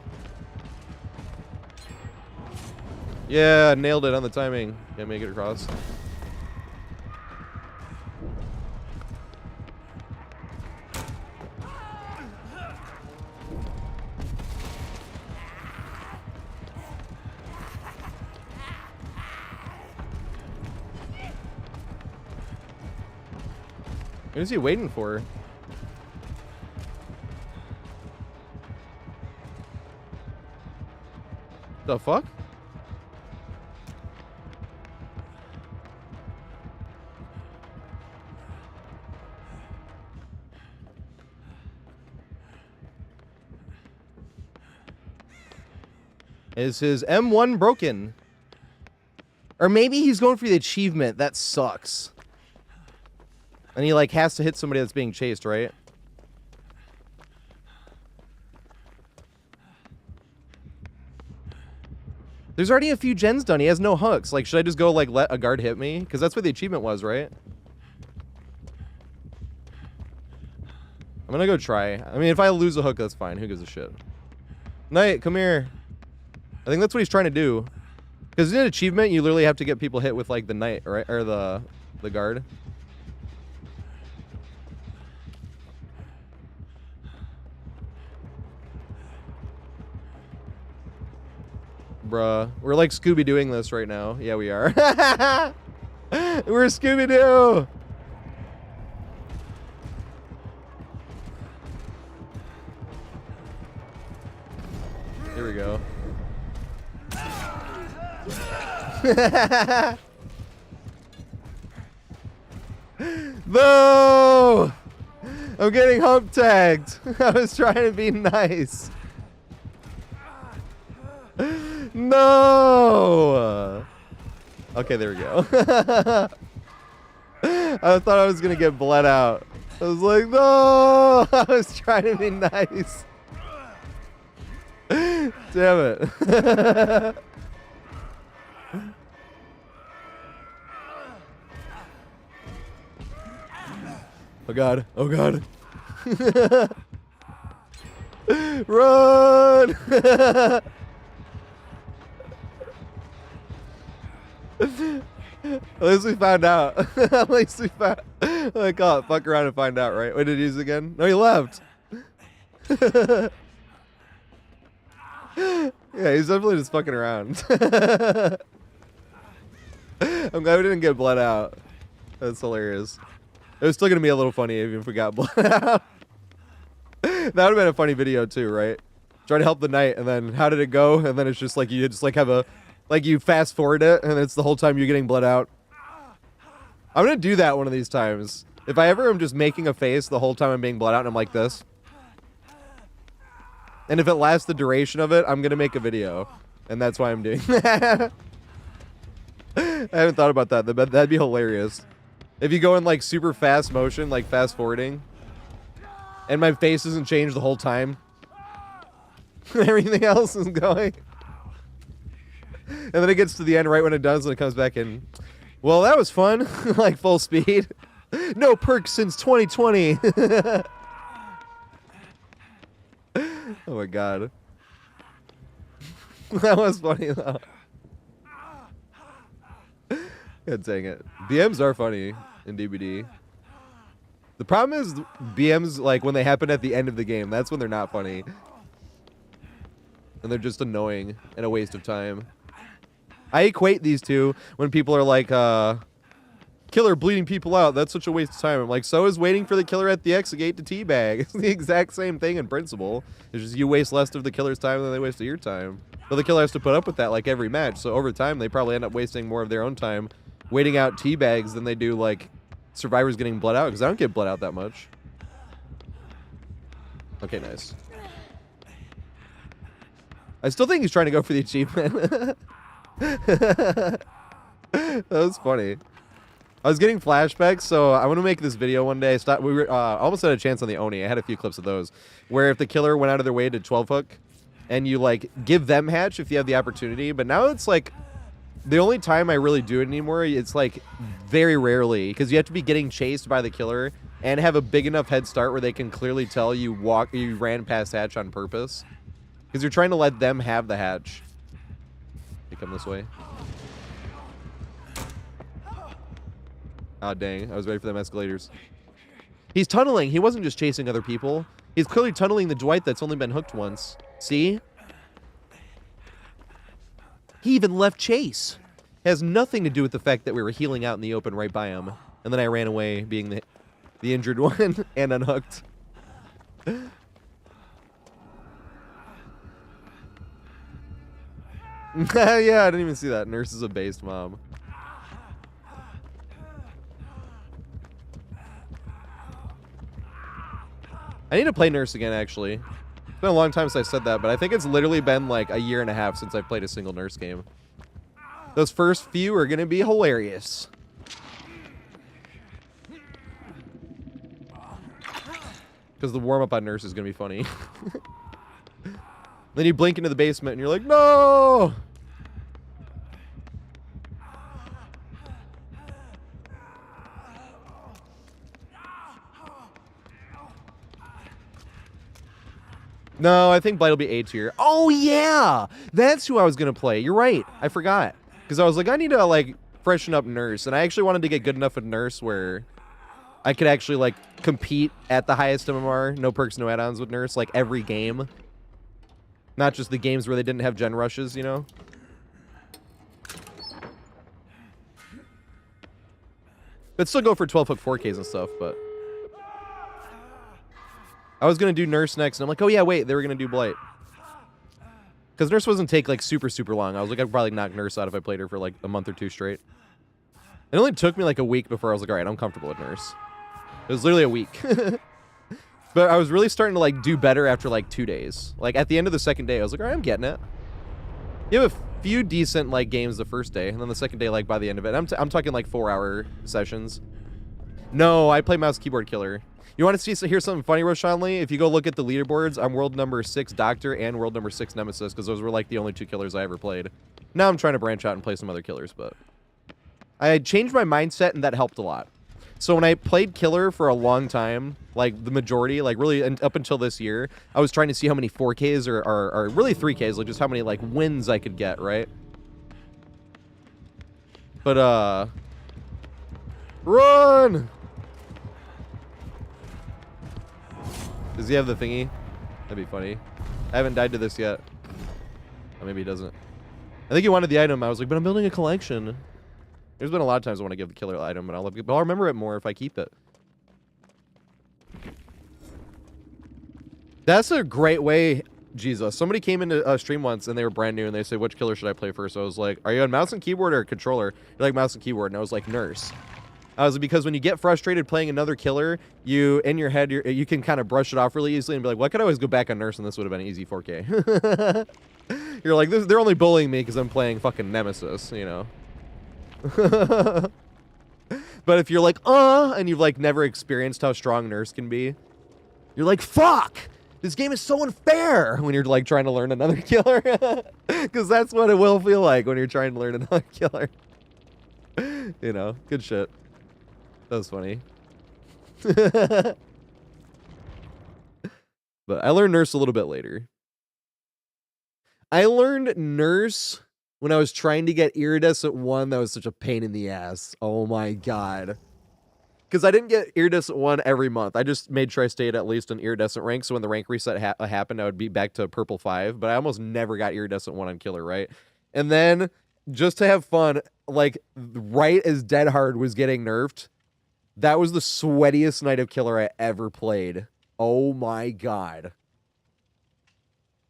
Yeah, nailed it on the timing. Can't make it across. What is he waiting for? The fuck? Is his M1 broken? Or maybe he's going for the achievement. That sucks. And he has to hit somebody that's being chased, right? There's already a few gens done. He has no hooks. Should I just go let a guard hit me? Because that's what the achievement was, right? I'm gonna go try. I mean, if I lose a hook, that's fine. Who gives a shit? Knight, come here. I think that's what he's trying to do. Because in an achievement, you literally have to get people hit with the knight, right? Or the guard. Bruh. We're Scooby-Dooing this right now. Yeah, we are. We're Scooby-Doo! Here we go. No! I'm getting hump tagged. I was trying to be nice. No! Okay, there we go. I thought I was gonna get bled out. I was like, no! I was trying to be nice. Damn it. Oh god. Oh god. Run! At least we found out. At least we found. Like, oh, fuck around and find out, right? Wait, did he use it again? No, he left. Yeah, he's definitely just fucking around. I'm glad we didn't get bled out. That's hilarious. It was still gonna be a little funny even if we got bled out. That would have been a funny video too, right? Try to help the knight, and then how did it go? And then it's just like you just like have a, like you fast forward it, and it's the whole time you're getting bled out. I'm gonna do that one of these times. If I ever am just making a face the whole time I'm being bled out, and I'm like this. And if it lasts the duration of it, I'm gonna make a video, and that's why I'm doing that. I haven't thought about that. That'd be hilarious. If you go in like super fast motion, like fast forwarding, and my face doesn't change the whole time. Everything else is going. And then it gets to the end right when it does, and it comes back in. Well, that was fun. Like full speed. No perks since 2020. Oh my god. That was funny though. God dang it. BMs are funny in DBD. The problem is BMs, like when they happen at the end of the game, that's when they're not funny. And they're just annoying and a waste of time. I equate these two when people are like, killer bleeding people out, that's such a waste of time. I'm like, so is waiting for the killer at the exit gate to teabag. It's the exact same thing in principle. It's just you waste less of the killer's time than they waste of your time. But the killer has to put up with that like every match, so over time they probably end up wasting more of their own time waiting out teabags than they do like survivors getting bled out, because I don't get bled out that much. Okay, nice. I still think he's trying to go for the achievement. That was funny. I was getting flashbacks, so I want to make this video one day. We were almost had a chance on the Oni. I had a few clips of those, where if the killer went out of their way to 12 hook, and you like give them hatch if you have the opportunity. But now it's like the only time I really do it anymore. It's like very rarely, because you have to be getting chased by the killer and have a big enough head start where they can clearly tell you ran past hatch on purpose, because you're trying to let them have the hatch. They come this way. Ah, dang. I was ready for them escalators. He's tunneling. He wasn't just chasing other people. He's clearly tunneling the Dwight that's only been hooked once. See? He even left chase. It has nothing to do with the fact that we were healing out in the open right by him. And then I ran away being the injured one and unhooked. Yeah, I didn't even see that. Nurse is a based mom. I need to play Nurse again, actually. It's been a long time since I said that, but I think it's literally been like a year and a half since I've played a single Nurse game. Those first few are going to be hilarious. Because the warm-up on Nurse is going to be funny. Then you blink into the basement and you're like, no! No, I think Blight will be A tier. Oh, yeah! That's who I was going to play. You're right. I forgot. Because I was like, I need to, like, freshen up Nurse. And I actually wanted to get good enough at Nurse where I could actually, like, compete at the highest MMR. No perks, no add-ons with Nurse. Like, every game. Not just the games where they didn't have gen rushes, you know? But still go for 12 hook 4Ks and stuff, but... I was going to do Nurse next, and I'm like, oh yeah, wait, they were going to do Blight. Because Nurse wasn't take, like, super, super long. I was like, I'd probably knock Nurse out if I played her for, like, a month or two straight. It only took me, like, a week before I was like, all right, I'm comfortable with Nurse. It was literally a week. But I was really starting to, like, do better after, like, 2 days. Like, at the end of the second day, I was like, all right, I'm getting it. You have a few decent, like, games the first day, and then the second day, like, by the end of it. I'm talking, like, 4-hour sessions. No, I play mouse keyboard killer. You want to hear something funny, Roshanli? If you go look at the leaderboards, I'm world number 6 Doctor and world number 6 Nemesis, because those were like the only 2 killers I ever played. Now I'm trying to branch out and play some other killers, but I had changed my mindset, and that helped a lot. So when I played killer for a long time, like the majority, like really up until this year, I was trying to see how many 4Ks or really 3Ks, like just how many like wins I could get, right? But run! Does he have the thingy? That'd be funny. I haven't died to this yet. Or maybe he doesn't. I think he wanted the item. I was like, but I'm building a collection. There's been a lot of times I want to give the killer item, but I'll remember it more if I keep it. That's a great way. Jesus. Somebody came into a stream once and they were brand new and they said, which killer should I play first? So I was like, are you on mouse and keyboard or controller? You're like mouse and keyboard. And I was like, nurse. I was because when you get frustrated playing another killer, you in your head you can kind of brush it off really easily and be like, well, I could always go back on nurse and this would have been an easy 4K. You're like, they're only bullying me because I'm playing fucking Nemesis, you know. But if you're like, and you've like never experienced how strong nurse can be, you're like, fuck, this game is so unfair when you're like trying to learn another killer. Because that's what it will feel like when you're trying to learn another killer. You know, good shit. That was funny. But I learned nurse a little bit later. I learned nurse when I was trying to get Iridescent 1. That was such a pain in the ass. Oh my god. Because I didn't get Iridescent 1 every month. I just made sure I stayed at least an Iridescent rank, so when the rank reset happened, I would be back to Purple 5. But I almost never got Iridescent 1 on Killer, right? And then, just to have fun, like, right as Dead Hard was getting nerfed, that was the sweatiest night of Killer I ever played. Oh my god.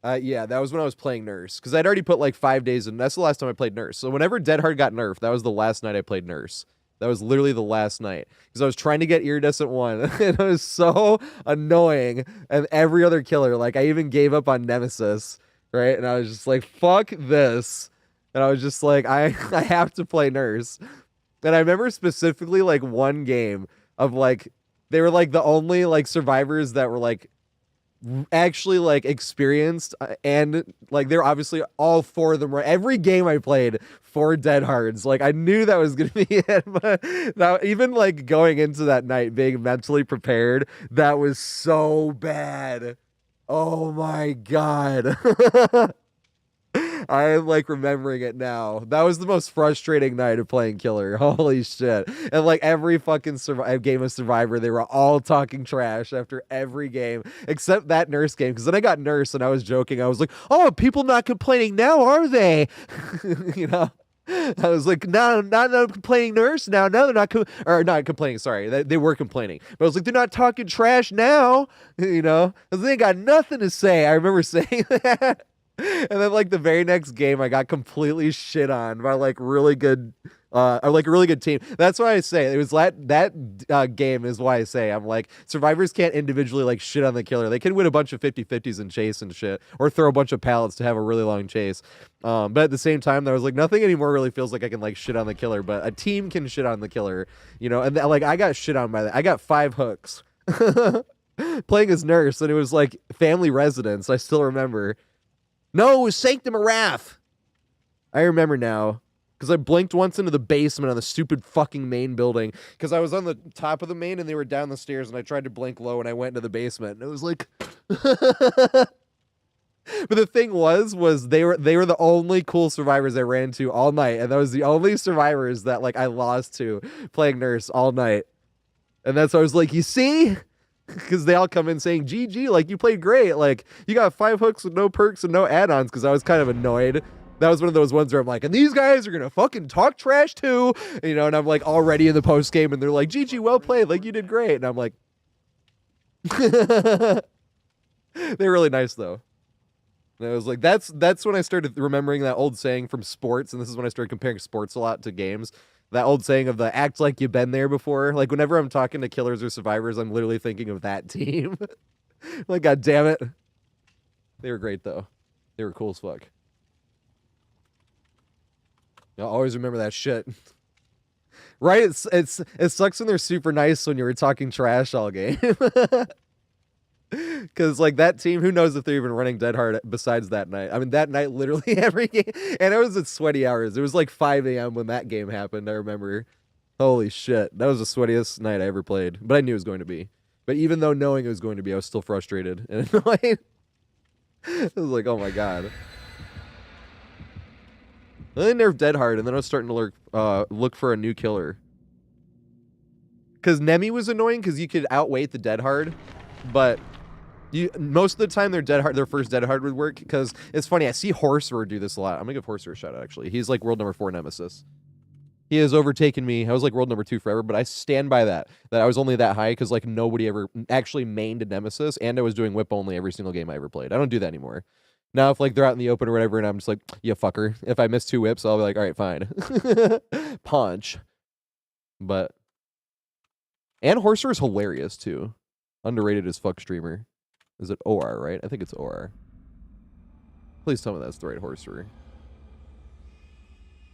Yeah, that was when I was playing Nurse. Because I'd already put like 5 days in. That's the last time I played Nurse. So whenever Dead Hard got nerfed, that was the last night I played Nurse. That was literally the last night. Because I was trying to get Iridescent 1. And it was so annoying. And every other killer, like I even gave up on Nemesis. Right? And I was just like, fuck this. And I was just like, I have to play Nurse. And I remember specifically like one game of like, they were like the only like survivors that were like actually like experienced and like they're obviously all 4 of them were every game I played 4 Dead Hards. Like I knew that was gonna be it, but now even like going into that night being mentally prepared, that was so bad. Oh my god. I'm like remembering it now. That was the most frustrating night of playing Killer. Holy shit. And like every fucking game of Survivor, they were all talking trash after every game, except that Nurse game. Because then I got Nurse and I was joking. I was like, oh, people not complaining now, are they? You know? I was like, no, not complaining Nurse now. No, they're not, not complaining. Sorry, they were complaining. But I was like, they're not talking trash now. You know? Because they got nothing to say. I remember saying that. And then like the very next game I got completely shit on by like really good or like a really good team. That's why I say it was that game is why I say I'm like survivors can't individually like shit on the killer. They can win a bunch of 50-50s and chase and shit or throw a bunch of pallets to have a really long chase. But at the same time there was like nothing anymore really feels like I can like shit on the killer, but a team can shit on the killer, you know. And like I got shit on by that. I got 5 hooks playing as Nurse and it was like family residence. I still remember. No, it was Sanctum of Wrath. I remember now. Because I blinked once into the basement on the stupid fucking main building. Because I was on the top of the main and they were down the stairs and I tried to blink low and I went into the basement. And it was like... But the thing was they were the only cool survivors I ran into all night. And that was the only survivors that like I lost to playing Nurse all night. And that's why I was like, you see... Because they all come in saying, GG, like, you played great. Like, you got 5 hooks with no perks and no add-ons, because I was kind of annoyed. That was one of those ones where I'm like, and these guys are going to fucking talk trash too. You know, and I'm like already in the post game, and they're like, GG, well played. Like, you did great. And I'm like, they're really nice, though. And I was like, that's when I started remembering that old saying from sports, and this is when I started comparing sports a lot to games. That old saying of the act like you've been there before. Like, whenever I'm talking to killers or survivors, I'm literally thinking of that team. Like, god damn it. They were great, though. They were cool as fuck. I'll always remember that shit. Right? It sucks when they're super nice when you were talking trash all game. Because, like, that team, who knows if they're even running dead hard besides that night. I mean, that night, literally every game. And it was at sweaty hours. It was like 5 a.m. when that game happened, I remember. Holy shit. That was the sweatiest night I ever played. But I knew it was going to be. But even though knowing it was going to be, I was still frustrated and annoyed. I was like, oh my god. Then they nerfed dead hard, and then I was starting to look for a new killer. Because Nemi was annoying because you could outweight the dead hard, but most of the time their first dead hard would work. Because it's funny, I see Horser do this a lot. I'm gonna give Horser a shout out actually. He's like world number 4 nemesis. He has overtaken me. I was like world number 2 forever, but I stand by that I was only that high because like nobody ever actually mained a nemesis, and I was doing whip only every single game I ever played. I don't do that anymore. Now, if like they're out in the open or whatever, and I'm just like, you fucker. If I miss 2 whips, I'll be like, all right, fine. Punch. But and Horser is hilarious too. Underrated as fuck streamer. Is it OR, right? I think it's OR. Please tell me that's the right Horser.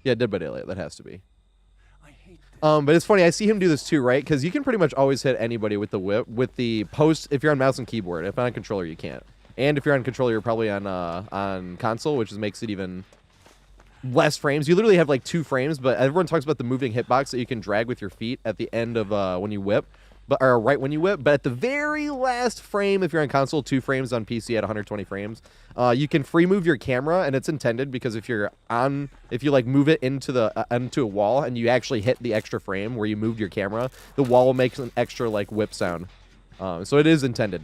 Yeah, Dead by Daylight. That has to be. But it's funny, I see him do this too, right? Because you can pretty much always hit anybody with the whip, with the post. If you're on mouse and keyboard, if on controller, you can't. And if you're on controller, you're probably on console, which makes it even less frames. You literally have like 2 frames, but everyone talks about the moving hitbox that you can drag with your feet at the end of when you whip, or right when you whip. But at the very last frame, if you're on console, 2 frames on PC at 120 frames, you can free move your camera, and it's intended because if you like move it into a wall and you actually hit the extra frame where you moved your camera, the wall will make an extra like whip sound. So it is intended.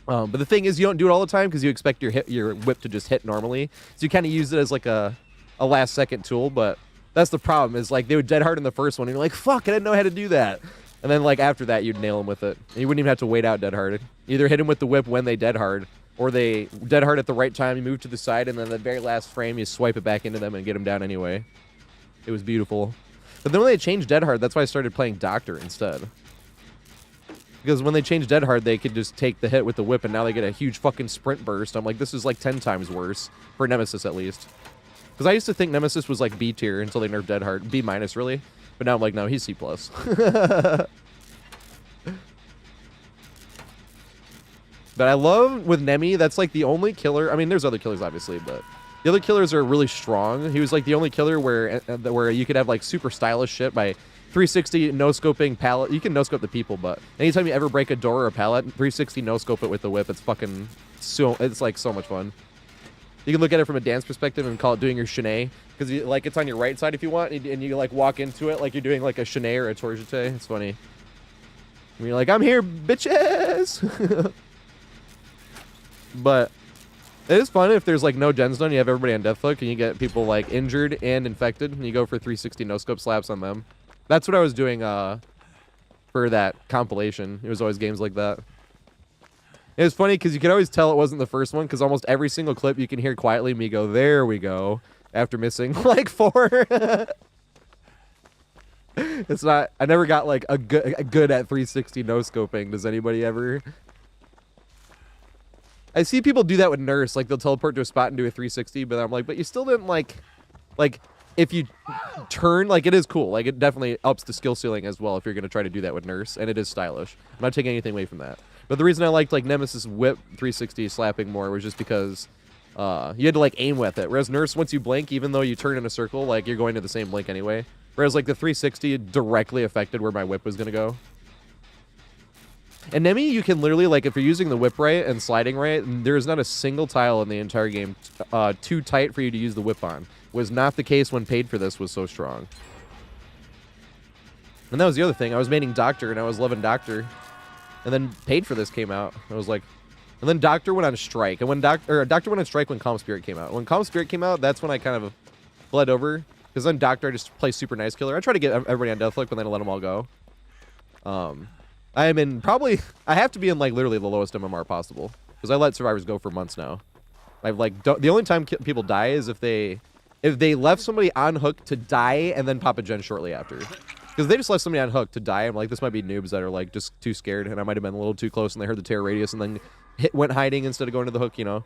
But the thing is, you don't do it all the time because you expect your whip to just hit normally. So you kind of use it as like a last second tool. But that's the problem, is like they would dead hard in the first one, and you're like, fuck, I didn't know how to do that. And then like after that, you'd nail them with it. And you wouldn't even have to wait out dead hard. Either hit them with the whip when they dead hard, or they dead hard at the right time, you move to the side, and then the very last frame, you swipe it back into them and get them down anyway. It was beautiful. But then when they changed dead hard, that's why I started playing Doctor instead. Because when they changed dead hard, they could just take the hit with the whip, and now they get a huge fucking sprint burst. I'm like, this is like 10 times worse. For Nemesis, at least. Because I used to think Nemesis was like B tier until they nerfed dead hard. B minus, really. But now I'm like, no, he's C+. But I love with Nemi, that's like the only killer. I mean, there's other killers, obviously, but the other killers are really strong. He was like the only killer where you could have like super stylish shit by 360 no-scoping pallet. You can no-scope the people, but anytime you ever break a door or a pallet, 360 no-scope it with the whip. It's fucking it's like so much fun. You can look at it from a dance perspective and call it doing your chaîné, because like it's on your right side if you want, and you like walk into it like you're doing like a chaîné or a tour jeté. It's funny. And you're like, I'm here, bitches. But it is fun if there's like no gens done. You have everybody on deathhook, and you get people like injured and infected, and you go for 360 no-scope slaps on them. That's what I was doing for that compilation. It was always games like that. It was funny because you could always tell it wasn't the first one, because almost every single clip you can hear quietly me go, there we go, after missing like 4. It's not, I never got like a good at 360 no-scoping. Does anybody ever? I see people do that with Nurse, like they'll teleport to a spot and do a 360, but I'm like, but you still didn't like if you turn, like, it is cool. Like, it definitely ups the skill ceiling as well if you're going to try to do that with Nurse, and it is stylish. I'm not taking anything away from that. But the reason I liked, like, Nemesis whip 360 slapping more was just because you had to, like, aim with it. Whereas Nurse, once you blink, even though you turn in a circle, like, you're going to the same blink anyway. Whereas, like, the 360 directly affected where my whip was going to go. And Nemi, you can literally, like, if you're using the whip right and sliding right, there's not a single tile in the entire game too tight for you to use the whip on. Was not the case when Paid for This was so strong. And that was the other thing. I was maining Doctor, and I was loving Doctor. And then Paid for This came out. I was like... And then Doctor went on Strike. And when Doctor went on Strike when Calm Spirit came out. When Calm Spirit came out, that's when I kind of bled over. Because then Doctor, I just play super nice killer. I try to get everybody on Deathlook, but then I let them all go. I am in probably... I have to be in, like, literally the lowest MMR possible. Because I let survivors go for months now. I've, like... The only time people die is if they left somebody on hook to die and then pop a gen shortly after. Because they just left somebody on hook to die. I'm like, this might be noobs that are, like, just too scared. And I might have been a little too close and they heard the terror radius and then went hiding instead of going to the hook, you know?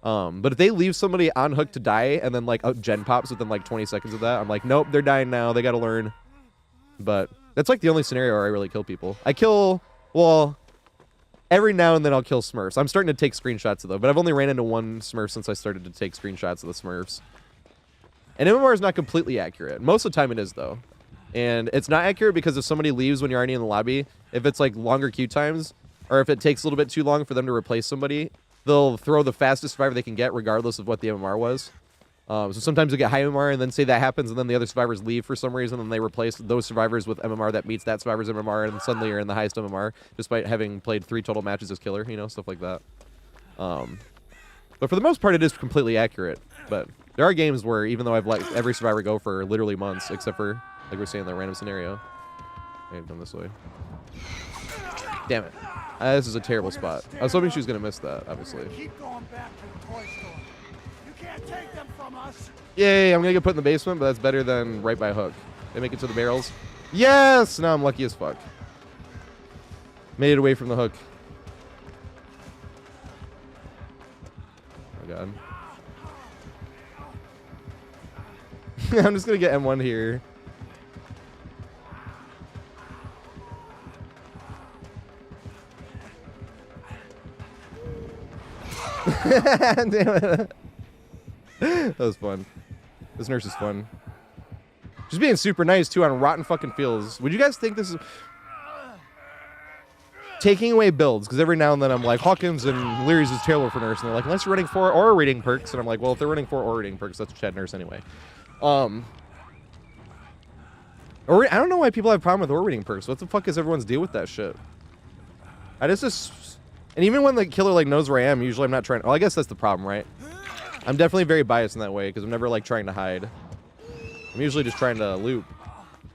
But if they leave somebody on hook to die and then, like, a gen pops within, like, 20 seconds of that, I'm like, nope, they're dying now. They gotta learn. But that's like the only scenario where I really kill people. I kill, well, every now and then I'll kill Smurfs. I'm starting to take screenshots of them, but I've only ran into one Smurf since I started to take screenshots of the Smurfs. And MMR is not completely accurate. Most of the time it is, though. And it's not accurate because if somebody leaves when you're already in the lobby, if it's like longer queue times, or if it takes a little bit too long for them to replace somebody, they'll throw the fastest survivor they can get regardless of what the MMR was. So sometimes you get high MMR, and then say that happens, and then the other survivors leave for some reason, and they replace those survivors with MMR that meets that survivor's MMR, and suddenly you're in the highest MMR, despite having played 3 total matches as killer, you know, stuff like that. But for the most part, it is completely accurate. But there are games where, even though I've let every survivor go for literally months, except for, like we're saying, that random scenario. Okay, I've done this way. Damn it. This is a terrible spot. I was hoping she was going to miss that, obviously. Keep going back to the toy store. You can't take them from us. Yay, I'm going to get put in the basement, but that's better than right by hook. They make it to the barrels. Yes! Now I'm lucky as fuck. Made it away from the hook. Oh, God. I'm just going to get M1 here. Damn it. That was fun. This nurse is fun. She's being super nice, too, on rotten fucking fields. Would you guys think this is... taking away builds, because every now and then I'm like, Hawkins and Leary's is terrible for nurse, and they're like, unless you're running 4 aura reading perks, and I'm like, well, if they're running 4 aura reading perks, that's Chad nurse anyway. Or I don't know why people have a problem with aura reading perks. What the fuck is everyone's deal with that shit? I just... And even when the killer like knows where I am, usually I'm not trying... Well, I guess that's the problem, right? I'm definitely very biased in that way, because I'm never like trying to hide. I'm usually just trying to loop.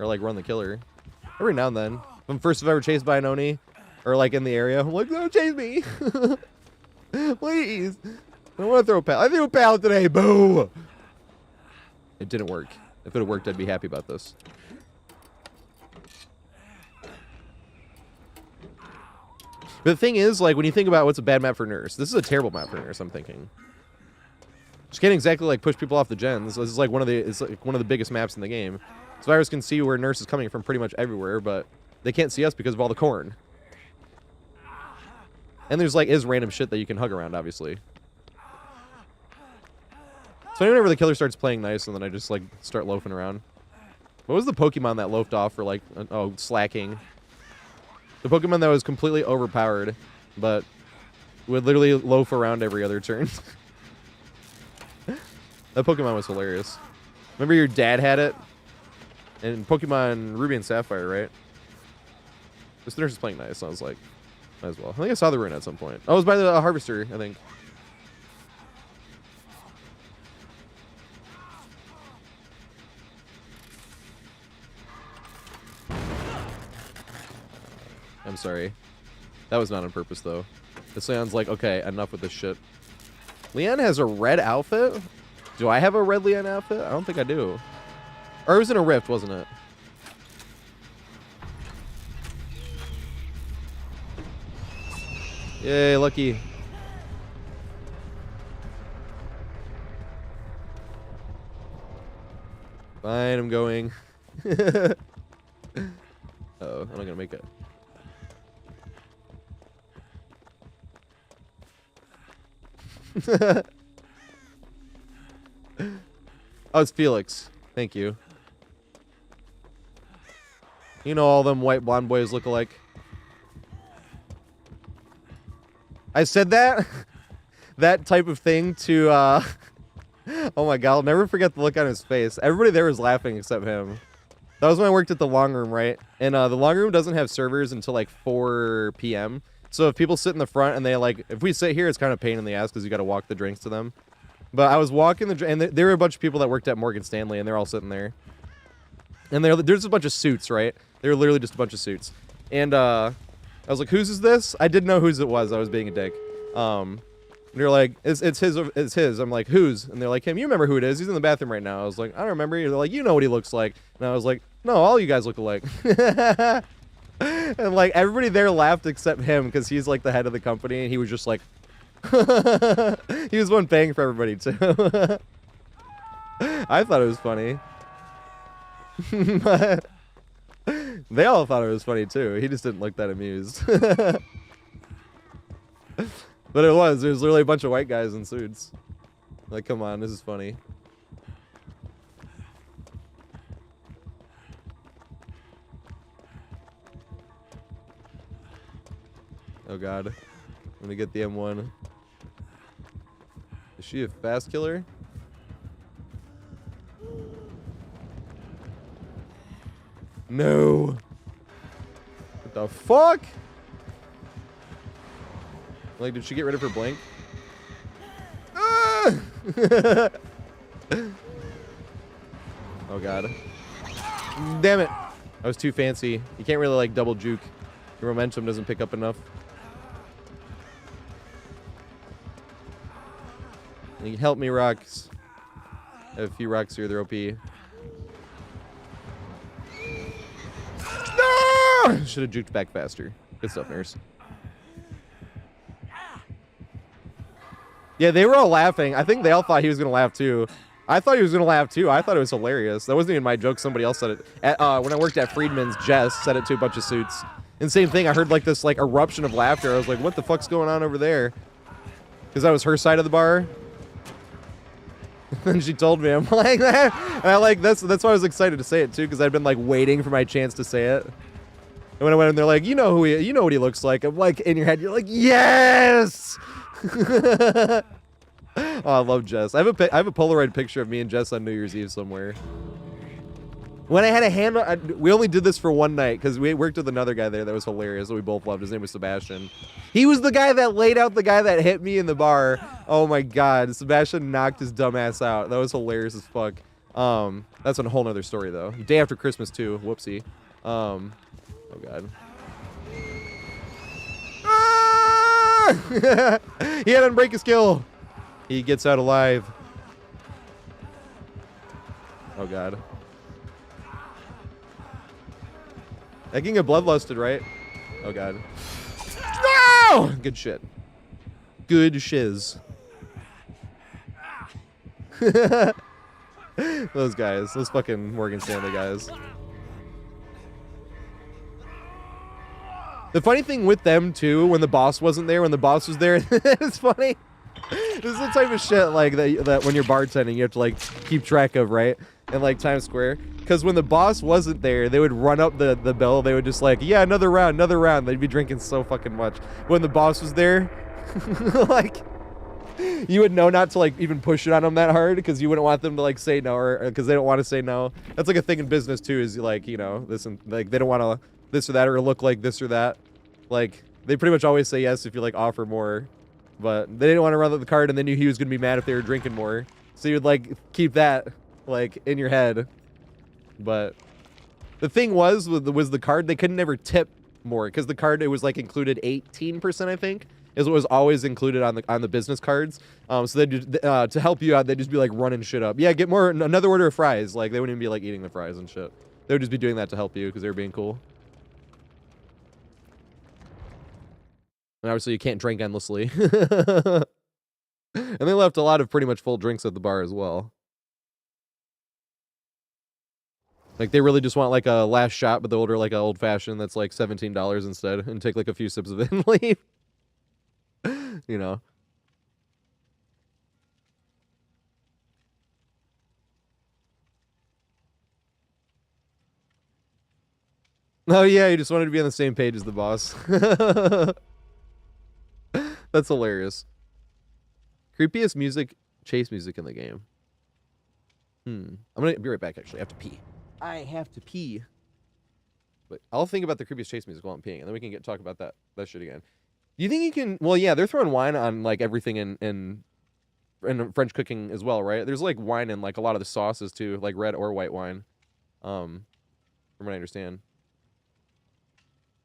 Or like run the killer. Every now and then. If I'm first ever chased by an Oni, or like in the area, I'm like, don't chase me! Please! I don't want to throw a pallet. I threw a pallet today! Boo! It didn't work. If it had worked, I'd be happy about this. But the thing is, like, when you think about what's a bad map for nurse, this is a terrible map for nurse, I'm thinking. Just can't exactly, like, push people off the gens. This is, like, one of the biggest maps in the game. Survivors can see where nurse is coming from pretty much everywhere, but they can't see us because of all the corn. And there's, like, random shit that you can hug around, obviously. So whenever the killer starts playing nice, and then I just, like, start loafing around. What was the Pokemon that loafed off for, like, oh, slacking? The Pokemon that was completely overpowered, but would literally loaf around every other turn. That Pokemon was hilarious. Remember your dad had it? In Pokemon Ruby and Sapphire, right? This nurse is playing nice, so I was like, might as well. I think I saw the rune at some point. Oh, it was by the Harvester, I think. I'm sorry. That was not on purpose, though. This Leon's like, okay, enough with this shit. Leon has a red outfit? Do I have a red Leon outfit? I don't think I do. Or it was in a rift, wasn't it? Yay, lucky. Fine, I'm going. Uh-oh, I'm not gonna make it. Oh, it's Felix. Thank you. You know all them white blonde boys look alike. I said that that type of thing to oh my god, I'll never forget the look on his face. Everybody there was laughing except him. That was when I worked at the long room, right? And the long room doesn't have servers until like 4 p.m. So if people sit in the front and they like, if we sit here, it's kind of a pain in the ass because you got to walk the drinks to them. But I was walking and there were a bunch of people that worked at Morgan Stanley, and they're all sitting there. And there's a bunch of suits, right? They were literally just a bunch of suits. And I was like, whose is this? I didn't know whose it was. I was being a dick. And they're like, it's his. I'm like, whose? And they're like, him. You remember who it is? He's in the bathroom right now. I was like, I don't remember. They're like, you know what he looks like. And I was like, no, all you guys look alike. And like everybody there laughed except him because he's like the head of the company, and he was just like, he was one paying for everybody too. I thought it was funny. But They all thought it was funny too. He just didn't look that amused. But it was. There's literally a bunch of white guys in suits. Like, come on, this is funny. Oh god. I'm gonna get the M1. Is she a fast killer? No. What the fuck? Like, did she get rid of her blink? Ah! Oh god. Damn it. I was too fancy. You can't really like double juke. Your momentum doesn't pick up enough. You help me, rocks. I have a few rocks here, they're OP. No! Should have juked back faster. Good stuff, nurse. Yeah, they were all laughing. I think they all thought he was gonna laugh too. I thought he was gonna laugh too. I thought it was hilarious. That wasn't even my joke. Somebody else said it. When I worked at Friedman's, Jess said it to a bunch of suits. And same thing. I heard like this like eruption of laughter. I was like, "What the fuck's going on over there?" Because that was her side of the bar. And she told me, I'm like that. And I like that's why I was excited to say it too, because I'd been like waiting for my chance to say it. And when I went in, they're like, you know what he looks like. I'm like, in your head, you're like, yes. Oh, I love Jess. I have a Polaroid picture of me and Jess on New Year's Eve somewhere. When I had a handle, we only did this for one night because we worked with another guy there that was hilarious that we both loved. His name was Sebastian. He was the guy that laid out the guy that hit me in the bar. Oh my god, Sebastian knocked his dumb ass out. That was hilarious as fuck. That's a whole nother story though. Day after Christmas too. Whoopsie. Oh god. Ah! He had Unbreak his kill. He gets out alive. Oh god. I can get bloodlusted, right? Oh god. No! Good shit. Good shiz. Those guys. Those fucking Morgan Stanley guys. The funny thing with them, too, when the boss wasn't there, when the boss was there, it's funny. This is the type of shit, like, that when you're bartending, you have to, like, keep track of, right? In, like, Times Square. Because when the boss wasn't there, they would run up the bill. They would just, like, yeah, another round, another round. They'd be drinking so fucking much. When the boss was there, like, you would know not to, like, even push it on them that hard because you wouldn't want them to, like, say no or because they don't want to say no. That's, like, a thing in business, too, is, like, you know, this and, like, they don't want to this or that or look like this or that. Like, they pretty much always say yes if you, like, offer more. But they didn't want to run up the card, and they knew he was going to be mad if they were drinking more. So you would, like, keep that, like, in your head. But the thing was the card, they couldn't ever tip more. Because the card, it was, like, included 18%, I think, is what was always included on the business cards. So they to help you out, they'd just be, like, running shit up. Yeah, get more, another order of fries. Like, they wouldn't even be, like, eating the fries and shit. They would just be doing that to help you because they were being cool. And obviously you can't drink endlessly. And they left a lot of pretty much full drinks at the bar as well. Like, they really just want, like, a last shot, but they'll order, like, an old-fashioned that's, like, $17 instead and take, like, a few sips of it and leave. You know? Oh, yeah, you just wanted to be on the same page as the boss. That's hilarious. Creepiest music, chase music in the game. I'm gonna be right back, actually. I have to pee. I have to pee. But I'll think about the creepiest chase music while I'm peeing, and then we can talk about that shit again. Do you think you can... Well, yeah, they're throwing wine on, like, everything in French cooking as well, right? There's, like, wine in, like, a lot of the sauces, too, like red or white wine. From what I understand.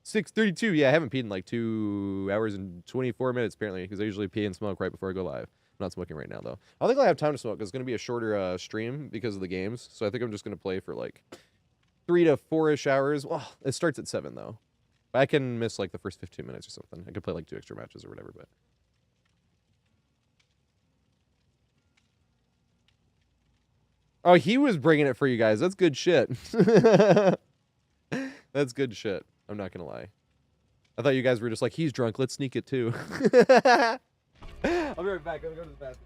6:32. Yeah, I haven't peed in like 2 hours and 24 minutes apparently because I usually pee and smoke right before I go live. I'm not smoking right now though. I don't think I'll have time to smoke because it's gonna be a shorter stream because of the games. So I think I'm just gonna play for like 3 to 4-ish hours. Well, it starts at 7 though. I can miss like the first 15 minutes or something. I could play like 2 extra matches or whatever. But oh, he was bringing it for you guys. That's good shit. That's good shit. I'm not gonna lie. I thought you guys were just like, he's drunk, let's sneak it too. I'll be right back. I'm gonna go to the bathroom.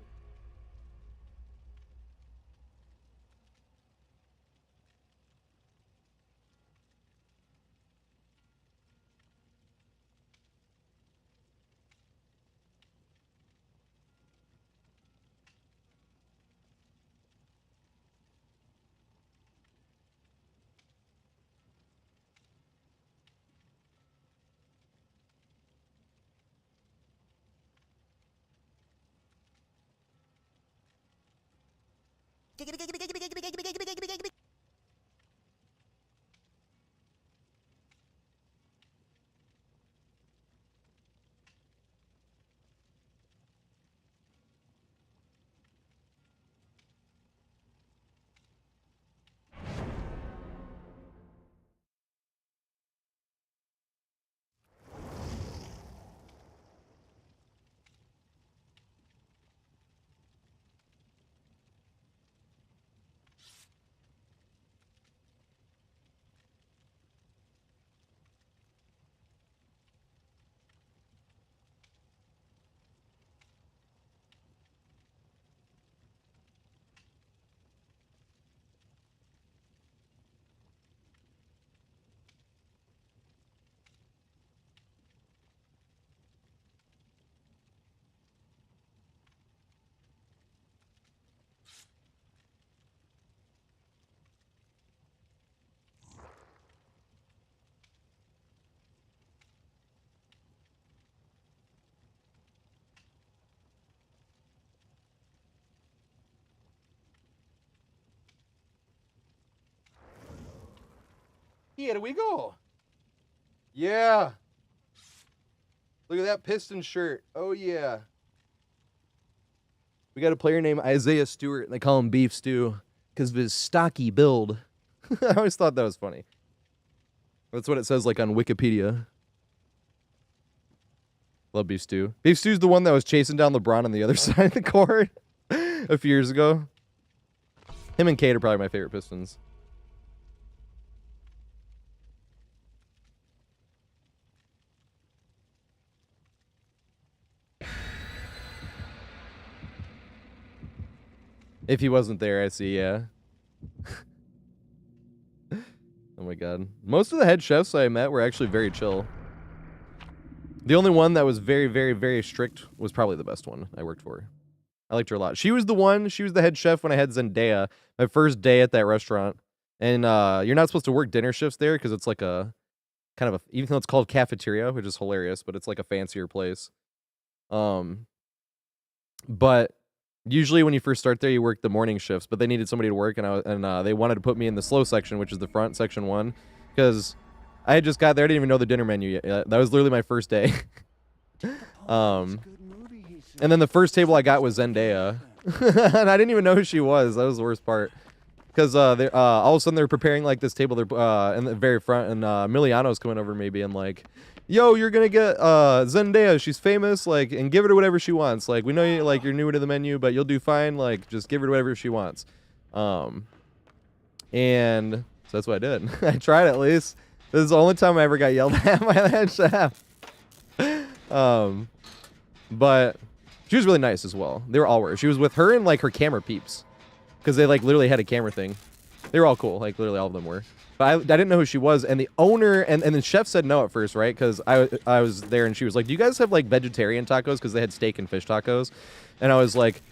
Here we go. Yeah. Look at that piston shirt. Oh, yeah. We got a player named Isaiah Stewart, and they call him Beef Stew because of his stocky build. I always thought that was funny. That's what it says like on Wikipedia. Love Beef Stew. Beef Stew's the one that was chasing down LeBron on the other side of the court a few years ago. Him and Kate are probably my favorite Pistons. If he wasn't there, I see, yeah. Oh my god. Most of the head chefs I met were actually very chill. The only one that was very, very, very strict was probably the best one I worked for. I liked her a lot. She was the head chef when I had Zendaya, my first day at that restaurant. And you're not supposed to work dinner shifts there because it's like a kind of a, even though it's called cafeteria, which is hilarious, but it's like a fancier place. But usually when you first start there, you work the morning shifts, but they needed somebody to work, and they wanted to put me in the slow section, which is the front, section 1, because I had just got there. I didn't even know the dinner menu yet. That was literally my first day. And then the first table I got was Zendaya, and I didn't even know who she was. That was the worst part, because all of a sudden they're preparing like this table. They're in the very front, and Emiliano's coming over maybe and like, yo, you're gonna get Zendaya. She's famous, like, and give her to whatever she wants. Like, we know you, like, you're new to the menu, but you'll do fine. Like, just give her to whatever she wants. And so that's what I did. I tried at least. This is the only time I ever got yelled at by the head chef. But she was really nice as well. They were all were. She was with her and like her camera peeps, because they like literally had a camera thing. They were all cool. Like literally all of them were. But I didn't know who she was, and the owner and the chef said no at first, right? Because I was there, and she was like, "Do you guys have like vegetarian tacos?" Because they had steak and fish tacos, and I was like,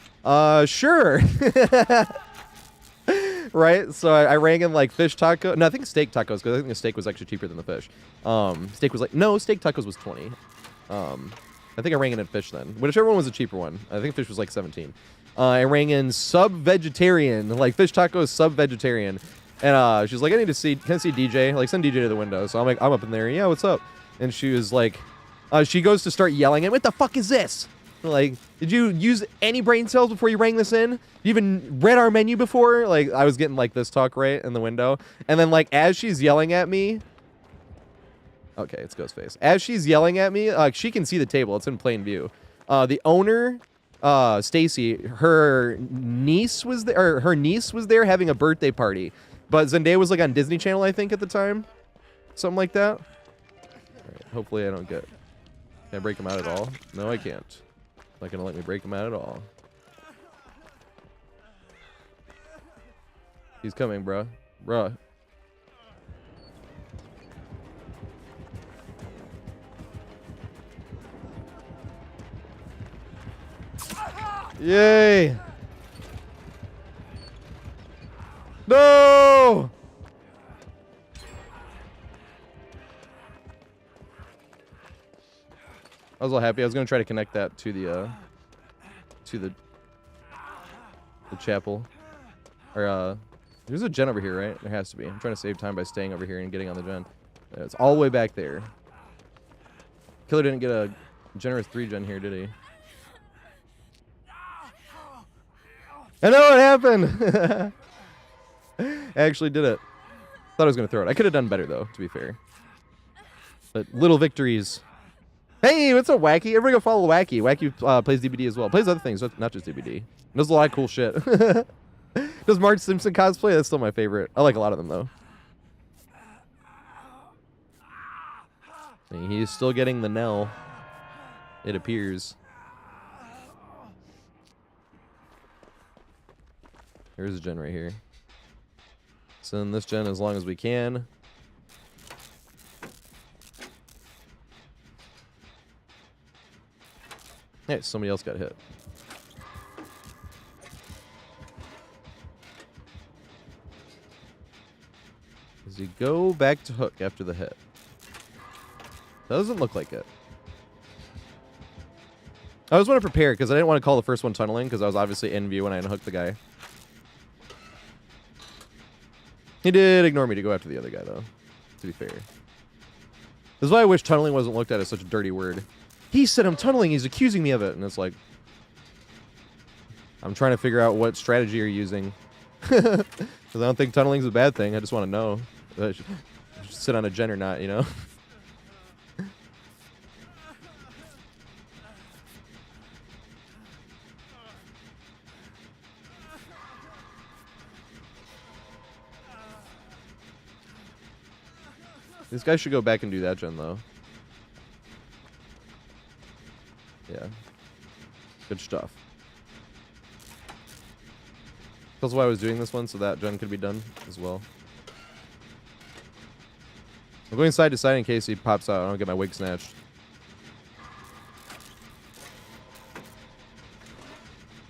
"Sure." Right? So I rang in like fish taco. No, I think steak tacos, because I think the steak was actually cheaper than the fish. Steak was like, no, steak tacos was 20. I think I rang in at fish then. Whichever one was the cheaper one. I think fish was like 17. I rang in sub-vegetarian, like fish tacos sub-vegetarian. And she's like, can I see DJ? Like, send DJ to the window. So I'm like, I'm up in there. Yeah, what's up? And she was like, she goes to start yelling at, what the fuck is this? Like, did you use any brain cells before you rang this in? You even read our menu before? Like, I was getting like this talk right in the window. And then like, as she's yelling at me, okay, it's Ghostface. As she's yelling at me, she can see the table. It's in plain view. The owner, Stacy, her niece was there having a birthday party. But Zendaya was like on Disney Channel, I think, at the time. Something like that. All right, hopefully I don't get... Can I break him out at all? No, I can't. Not gonna let me break him out at all. He's coming, bruh. Bruh. Yay! No! I was all happy. I was gonna try to connect that to the chapel. Or there's a gen over here, right? There has to be. I'm trying to save time by staying over here and getting on the gen. It's all the way back there. Killer didn't get a generous 3 gen here, did he? I know what happened. I actually did it. Thought I was gonna throw it. I could have done better though, to be fair. But little victories. Hey, what's up, Wacky? Everybody go follow Wacky. Wacky plays DBD as well. Plays other things, not just DBD. Does a lot of cool shit. Does Marge Simpson cosplay? That's still my favorite. I like a lot of them though. He's still getting the Nell. It appears. Here's a gen right here. Send this gen as long as we can. Hey, somebody else got hit. Does he go back to hook after the hit? Doesn't look like it. I just want to prepare because I didn't want to call the first one tunneling because I was obviously in view when I unhooked the guy. He did ignore me to go after the other guy, though, to be fair. This is why I wish tunneling wasn't looked at as such a dirty word. He said I'm tunneling. He's accusing me of it. And it's like, I'm trying to figure out what strategy you're using. Because I don't think tunneling's a bad thing. I just want to know if I should sit on a gen or not, you know? This guy should go back and do that gen, though. Yeah. Good stuff. That's why I was doing this one, so that gen could be done as well. I'm going side to side in case he pops out. I don't get my wig snatched.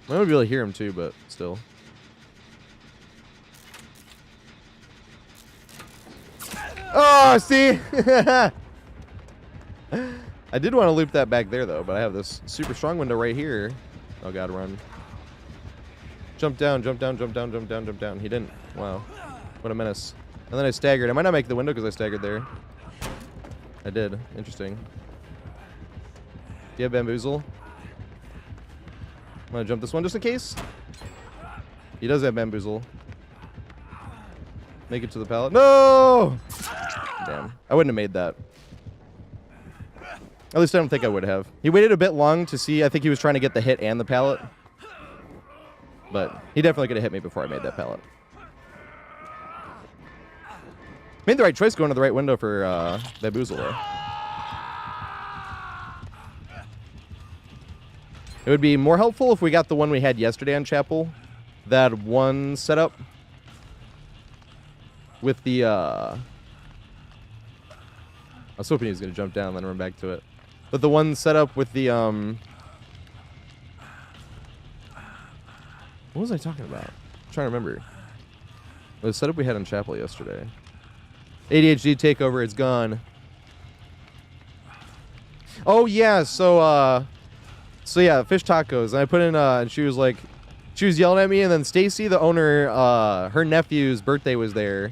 I might be able to hear him too, but still. Oh, see? I did want to loop that back there, though, but I have this super strong window right here. Oh, God, run. Jump down, jump down, jump down, jump down, jump down. He didn't. Wow. What a menace. And then I staggered. I might not make the window because I staggered there. I did. Interesting. Do you have bamboozle? I'm going to jump this one just in case. He does have bamboozle. Make it to the pallet. No! Damn. I wouldn't have made that. At least I don't think I would have. He waited a bit long to see. I think he was trying to get the hit and the pallet. But he definitely could have hit me before I made that pallet. Made the right choice going to the right window for bamboozle, though. It would be more helpful if we got the one we had yesterday on Chapel. That one setup with the... I was hoping he was going to jump down and then run back to it. But the one setup with the... What was I talking about? I'm trying to remember. The setup we had on Chapel yesterday. ADHD takeover, it's gone. Oh, yeah, so yeah, fish tacos. And I put in, and she was like, she was yelling at me, and then Stacy, the owner, her nephew's birthday was there.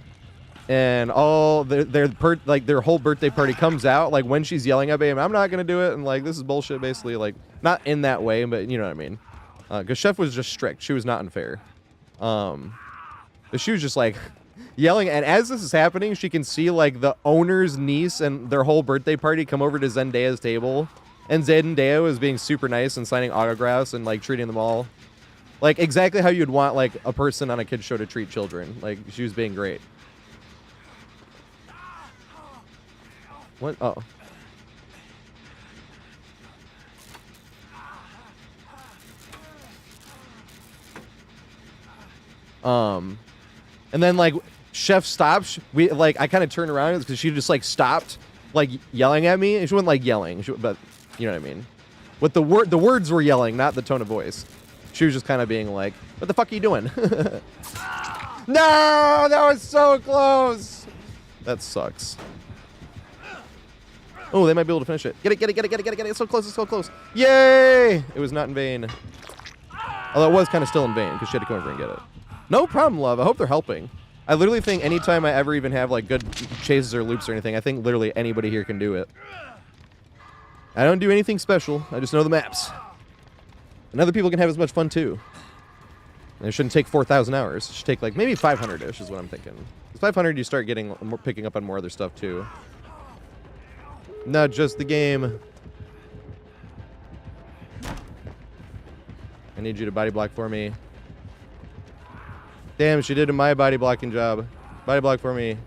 And all their whole birthday party comes out, like, when she's yelling at me, I'm not going to do it, and, like, this is bullshit, basically. Like, not in that way, but you know what I mean. Because Chef was just strict. She was not unfair. But she was just, like, yelling. And as this is happening, she can see, like, the owner's niece and their whole birthday party come over to Zendaya's table. And Zendaya was being super nice and signing autographs and, like, treating them all. Like, exactly how you'd want, like, a person on a kid's show to treat children. Like, she was being great. What? Oh. And then like Chef stops. We like I kind of turned around because she just like stopped, like yelling at me. She wasn't like yelling, but you know what I mean. What the words were yelling, not the tone of voice. She was just kind of being like, "What the fuck are you doing?" No, that was so close. That sucks. Oh, they might be able to finish it. Get it, get it, get it, get it, get it, get it. It's so close, it's so close. Yay! It was not in vain. Although it was kind of still in vain because she had to come over and get it. No problem, love. I hope they're helping. I literally think anytime I ever even have like good chases or loops or anything, I think literally anybody here can do it. I don't do anything special. I just know the maps. And other people can have as much fun too. And it shouldn't take 4,000 hours. It should take like maybe 500-ish is what I'm thinking. 500 you start getting more, picking up on more other stuff too. Not just the game. I need you to body block for me. Damn, she did my body blocking job. Body block for me.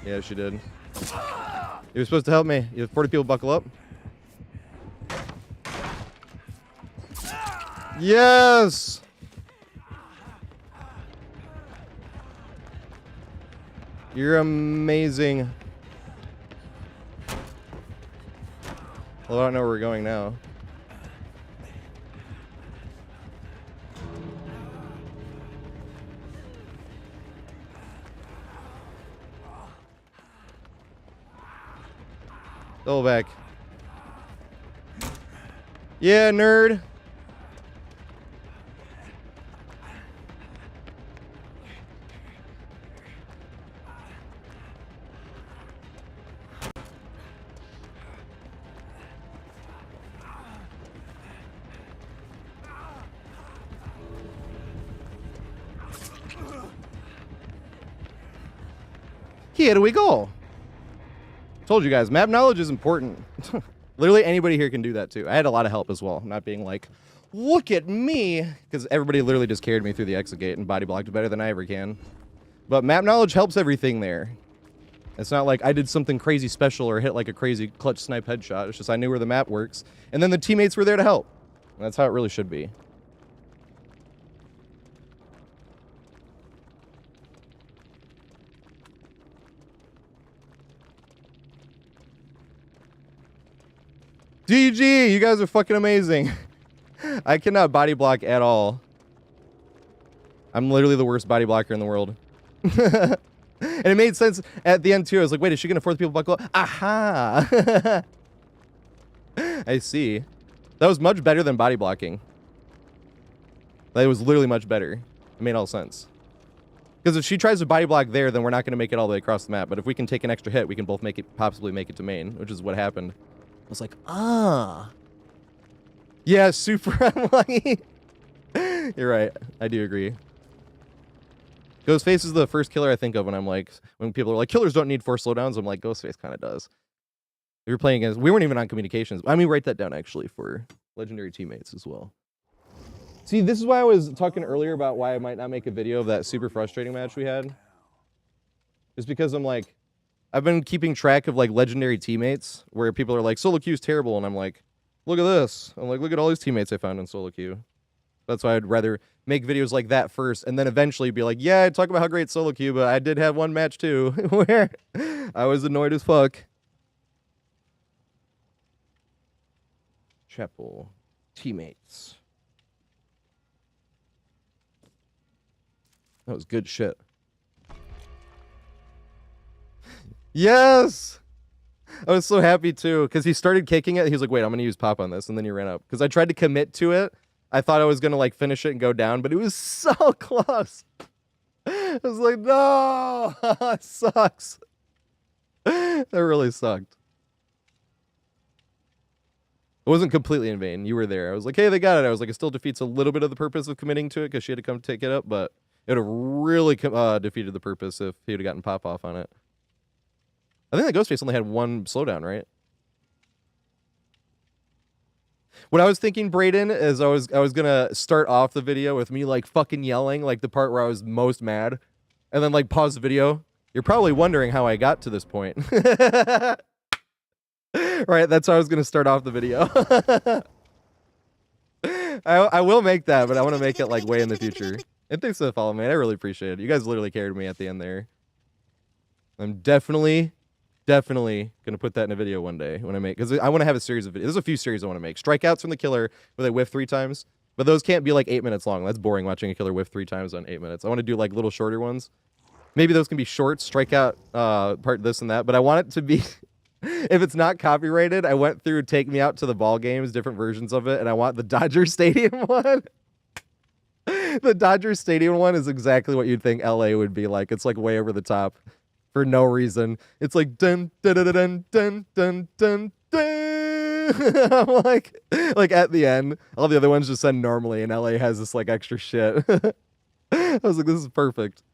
Yeah, she did. You were supposed to help me. You have 40 people buckle up. Yes! You're amazing. Well, I don't know where we're going now. Double back. Yeah, nerd. Here we go. Told you guys, map knowledge is important. Literally anybody here can do that too. I had a lot of help as well. Not being like, look at me, because everybody literally just carried me through the exit gate and body blocked better than I ever can. But map knowledge helps everything there. It's not like I did something crazy special or hit like a crazy clutch snipe headshot. It's just I knew where the map works. And then the teammates were there to help. And that's how it really should be. GG, you guys are fucking amazing. I cannot body block at all. I'm literally the worst body blocker in the world. And it made sense at the end too. I was like, wait, is she gonna force people to buckle up? Aha! I see. That was much better than body blocking. That was literally much better. It made all sense. Because if she tries to body block there, then we're not gonna make it all the way across the map. But if we can take an extra hit, we can both make it, possibly make it to main, which is what happened. I was like, ah. Yeah, super unlucky. You're right. I do agree. Ghostface is the first killer I think of when I'm like, when people are like, killers don't need 4 slowdowns. I'm like, Ghostface kind of does. We were playing against, we weren't even on communications. I mean, write that down actually for legendary teammates as well. See, this is why I was talking earlier about why I might not make a video of that super frustrating match we had. It's because I'm like, I've been keeping track of like legendary teammates where people are like, solo queue's terrible. And I'm like, look at this. I'm like, look at all these teammates I found in solo queue. That's why I'd rather make videos like that first and then eventually be like, yeah, talk about how great solo queue, but I did have one match too where I was annoyed as fuck. Chapel teammates. That was good shit. Yes! I was so happy too, because he started kicking it. He was like, wait, I'm going to use pop on this. And then he ran up. Because I tried to commit to it. I thought I was going to like finish it and go down, but it was so close. I was like, no, it sucks. That really sucked. It wasn't completely in vain. You were there. I was like, hey, they got it. I was like, it still defeats a little bit of the purpose of committing to it because she had to come take it up, but it would have really defeated the purpose if he would have gotten pop off on it. I think that Ghostface only had 1 slowdown, right? What I was thinking, Brayden, is I was gonna start off the video with me like fucking yelling, like the part where I was most mad, and then like pause the video You're probably wondering how I got to this point. Right, that's how I was gonna start off the video. I will make that, but I want to make it like way in the future. And thanks for the follow, man. I really appreciate it. You guys literally carried me at the end there. I'm definitely gonna put that in a video one day when I make, because I want to have a series of videos. There's a few series I want to make. Strikeouts from the killer where they whiff 3 times, but those can't be like 8 minutes long. That's boring watching a killer whiff 3 times on 8 minutes. I want to do like little shorter ones. Maybe those can be short, strikeout part this and that, but I want it to be if it's not copyrighted, I went through Take Me Out to the Ball Games, different versions of it, and I want the Dodger Stadium one. The Dodger Stadium one is exactly what you'd think LA would be like. It's like way over the top for no reason. It's like dun dun dun dun dun dun dun dun. I'm like at the end, all the other ones just end normally, and LA has this like extra shit. I was like, this is perfect.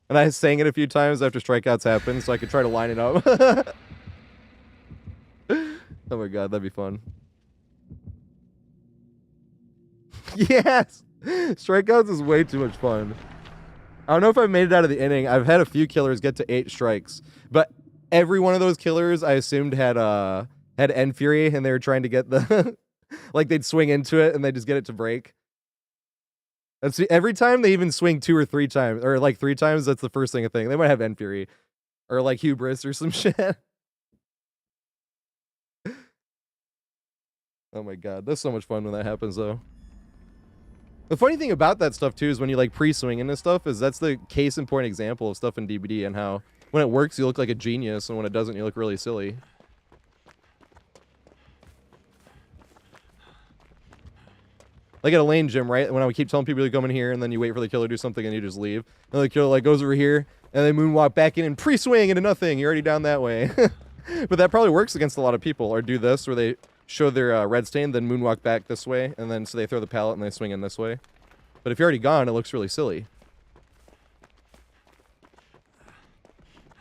And I sang it a few times after strikeouts happened, so I could try to line it up. Oh my god, that'd be fun. Yes! Strikeouts is way too much fun. I don't know if I've made it out of the inning. I've had a few killers get to 8 strikes, but every one of those killers I assumed had end fury, and they were trying to get the like they'd swing into it and they just get it to break. And see, every time they even swing 2 or 3 times, or like 3 times, that's the first thing I think. They might have end fury, or like hubris or some shit. Oh my god, that's so much fun when that happens though. The funny thing about that stuff too is when you like pre-swing into stuff is that's the case in point example of stuff in DBD and how when it works you look like a genius and when it doesn't you look really silly. Like at a lane gym, right? When I would keep telling people to come in here and then you wait for the killer to do something and you just leave. And the killer like goes over here and they moonwalk back in and pre-swing into nothing. You're already down that way. But that probably works against a lot of people. Or do this where they show their red stain, then moonwalk back this way. And then so they throw the pallet and they swing in this way. But if you're already gone, it looks really silly.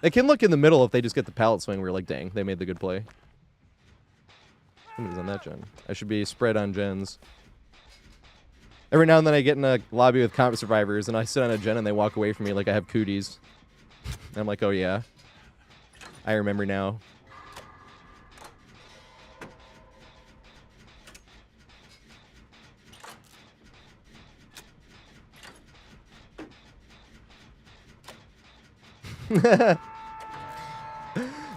It can look in the middle if they just get the pallet swing where you're like, dang, they made the good play. Somebody's on that gen. I should be spread on gens. Every now and then I get in a lobby with comp survivors and I sit on a gen and they walk away from me like I have cooties. And I'm like, oh yeah. I remember now.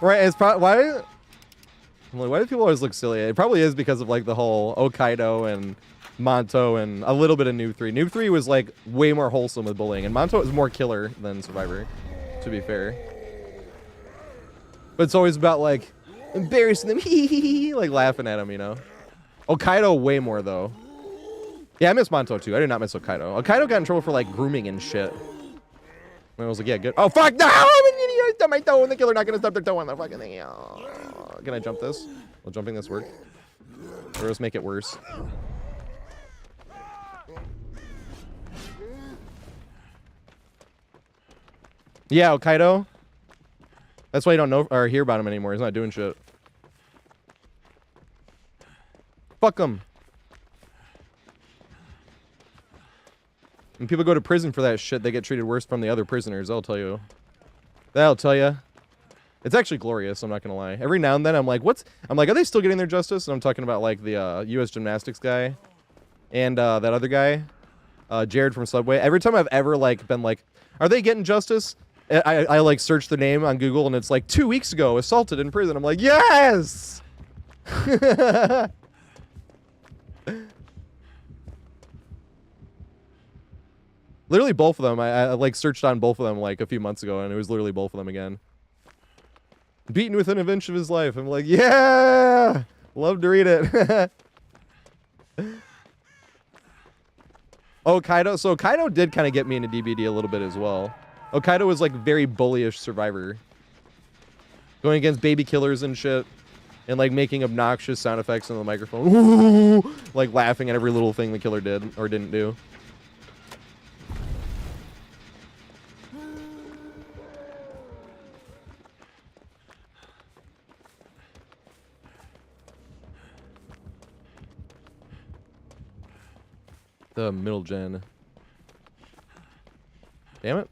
Right, it's probably why I'm like, why do people always look silly? It probably is because of like the whole Hokkaido and Monto and a little bit of Noob 3. Noob 3 was like way more wholesome with bullying, and Monto is more killer than Survivor, to be fair. But it's always about like embarrassing them, like laughing at them, you know. Hokkaido way more though. Yeah, I miss Monto too. I did not miss Hokkaido. Hokkaido got in trouble for like grooming and shit. And I was like, yeah, good. Oh fuck, no! I'm an idiot. I stubbed my toe, and the killer not gonna stub their toe on the fucking thing. Oh. Can I jump this? Will jumping this work? Or just make it worse? Yeah, Hokkaido. That's why you don't know or hear about him anymore. He's not doing shit. Fuck him. When people go to prison for that shit, they get treated worse from the other prisoners. I'll tell you. That'll tell you. It's actually glorious. I'm not gonna lie. Every now and then, I'm like, I'm like, are they still getting their justice? And I'm talking about like the U.S. gymnastics guy and that other guy, Jared from Subway. Every time I've ever like been like, are they getting justice? I like search the name on Google and it's like 2 weeks ago assaulted in prison. I'm like, yes. Literally both of them. I like searched on both of them like a few months ago and it was literally both of them again. Beaten within an inch of his life. I'm like, yeah, love to read it. Oh, Kaido. So Kaido did kind of get me into DBD a little bit as well. Hokkaido was like very bullyish Survivor. Going against baby killers and shit. And like making obnoxious sound effects on the microphone. Ooh, like laughing at every little thing the killer did or didn't do. The middle gen. Damn it.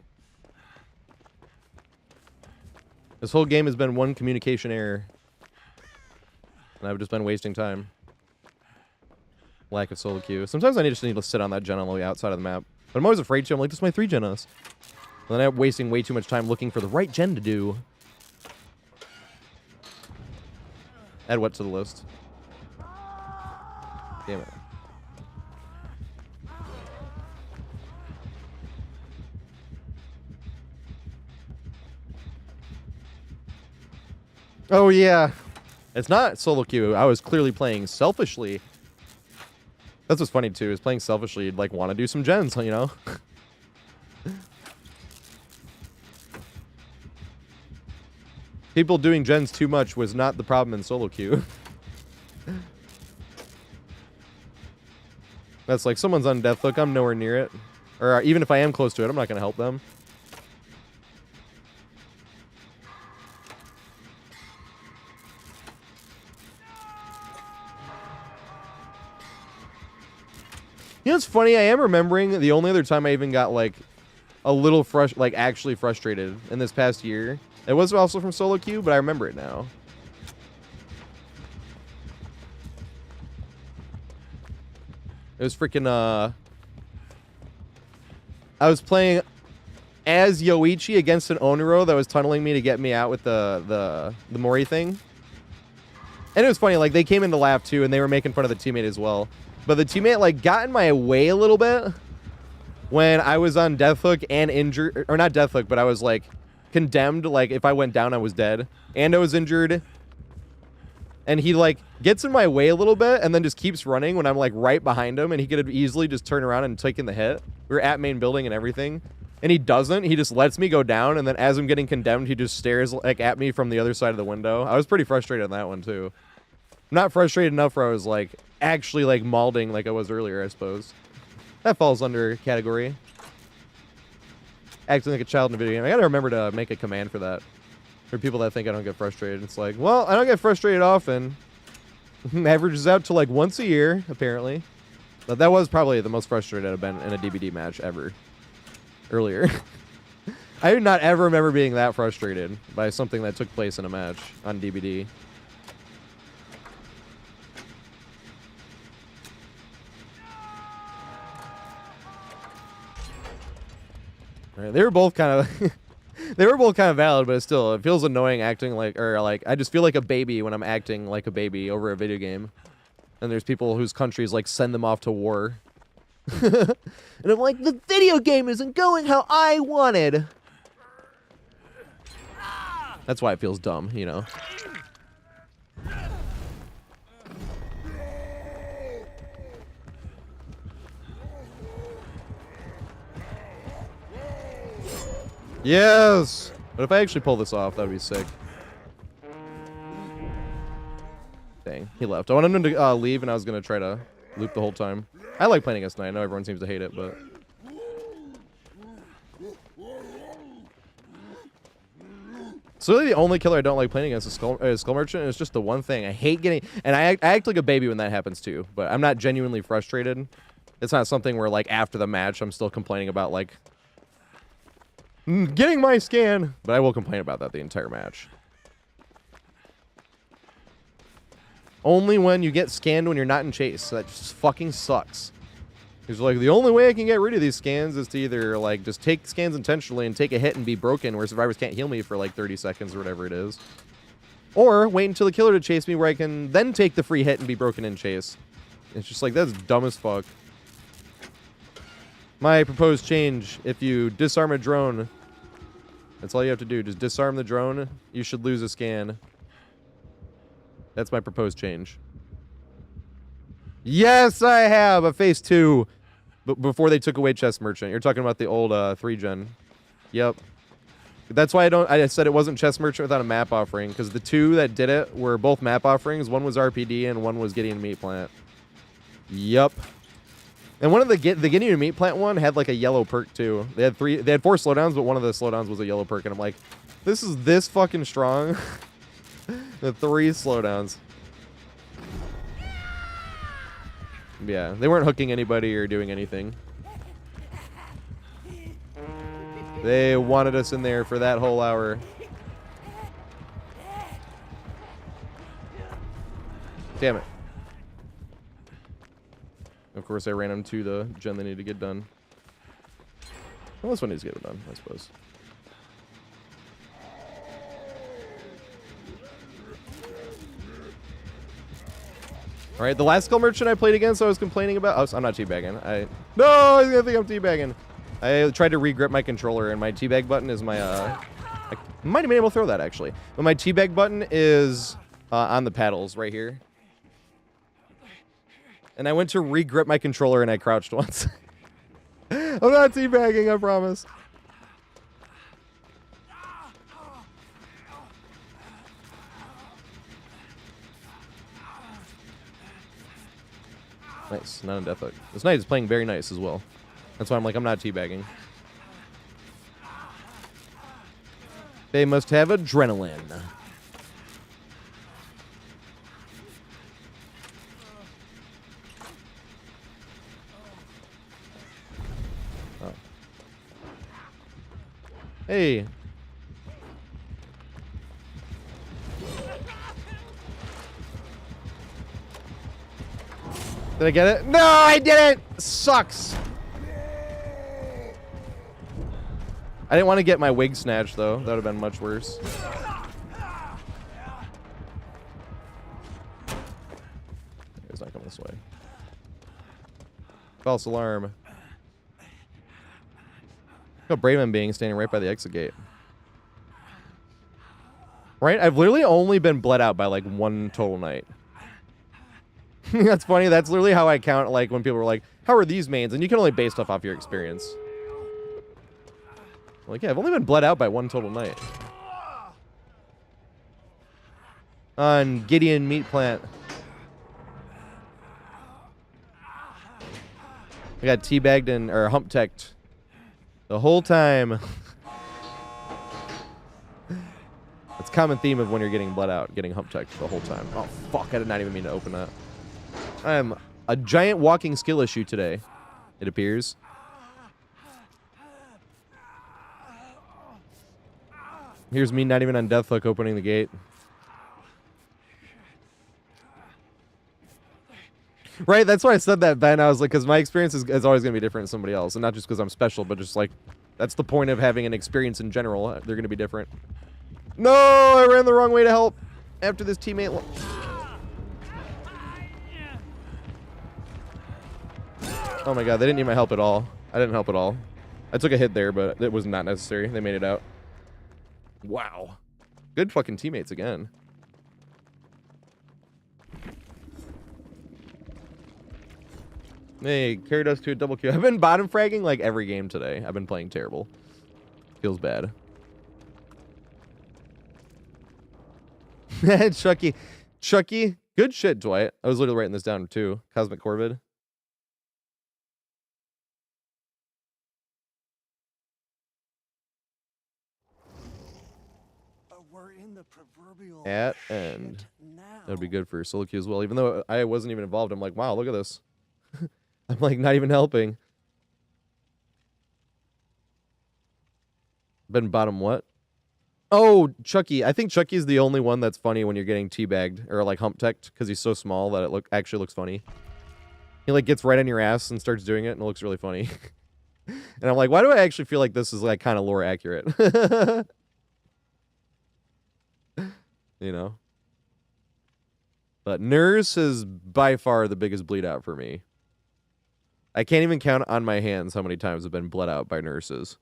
This whole game has been one communication error. And I've just been wasting time. Lack of solo queue. Sometimes I just need to sit on that gen on the outside of the map. But I'm always afraid to. I'm like, this is my 3 genos. And then I'm wasting way too much time looking for the right gen to do. Add what to the list? Damn it. Oh, yeah. It's not solo queue. I was clearly playing selfishly. That's what's funny, too, is playing selfishly, you'd, like, want to do some gens, you know? People doing gens too much was not the problem in solo queue. That's like, someone's on Deathhook, I'm nowhere near it. Or even if I am close to it, I'm not going to help them. You know what's funny? I am remembering the only other time I even got, like, a little actually frustrated in this past year. It was also from solo queue, but I remember it now. It was freaking, I was playing as Yoichi against an Oniro that was tunneling me to get me out with the Mori thing. And it was funny, like, they came in to laugh, too, and they were making fun of the teammate as well. But the teammate, like, got in my way a little bit when I was on Deathhook and injured, or not Deathhook, but I was, like, condemned. Like, if I went down, I was dead. And I was injured. And he, like, gets in my way a little bit and then just keeps running when I'm, like, right behind him. And he could have easily just turned around and taken the hit. We were at main building and everything. And he doesn't. He just lets me go down. And then as I'm getting condemned, he just stares, like, at me from the other side of the window. I was pretty frustrated on that one, too. Not frustrated enough where I was, like, actually, like, malding like I was earlier, I suppose. That falls under category. Acting like a child in a video game. I gotta remember to make a command for that. For people that think I don't get frustrated. It's like, well, I don't get frustrated often. Averages out to, like, once a year, apparently. But that was probably the most frustrated I've been in a DBD match ever. Earlier. I do not ever remember being that frustrated by something that took place in a match on DBD. They were both kind of they were both kind of valid, but still, it feels annoying acting like, or like, I just feel like a baby when I'm acting like a baby over a video game. And there's people whose countries, like, send them off to war. And I'm like, the video game isn't going how I wanted. That's why it feels dumb, you know. Yes! But if I actually pull this off, that would be sick. Dang, he left. I wanted him to leave, and I was going to try to loop the whole time. I like playing against Knight. I know everyone seems to hate it, but... So really the only killer I don't like playing against is Skull Merchant, and it's just the one thing. I hate getting... And I act like a baby when that happens, too. But I'm not genuinely frustrated. It's not something where, like, after the match, I'm still complaining about, like... getting my scan, but I will complain about that the entire match. Only when you get scanned when you're not in chase. That just fucking sucks. He's like, the only way I can get rid of these scans is to either, like, just take scans intentionally and take a hit and be broken where survivors can't heal me for, like, 30 seconds or whatever it is. Or wait until the killer to chase me where I can then take the free hit and be broken in chase. It's just like, that's dumb as fuck. My proposed change, if you disarm a drone, that's all you have to do. Just disarm the drone. You should lose a scan. That's my proposed change. Yes, I have a phase 2. But before they took away Chess Merchant. You're talking about the old 3-gen. Yep. That's why I said it wasn't Chess Merchant without a map offering, because the two that did it were both map offerings. One was RPD and one was Gideon Meat Plant. Yep. And one of the Gideon Meat Plant one had like a yellow perk too. They had 4 slowdowns, but one of the slowdowns was a yellow perk, and I'm like, this is this fucking strong. The 3 slowdowns. Yeah, they weren't hooking anybody or doing anything. They wanted us in there for that whole hour. Damn it. Of course, I ran him to the gen they need to get done. Well, this one needs to get done, I suppose. All right, the last skull merchant I played against, I was complaining about. Oh, I'm not teabagging. No, he's gonna think I'm teabagging. I tried to re-grip my controller, and my teabag button is my. I might have been able to throw that actually, but my teabag button is on the paddles right here. And I went to re-grip my controller, and I crouched once. I'm not teabagging, I promise. Nice, not on death hook. This knight is playing very nice as well. That's why I'm like, I'm not teabagging. They must have adrenaline. Oh. Hey. Did I get it? No, I didn't! Sucks. I didn't want to get my wig snatched, though. That would have been much worse. It's not coming this way. False alarm. Look how brave I'm being, standing right by the exit gate. Right? I've literally only been bled out by, like, one total night. That's funny. That's literally how I count, like, when people are like, how are these mains? And you can only base stuff off your experience. Like, yeah, I've only been bled out by one total night. On Gideon Meat Plant. I got teabagged and, or hump-teched the whole time. It's a common theme of when you're getting bled out, getting hump-teched the whole time. Oh, fuck. I did not even mean to open that. I am a giant walking skill issue today, it appears. Here's me not even on death hook opening the gate. Right, that's why I said that, Ben. I was like, because my experience is always going to be different than somebody else. And not just because I'm special, but just like, that's the point of having an experience in general. They're going to be different. No, I ran the wrong way to help after this teammate. Oh my god, they didn't need my help at all. I didn't help at all. I took a hit there, but it was not necessary. They made it out. Wow. Good fucking teammates again. Hey, carried us to a double kill. I've been bottom fragging like every game today. I've been playing terrible. Feels bad. Chucky. Chucky. Good shit, Dwight. I was literally writing this down too. Cosmic Corvid. We're in the proverbial At end. now. That'd be good for solo queue as well. Even though I wasn't even involved, I'm like, wow, look at this. I'm like not even helping. Been bottom what? Oh, Chucky. I think Chucky's the only one that's funny when you're getting teabagged or like hump-teched because he's so small that it actually looks funny. He like gets right on your ass and starts doing it and it looks really funny. And I'm like, why do I actually feel like this is like kind of lore accurate? You know? But Nurse is by far the biggest bleed out for me. I can't even count on my hands how many times I've been bled out by nurses.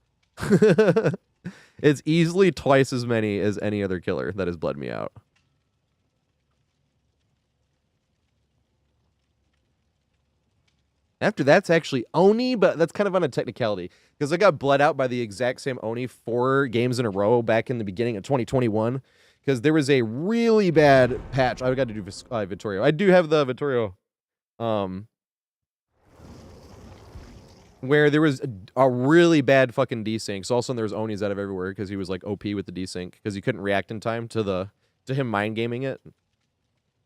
It's easily twice as many as any other killer that has bled me out. After that's actually Oni, but that's kind of on a technicality. Because I got bled out by the exact same Oni 4 games in a row back in the beginning of 2021. Because there was a really bad patch. I got to do Vittorio. I do have the Vittorio. Where there was a really bad fucking desync. So all of a sudden there was Onis out of everywhere because he was like OP with the desync because he couldn't react in time to him mind gaming it.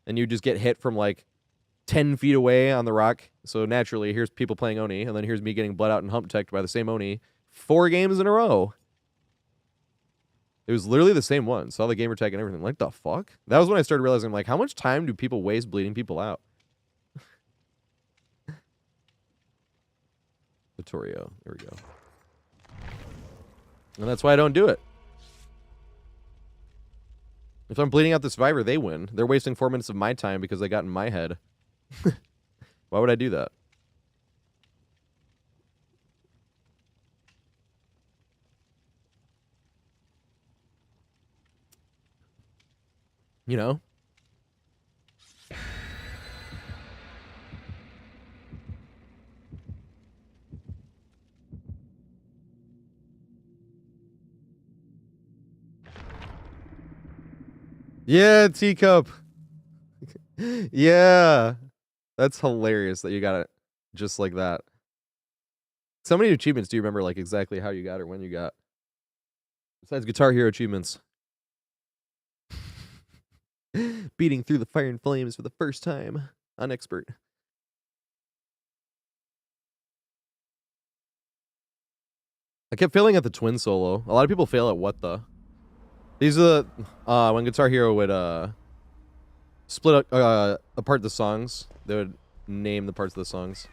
And you just get hit from like 10 feet away on the rock. So naturally, here's people playing Oni, and then here's me getting bled out and hump-teched by the same Oni 4 games in a row. It was literally the same one. Saw the gamer tag and everything. Like, the fuck? That was when I started realizing, like, how much time do people waste bleeding people out? Vittorio. There we go. And that's why I don't do it. If I'm bleeding out the survivor, they win. They're wasting 4 minutes of my time because they got in my head. Why would I do that? You know? Yeah, teacup. Yeah. That's hilarious that you got it just like that. So many achievements do you remember like exactly how you got or when you got? Besides Guitar Hero achievements. Beating through the fire and flames for the first time. Unexpert. I kept failing at the twin solo. A lot of people fail at what the? These are the when Guitar Hero would split apart the songs. They would name the parts of the songs.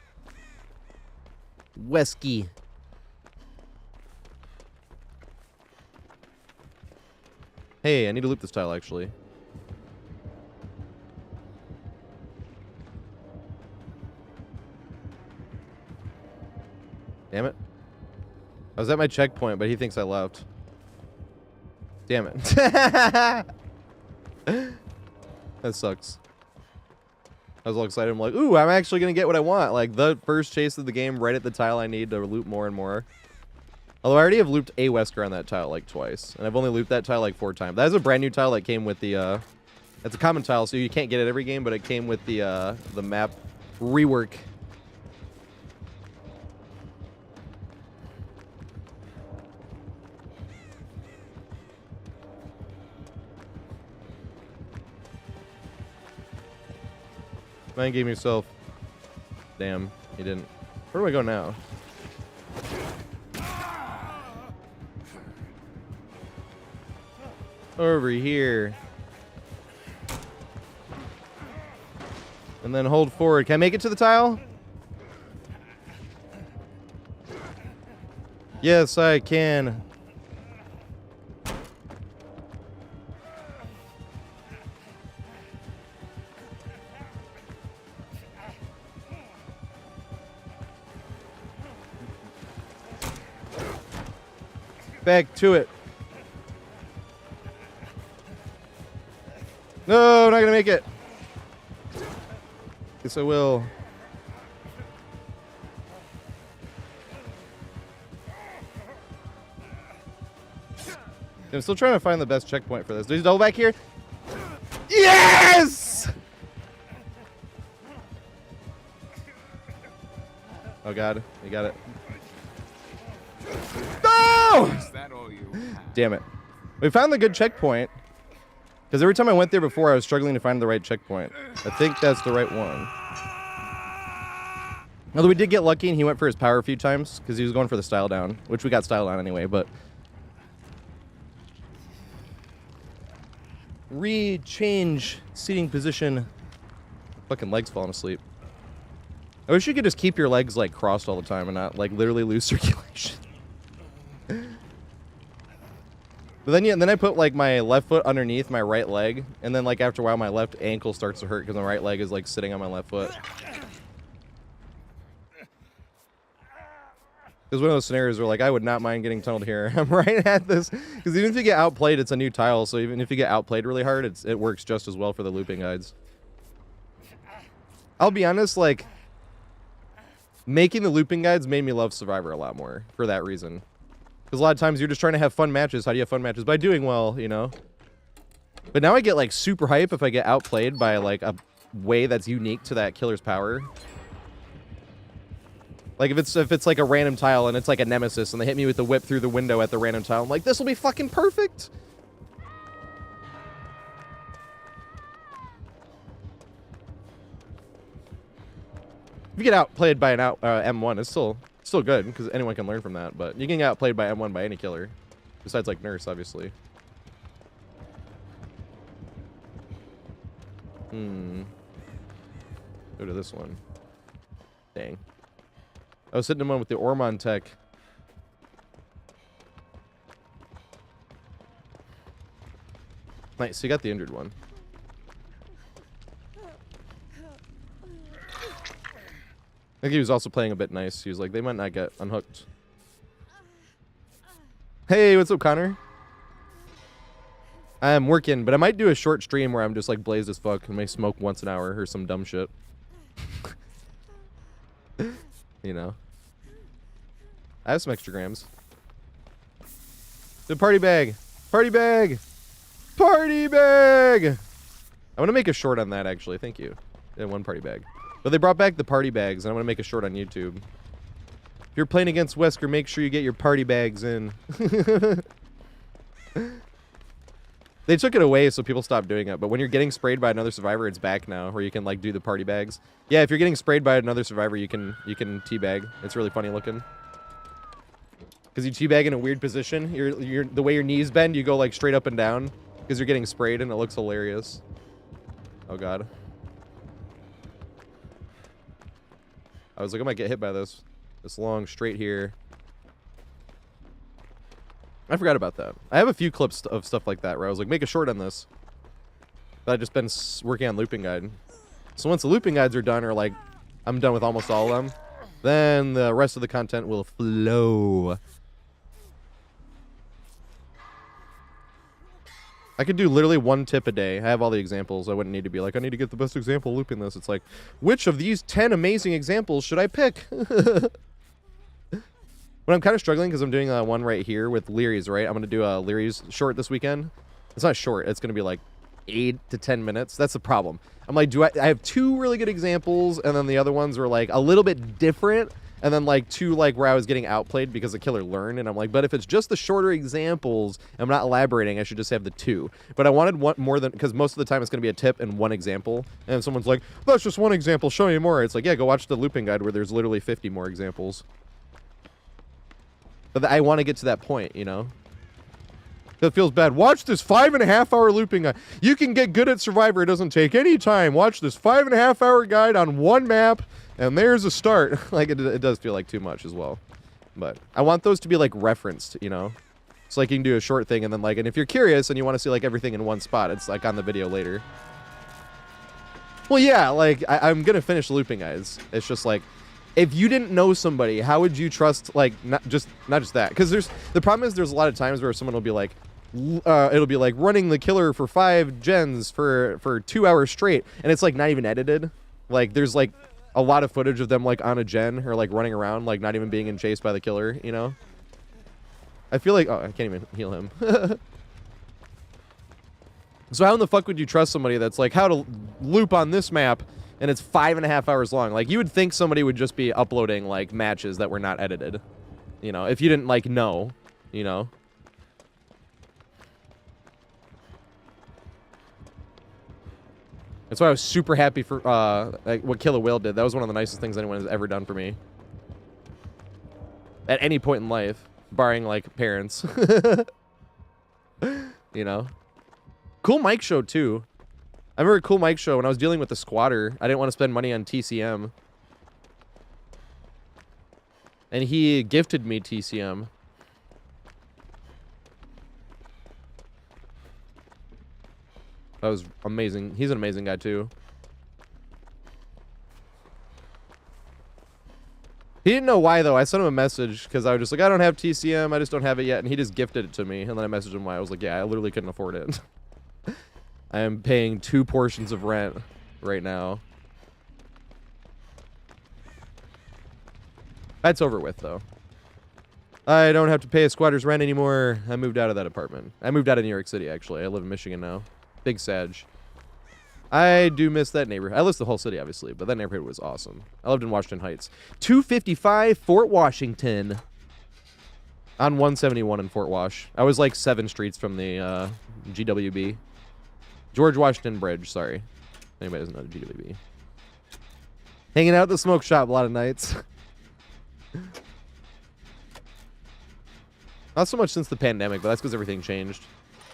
Wesky. Hey, I need to loop this tile actually. Damn it. I was at my checkpoint, but he thinks I left. Damn it. That sucks. I was all excited. I'm like, ooh, I'm actually going to get what I want. Like, the first chase of the game right at the tile I need to loop more and more. Although I already have looped a Wesker on that tile, like, twice. And I've only looped that tile, like, 4 times. That is a brand new tile that came with the, It's a common tile, so you can't get it every game, but it came with the map rework. Mind game yourself. Damn, he didn't. Where do I go now? Over here. And then hold forward. Can I make it to the tile? Yes, I can. Back to it. No, I'm not gonna make it. Guess I will. I'm still trying to find the best checkpoint for this. Do you double back here? Yes! Oh god, you got it. No! Is that all you have? Damn it. We found the good checkpoint. Because every time I went there before, I was struggling to find the right checkpoint. I think that's the right one. Although we did get lucky and he went for his power a few times because he was going for the style down, which we got style down anyway, but... Re-change seating position. Fucking legs falling asleep. I wish you could just keep your legs, like, crossed all the time and not, like, literally lose circulation. But then I put like my left foot underneath my right leg, and then like after a while my left ankle starts to hurt because my right leg is like sitting on my left foot. It's one of those scenarios where like I would not mind getting tunneled here. I'm right at this because even if you get outplayed, it's a new tile, so even if you get outplayed really hard, it works just as well for the looping guides. I'll be honest, like making the looping guides made me love Survivor a lot more for that reason. Because a lot of times you're just trying to have fun matches. How do you have fun matches? By doing well, you know? But now I get, like, super hype if I get outplayed by, like, a way that's unique to that killer's power. Like, if it's like, a random tile and it's, like, a nemesis and they hit me with the whip through the window at the random tile, I'm like, this will be fucking perfect! If you get outplayed by an M1, it's still good, because anyone can learn from that, but you can get outplayed by M1 by any killer. Besides, like, Nurse, obviously. Go to this one. Dang. I was hitting him on with the Ormond tech. Nice, so you got the injured one. I think he was also playing a bit nice. He was like, they might not get unhooked. Hey, what's up, Connor? I'm working, but I might do a short stream where I'm just like blazed as fuck and may smoke once an hour or some dumb shit. You know. I have some extra grams. The party bag! Party bag! Party bag! I want to make a short on that, actually. Thank you. Yeah, one party bag. But they brought back the party bags, and I want to make a short on YouTube. If you're playing against Wesker, make sure you get your party bags in. They took it away so people stopped doing it, but when you're getting sprayed by another survivor, it's back now, where you can like do the party bags. Yeah, if you're getting sprayed by another survivor, you can teabag. It's really funny looking. Because you teabag in a weird position. You're the way your knees bend, you go like straight up and down because you're getting sprayed, and it looks hilarious. Oh god. I was like, I might get hit by this long straight here. I forgot about that. I have a few clips of stuff like that where I was like, make a short on this. But I've just been working on looping guide. So once the looping guides are done, or like I'm done with almost all of them, then the rest of the content will flow. I could do literally one tip a day. I have all the examples. I wouldn't need to be like, I need to get the best example looping this. It's like, which of these 10 amazing examples should I pick? But I'm kind of struggling because I'm doing one right here with Leary's, right? I'm going to do a Leary's short this weekend. It's not short. It's going to be like 8 to 10 minutes. That's the problem. I'm like, I have 2 really good examples, and then the other ones were like a little bit different, and then like 2 like where I was getting outplayed because the killer learned, and I'm like, but if it's just the shorter examples, I'm not elaborating, I should just have the 2. But I wanted one more than, because most of the time it's going to be a tip and one example, and if someone's like, that's just one example, show me more. It's like, yeah, go watch the looping guide where there's literally 50 more examples. But I want to get to that point, you know? It feels bad. Watch this 5.5 hour looping guide. You can get good at Survivor. It doesn't take any time. Watch this 5.5 hour guide on one map, and there's a start. Like, it does feel like too much as well. But I want those to be, like, referenced, you know? It's like you can do a short thing, and then, like, and if you're curious and you want to see, like, everything in one spot, it's, like, on the video later. Well, yeah, like, I'm going to finish looping guides. It's just, like, if you didn't know somebody, how would you trust, like, not just that? Because the problem is there's a lot of times where someone will be like, it'll be like running the killer for 5 gens for 2 hours straight, and it's like not even edited. Like there's like a lot of footage of them like on a gen or like running around, like not even being chased by the killer, you know? I feel like, oh, I can't even heal him. So how in the fuck would you trust somebody that's like, how to loop on this map, and it's 5.5 hours long? Like, you would think somebody would just be uploading, like, matches that were not edited. You know, if you didn't, like, know, you know? That's why I was super happy for, like, what Kill a Whale did. That was one of the nicest things anyone has ever done for me. At any point in life, barring, like, parents. You know? Cool mic show, too. I remember a cool mic show when I was dealing with the squatter. I didn't want to spend money on TCM. And he gifted me TCM. That was amazing. He's an amazing guy, too. He didn't know why, though. I sent him a message because I was just like, I don't have TCM. I just don't have it yet. And he just gifted it to me. And then I messaged him why. I was like, yeah, I literally couldn't afford it. I am paying 2 portions of rent right now. That's over with, though. I don't have to pay a squatter's rent anymore. I moved out of that apartment. I moved out of New York City, actually. I live in Michigan now. Big Sag. I do miss that neighborhood. I lived the whole city, obviously, but that neighborhood was awesome. I lived in Washington Heights. 255 Fort Washington. On 171 in Fort Wash. I was like 7 streets from the GWB. George Washington Bridge, sorry. Anybody doesn't know the GWB. Hanging out at the smoke shop a lot of nights. Not so much since the pandemic, but that's because everything changed.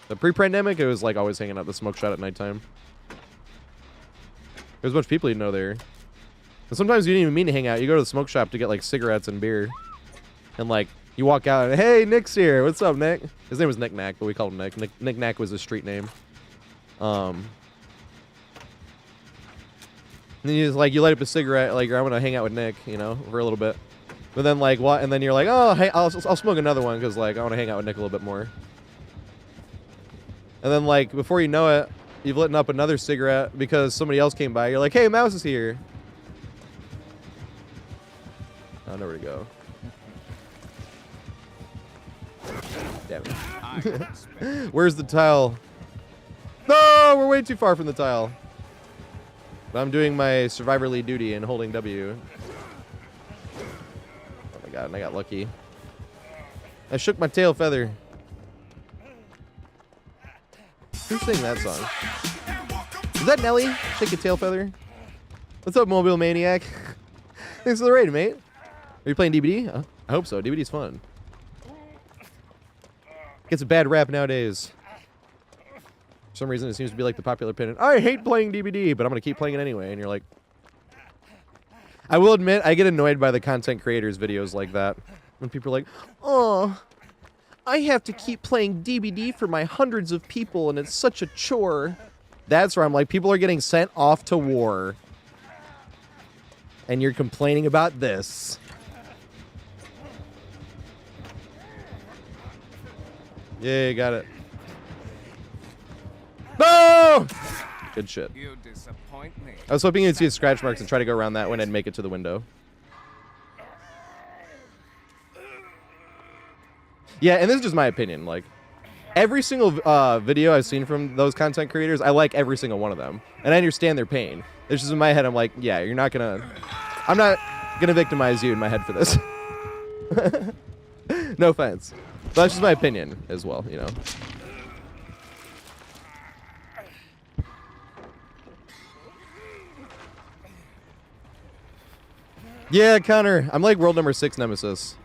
The pre-pandemic, it was like always hanging out at the smoke shop at nighttime. There's a bunch of people you know there. And sometimes you didn't even mean to hang out. You go to the smoke shop to get like cigarettes and beer. And like, you walk out and, hey, Nick's here. What's up, Nick? His name was Nick Knack, but we called him Nick. Nick Knack was his street name. And then you just like, you light up a cigarette, like, I'm gonna hang out with Nick, you know, for a little bit. But then like, what? And then you're like, oh, hey, I'll smoke another one because like, I want to hang out with Nick a little bit more. And then like, before you know it, you've lit up another cigarette because somebody else came by. You're like, hey, Mouse is here. I don't know where to go. Damn it. Where's the tile? No, we're way too far from the tile. But I'm doing my survivorly duty and holding W. Oh my god, and I got lucky. I shook my tail feather. Who's singing that song? Is that Nelly? Shake your tail feather? What's up, Mobile Maniac? Thanks for the raid, mate. Are you playing DBD? I hope so. DBD's fun. Gets a bad rap nowadays. For some reason, it seems to be like the popular opinion. I hate playing DBD, but I'm going to keep playing it anyway. And you're like... I will admit, I get annoyed by the content creators' videos like that. When people are like, oh, I have to keep playing DBD for my hundreds of people, and it's such a chore. That's where I'm like, people are getting sent off to war. And you're complaining about this. Yeah, got it. No! Good shit. You disappoint me. I was hoping you'd see scratch marks and try to go around that one and make it to the window. Yeah, and this is just my opinion. Like, every single video I've seen from those content creators, I like every single one of them. And I understand their pain. It's just in my head, I'm like, yeah, you're not gonna... I'm not gonna victimize you in my head for this. No offense. But that's just my opinion as well, you know. Yeah, Connor. I'm like world number 6 Nemesis.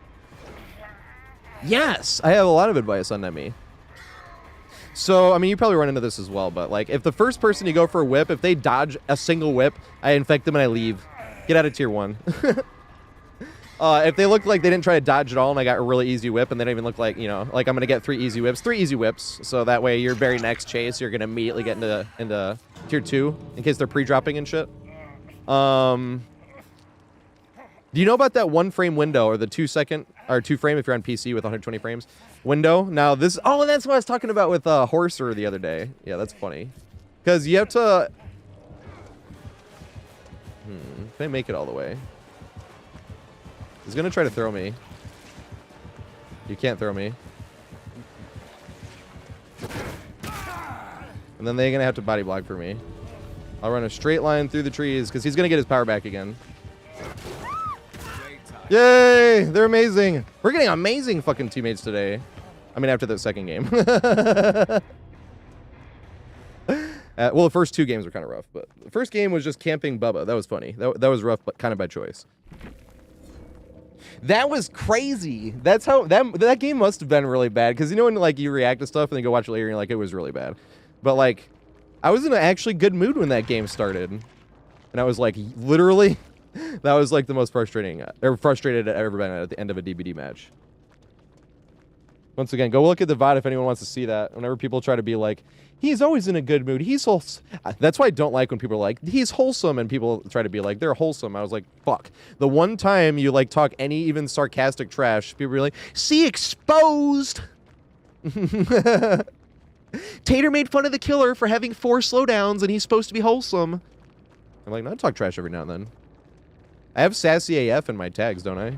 Yes! I have a lot of advice on Nemi. So, I mean, you probably run into this as well, but like, if the first person you go for a whip, if they dodge a single whip, I infect them and I leave. Get out of tier 1. If they look like they didn't try to dodge at all and I got a really easy whip and they don't even look like, you know, like I'm going to get 3 easy whips. 3 easy whips. So that way your very next chase, you're going to immediately get into tier 2 in case they're pre-dropping and shit. Do you know about that 1 frame window or the 2 second or 2 frame if you're on PC with 120 frames window? Now this, oh, that's what I was talking about with Horser the other day. Yeah, that's funny. Because you have to, can I make it all the way? He's gonna try to throw me. You can't throw me. And then they're gonna have to body block for me. I'll run a straight line through the trees because he's gonna get his power back again. Yay! They're amazing. We're getting amazing fucking teammates today. I mean, after the second game. Well, the first 2 games were kind of rough, but the first game was just camping Bubba. That was funny. That was rough, but kind of by choice. That was crazy. That's how that game must have been really bad because you know when like you react to stuff and then go watch it later and you're like it was really bad. But like I was in an actually good mood when that game started, and I was like literally that was like the most frustrated I've ever been at the end of a DBD match. Once again, go look at the VOD if anyone wants to see that. Whenever people try to be like, he's always in a good mood. He's wholesome. That's why I don't like when people are like, he's wholesome, and people try to be like, they're wholesome. I was like, fuck. The one time you like talk any even sarcastic trash, people are like, see, exposed. Tater made fun of the killer for having 4 slowdowns, and he's supposed to be wholesome. I'm like, no, I talk trash every now and then. I have sassy AF in my tags, don't I?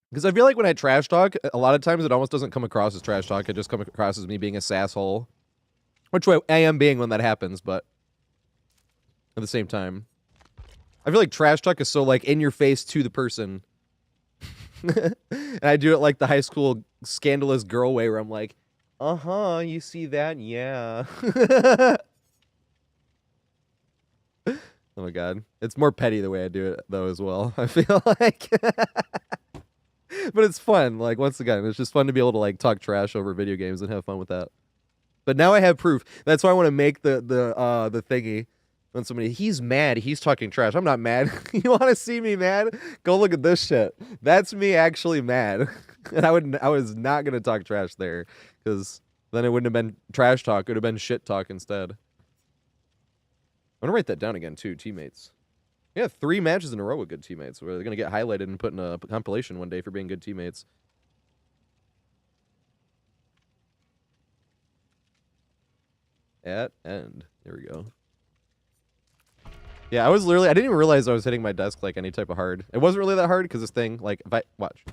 Because I feel like when I trash talk, a lot of times it almost doesn't come across as trash talk. It just comes across as me being a sasshole. Which I am being when that happens, but at the same time. I feel like trash talk is so like in your face to the person. And I do it like the high school scandalous girl way where I'm like, uh-huh, you see that? Yeah. Oh my god. It's more petty the way I do it though as well. I feel like But it's fun. Like, once again, it's just fun to be able to like talk trash over video games and have fun with that. But now I have proof. That's why I want to make the thingy. When somebody, he's mad, he's talking trash. I'm not mad. You want to see me mad? Go look at this shit. That's me actually mad. And I was not gonna talk trash there, because then it wouldn't have been trash talk. It would have been shit talk instead. I'm gonna write that down again too. Teammates. Yeah, 3 matches in a row with good teammates. Where they're gonna get highlighted and put in a compilation one day for being good teammates. At end. There we go. Yeah, I didn't even realize I was hitting my desk like any type of hard. It wasn't really that hard because this thing, like, if I, watch.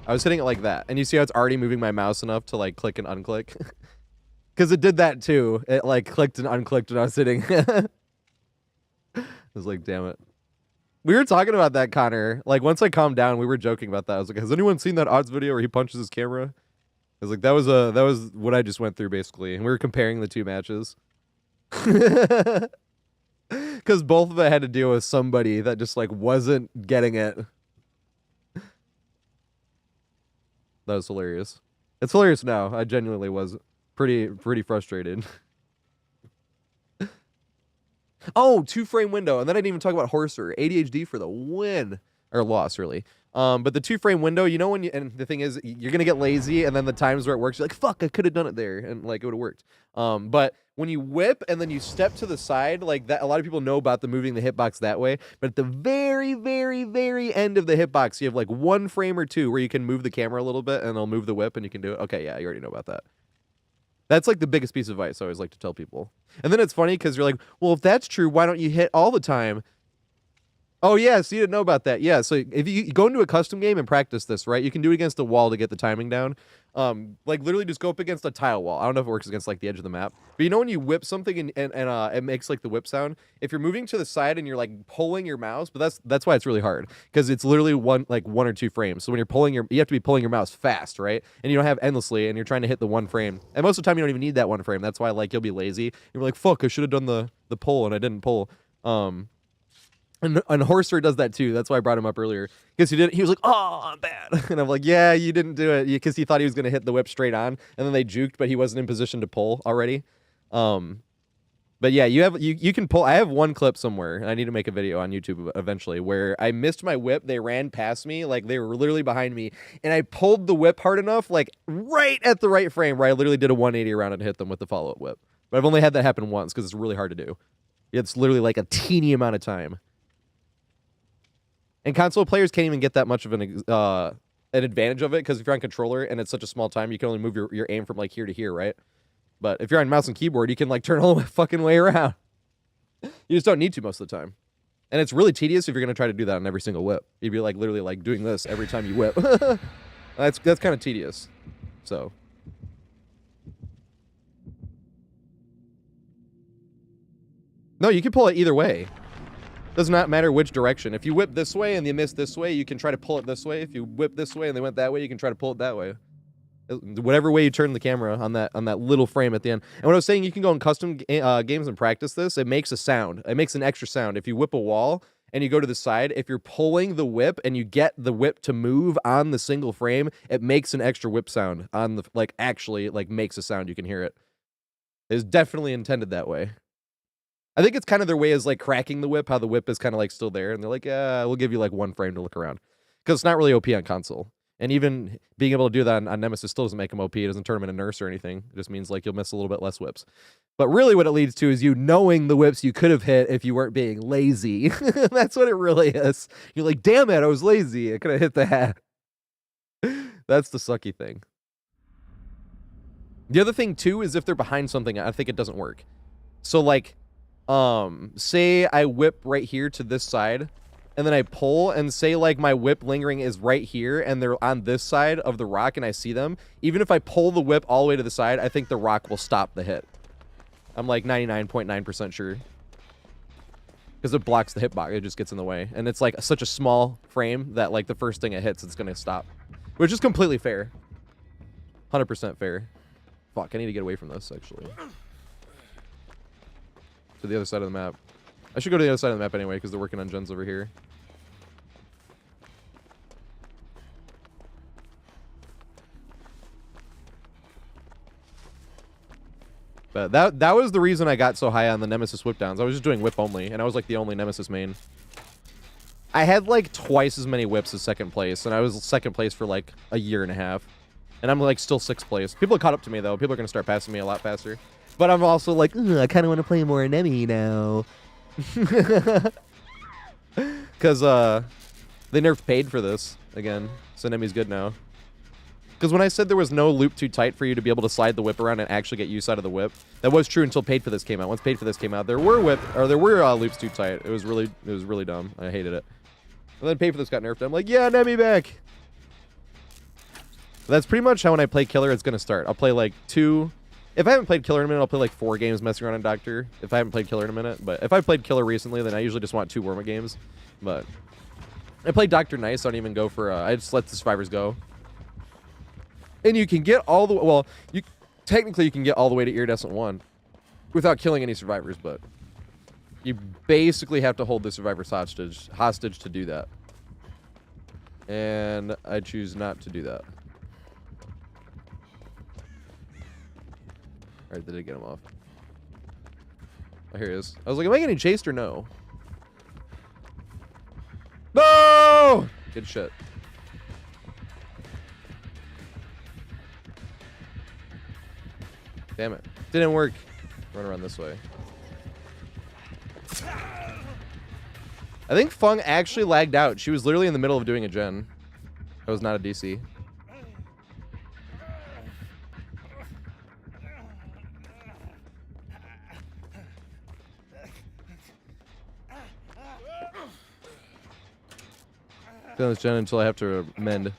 I was hitting it like that. And you see how it's already moving my mouse enough to like click and unclick? Because it did that too. It like clicked and unclicked when I was hitting. I was like, damn it. We were talking about that, Connor. Like, once I calmed down, we were joking about that. I was like, has anyone seen that odds video where he punches his camera? I was like, that was what I just went through basically. And we were comparing the 2 matches. Because both of it had to deal with somebody that just like wasn't getting it. That was hilarious. It's hilarious now. I genuinely was pretty frustrated. Oh, 2-frame window. And then I didn't even talk about Horser. ADHD for the win. Or loss, really. But the 2-frame window, you know when you, and the thing is, you're going to get lazy, and then the times where it works, you're like, fuck, I could have done it there. And like, it would have worked. But when you whip and then you step to the side, like that, a lot of people know about the moving the hitbox that way. But at the very, very, very end of the hitbox, you have like 1 frame or 2 where you can move the camera a little bit and it'll move the whip and you can do it. Okay, yeah, you already know about that. That's like the biggest piece of advice I always like to tell people. And then it's funny because you're like, well, if that's true, why don't you hit all the time? Oh, yeah, so you didn't know about that. Yeah, so if you go into a custom game and practice this, right, you can do it against a wall to get the timing down. Like, literally just go up against a tile wall. I don't know if it works against, like, the edge of the map. But you know when you whip something and it makes, like, the whip sound? If you're moving to the side and you're, like, pulling your mouse, but that's why it's really hard. Because it's literally one or 2 frames. So when you're pulling you have to be pulling your mouse fast, right? And you don't have endlessly, and you're trying to hit the 1 frame. And most of the time, you don't even need that 1 frame. That's why, like, you'll be lazy. You're like, fuck, I should have done the pull, and I didn't pull. And Horser does that too. That's why I brought him up earlier. Because he was like, oh, I'm bad. And I'm like, yeah, you didn't do it. Because he thought he was going to hit the whip straight on. And then they juked, but he wasn't in position to pull already. But yeah, you can pull. I have 1 clip somewhere. And I need to make a video on YouTube eventually where I missed my whip. They ran past me. Like, they were literally behind me. And I pulled the whip hard enough, like, right at the right frame where I literally did a 180 around and hit them with the follow-up whip. But I've only had that happen once because it's really hard to do. It's literally like a teeny amount of time. And console players can't even get that much of an advantage of it because if you're on controller and it's such a small time, you can only move your aim from like here to here, right? But if you're on mouse and keyboard, you can like turn all the fucking way around. You just don't need to most of the time. And it's really tedious if you're going to try to do that on every single whip. You'd be like literally like doing this every time you whip. That's kind of tedious. So. No, you can pull it either way. Does not matter which direction. If you whip this way and you miss this way, you can try to pull it this way. If you whip this way and they went that way, you can try to pull it that way. Whatever way you turn the camera on that little frame at the end. And what I was saying, you can go in custom games and practice this. It makes a sound. It makes an extra sound. If you whip a wall and you go to the side, if you're pulling the whip and you get the whip to move on the single frame, it makes an extra whip sound on the actually makes a sound. You can hear it. It's definitely intended that way. I think it's kind of their way is like cracking the whip, how the whip is kind of like still there. And they're like, yeah, we'll give you like 1 frame to look around. Because it's not really OP on console. And even being able to do that on Nemesis still doesn't make him OP. It doesn't turn him into nurse or anything. It just means like you'll miss a little bit less whips. But really what it leads to is you knowing the whips you could have hit if you weren't being lazy. That's what it really is. You're like, damn it, I was lazy. I could have hit that. That's the sucky thing. The other thing too is if they're behind something, I think it doesn't work. So like, say I whip right here to this side and then I pull and say like my whip lingering is right here and they're on this side of the rock and I see them, even if I pull the whip all the way to the side, I think the rock will stop the hit. I'm like 99.9% sure. Because it blocks the hitbox, it just gets in the way. And it's like such a small frame that like the first thing it hits, it's gonna stop. Which is completely fair. 100% fair. Fuck, I need to get away from this actually. To the other side of the map. I should go to the other side of the map anyway because they're working on gens over here. But that was the reason I got so high on the Nemesis whip downs. I was just doing whip only, and I was like the only Nemesis main. I had like twice as many whips as second place, and I was second place for like a year and a half. And I'm like still sixth place. People caught up to me though. People are gonna start passing me a lot faster. But I'm also like, I kind of want to play more Nemi now. Because they nerfed paid for this again, so Nemi's good now. Because when I said there was no loop too tight for you to be able to slide the whip around and actually get use out of the whip, that was true until paid for this came out. Once paid for this came out, there were loops too tight. It was really dumb. I hated it. And then paid for this got nerfed. I'm like, yeah, Nemi back. That's pretty much how when I play Killer, it's gonna start. I'll play like 2. If I haven't played Killer in a minute, I'll play like 4 games messing around on Doctor. If I haven't played Killer in a minute, but if I played Killer recently, then I usually just want 2 warm-up games. But I played Doctor nice. I don't even go for. I just let the survivors go. And you can get all the technically you can get all the way to Iridescent 1 without killing any survivors, but you basically have to hold the survivors hostage to do that. And I choose not to do that. Alright, did I get him off? Oh, here he is. I was like, am I getting chased or no? No! Good shit. Damn it. Didn't work. Run around this way. I think Fung actually lagged out. She was literally in the middle of doing a gen. That was not a DC. Doing this gen until I have to mend.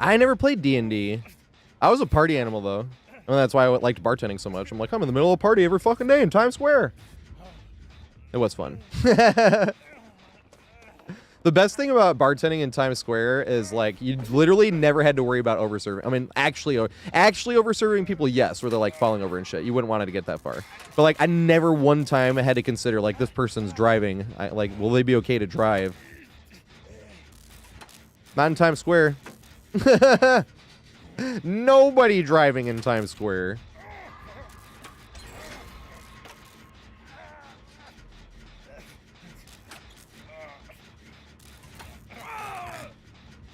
I never played D&D. I was a party animal, though. And that's why I liked bartending so much. I'm like, I'm in the middle of a party every fucking day in Times Square. It was fun. The best thing about bartending in Times Square is, like, you literally never had to worry about overserving. I mean, actually overserving people, yes, where they're, like, falling over and shit. You wouldn't want it to get that far. But, like, I never one time had to consider, like, this person's driving. Like, will they be okay to drive? Not in Times Square. Nobody driving in Times Square.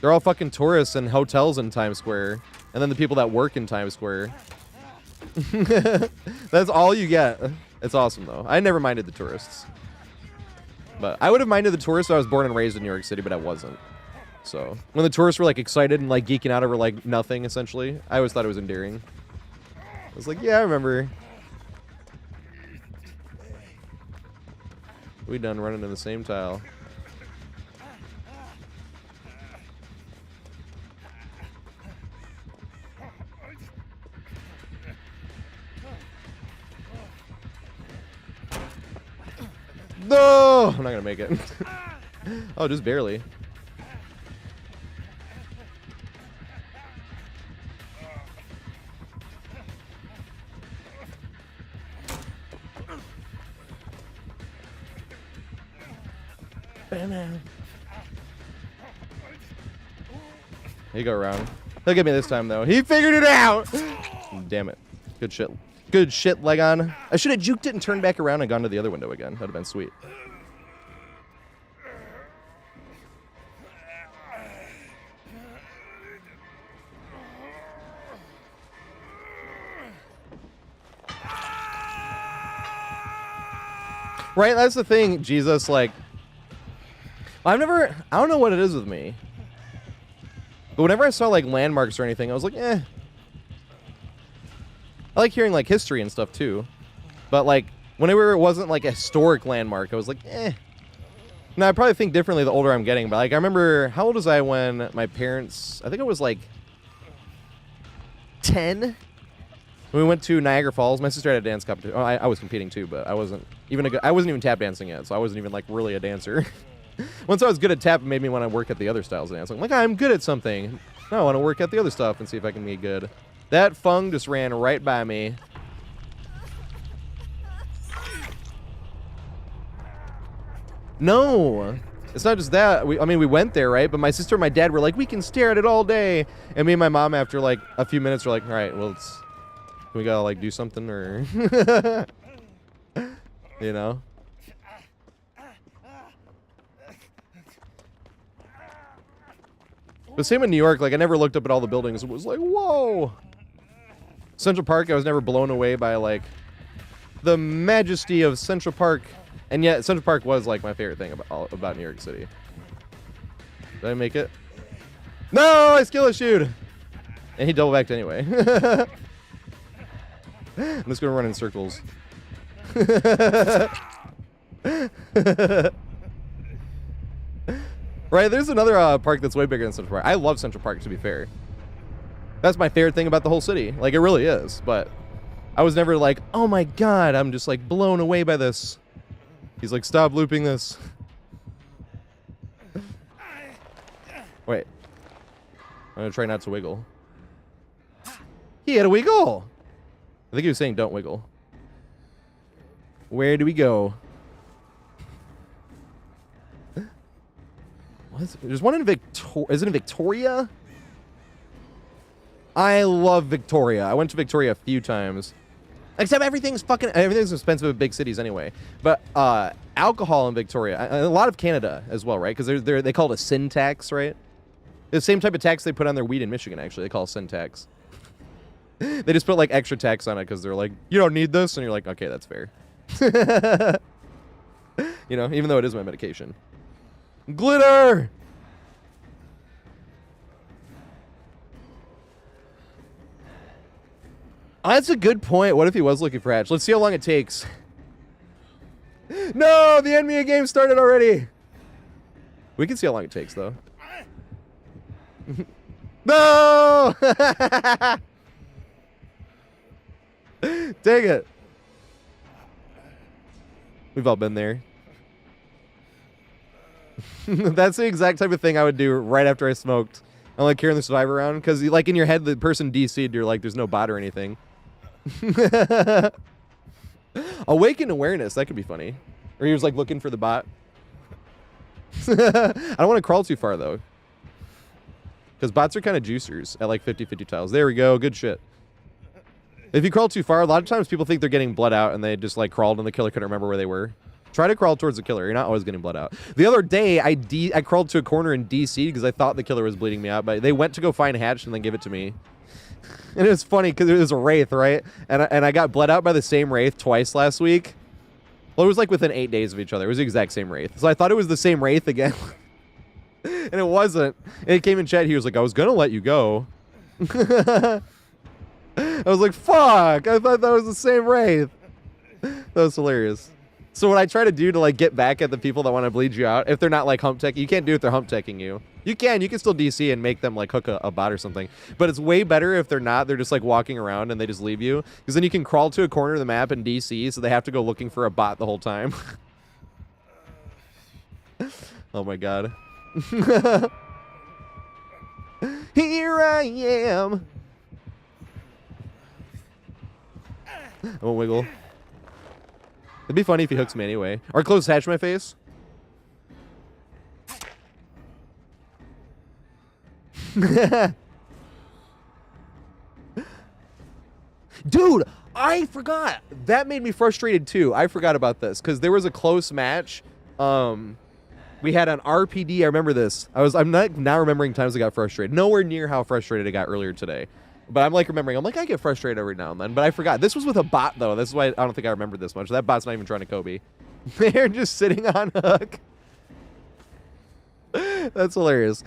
They're all fucking tourists and hotels in Times Square. And then the people that work in Times Square. That's all you get. It's awesome, though. I never minded the tourists. But I would have minded the tourists if I was born and raised in New York City, but I wasn't. So when the tourists were like excited and like geeking out over like nothing, essentially, I always thought it was endearing. I was like, yeah, I remember. We done running in the same tile. No, I'm not gonna make it. Oh, just barely. He go around. He'll get me this time though. He figured it out. Damn it. Good shit. Good shit, Legon. I should have juked it and turned back around and gone to the other window again. That'd have been sweet. Right, that's the thing, Jesus, like, I don't know what it is with me. But whenever I saw, like, landmarks or anything, I was like, eh. I like hearing, like, history and stuff, too. But, like, whenever it wasn't, like, a historic landmark, I was like, eh. Now, I probably think differently the older I'm getting, but, like, I remember, how old was I when my parents, I think I was, like, 10? When we went to Niagara Falls. My sister had a dance competition. Oh, I was competing, too, but I wasn't even tap dancing yet, so I wasn't even, like, really a dancer. Once I was good at tap, it made me want to work at the other styles of dance. I'm like, I'm good at something. No, I want to work at the other stuff and see if I can be good. That Fung just ran right by me. No. It's not just that. I mean, we went there, right? But my sister and my dad were like, we can stare at it all day. And me and my mom, after like a few minutes, were like, all right, well, can we gotta like do something or, you know? But same in New York. Like, I never looked up at all the buildings. It was like, whoa. Central Park, I was never blown away by like the majesty of Central Park. And yet, Central Park was like my favorite thing about New York City. Did I make it? No, I skill issued. And he double backed anyway. I'm just gonna run in circles. Right, there's another park that's way bigger than Central Park. I love Central Park, to be fair. That's my favorite thing about the whole city. Like, it really is. But I was never like, oh my god, I'm just like blown away by this. He's like, stop looping this. Wait. I'm gonna try not to wiggle. He had a wiggle! I think he was saying don't wiggle. Where do we go? What? There's one in Victoria. Is it in Victoria? I love Victoria. I went to Victoria a few times. Except everything's expensive in big cities anyway. But alcohol in Victoria, and a lot of Canada as well, right? Because they call it a sin tax, right? The same type of tax they put on their weed in Michigan, actually. They call it sin tax. They just put like extra tax on it because they're like, you don't need this, and you're like, okay, that's fair. You know, even though it is my medication. Glitter. Oh, that's a good point. What if he was looking for Hatch? Let's see how long it takes. No, the NBA game started already. We can see how long it takes, though. No! Dang it. We've all been there. That's the exact type of thing I would do right after I smoked. I'm like carrying the survivor around because, like, in your head, the person DC'd, you're like, there's no bot or anything. Awakened awareness, that could be funny. Or he was like looking for the bot. I don't want to crawl too far though, because bots are kind of juicers at like 50-50 tiles. There we go, good shit. If you crawl too far, a lot of times people think they're getting bled out and they just like crawled and the killer couldn't remember where they were. Try to crawl towards the killer. You're not always getting bled out. The other day, I crawled to a corner in DC because I thought the killer was bleeding me out, but they went to go find Hatch and then give it to me. And it was funny because it was a Wraith, right? And I got bled out by the same Wraith twice last week. Well, it was like within 8 days of each other. It was the exact same Wraith. So I thought it was the same Wraith again. And it wasn't. And he came in chat. He was like, I was going to let you go. I was like, fuck. I thought that was the same Wraith. That was hilarious. So what I try to do to like get back at the people that want to bleed you out, if they're not like hump tech, you can't do it if they're hump teching you. You can still DC and make them like hook a bot or something. But it's way better if they're not. They're just like walking around and they just leave you. Because then you can crawl to a corner of the map and DC, so they have to go looking for a bot the whole time. Oh my god. Here I am. I won't wiggle. It'd be funny if he hooks me anyway. Or close Hatch my face. Dude, I forgot. That made me frustrated too. I forgot about this because there was a close match. We had an RPD. I remember this. I'm not now remembering times I got frustrated. Nowhere near how frustrated I got earlier today. But I'm like remembering. I'm like, I get frustrated every now and then. But I forgot. This was with a bot though. This is why I don't think I remembered this much. That bot's not even trying to Kobe. They're just sitting on hook. That's hilarious.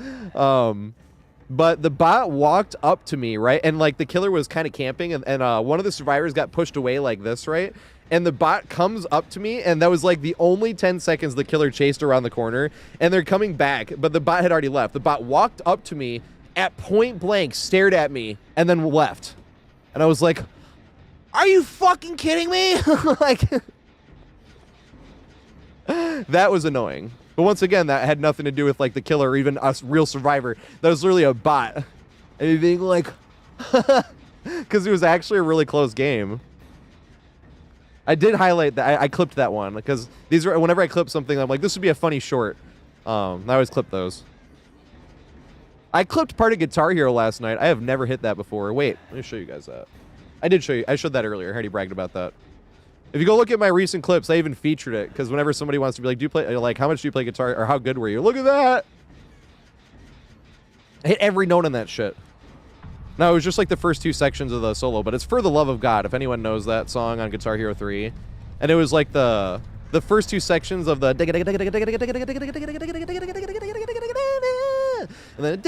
But the bot walked up to me, right? And like the killer was kind of camping, and one of the survivors got pushed away like this, right? And the bot comes up to me, and that was like the only 10 seconds the killer chased around the corner, and they're coming back, but the bot had already left. The bot walked up to me at point blank, stared at me, and then left. And I was like, are you fucking kidding me? Like, that was annoying. But once again, that had nothing to do with like the killer or even us real survivor. That was really a bot. And being like, because it was actually a really close game. I did highlight that. I clipped that one because these are whenever I clip something, I'm like, this would be a funny short. I always clip those. I clipped part of Guitar Hero last night. I have never hit that before. Wait, let me show you guys that. I did show you. I showed that earlier. I already bragged about that. If you go look at my recent clips, I even featured it because whenever somebody wants to be like, "Do you play? Like, how much do you play guitar? Or how good were you?" Look at that. I hit every note on that shit. No, it was just like the first 2 sections of the solo, but it's For the Love of God. If anyone knows that song on Guitar Hero 3, and it was like the first 2 sections of the and then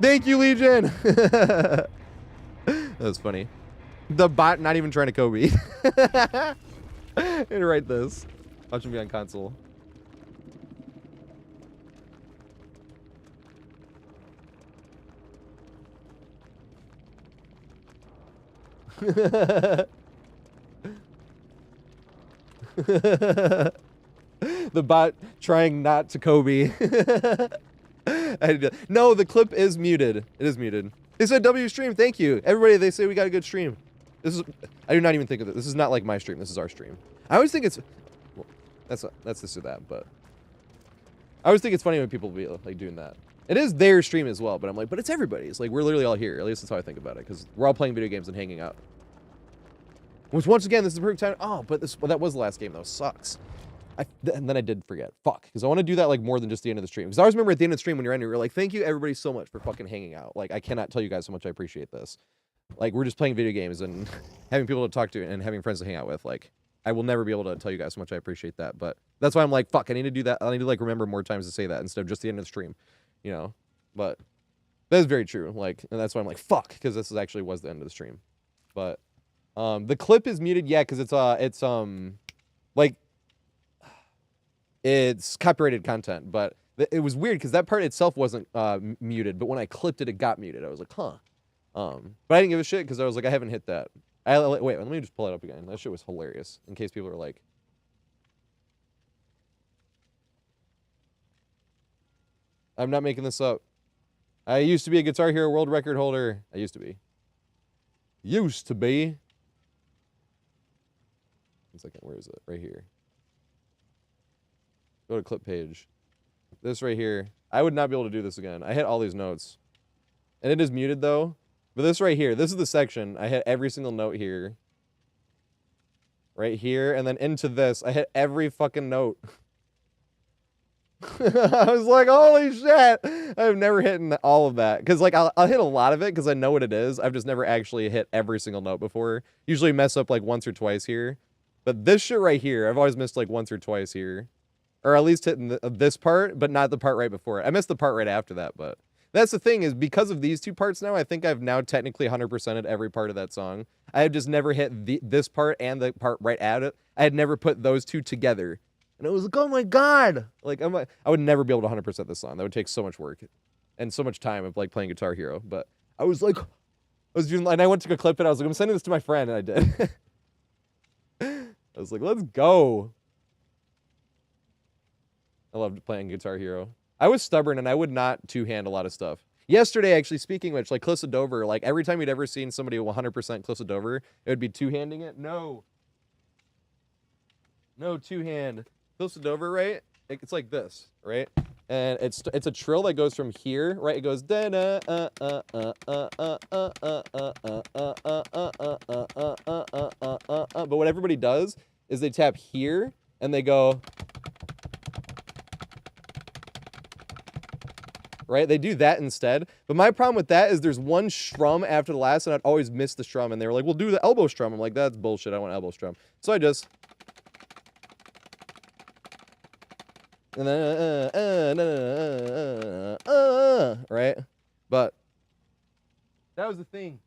thank you, Legion. That was funny. The bot not even trying to Kobe. And write this. Watch him be on console. The bot trying not to Kobe. No, the clip is muted. It is muted. They said W stream. Thank you, everybody. They say we got a good stream. This is. I do not even think of it. This is not like my stream. This is our stream. I always think it's. Well, that's this or that, but I always think it's funny when people be like doing that. It is their stream as well, but I'm like, but it's everybody's. Like, we're literally all here. At least that's how I think about it, because we're all playing video games and hanging out. Which, once again, this is the perfect time. Oh, but that was the last game, though. Sucks. And then I did forget. Fuck. Because I want to do that, like, more than just the end of the stream. Because I always remember at the end of the stream when you're ending, you're like, thank you, everybody, so much for fucking hanging out. Like, I cannot tell you guys how much I appreciate this. Like, we're just playing video games and having people to talk to and having friends to hang out with. Like, I will never be able to tell you guys how much I appreciate that. But that's why I'm like, fuck, I need to do that. I need to, like, remember more times to say that instead of just the end of the stream. You know? But that is very true. Like, and that's why I'm like, fuck, because this actually was the end of the stream. But the clip is muted, yeah, because it's like, it's copyrighted content. But it was weird because that part itself wasn't muted, but when I clipped it, it got muted. I was like, huh. But I didn't give a shit because I was like, I haven't hit that. Wait, let me just pull it up again. That shit was hilarious. In case people are like, I'm not making this up. I used to be a Guitar Hero world record holder. I used to be. Used to be. 1 second, where is it? Right here. Go to clip page. This right here. I would not be able to do this again. I hit all these notes. And it is muted though. But this right here, this is the section. I hit every single note here. Right here. And then into this, I hit every fucking note. I was like, holy shit. I've never hit all of that. Because, like, I'll hit a lot of it because I know what it is. I've just never actually hit every single note before. Usually mess up, like, once or twice here. But this shit right here, I've always missed, like, once or twice here. Or at least hitting this part, but not the part right before it. I missed the part right after that, but that's the thing is because of these 2 parts now, I think I've now technically 100%ed every part of that song. I have just never hit this part and the part right at it. I had never put those 2 together. And it was like, oh my God. Like, I would never be able to 100% this song. That would take so much work and so much time of, like, playing Guitar Hero. But I was like, and I went to go clip it. I was like, I'm sending this to my friend, and I did. I was like, let's go. I loved playing Guitar Hero. I was stubborn, and I would not two-hand a lot of stuff. Yesterday, actually, speaking of which, like, Clissa Dover, like, every time you'd ever seen somebody 100% Clissa Dover, it would be two-handing it. No, two-hand. Clissa Dover, right? It's like this, right? And it's a trill that goes from here, right? It goes da da but what everybody does is they tap here and they go, right? They do that instead. But my problem with that is there's one strum after the last, and I'd always miss the strum. And they were like, "We'll do the elbow strum." I'm like, "That's bullshit. I want elbow strum." So I just. And then, right? But that was the thing.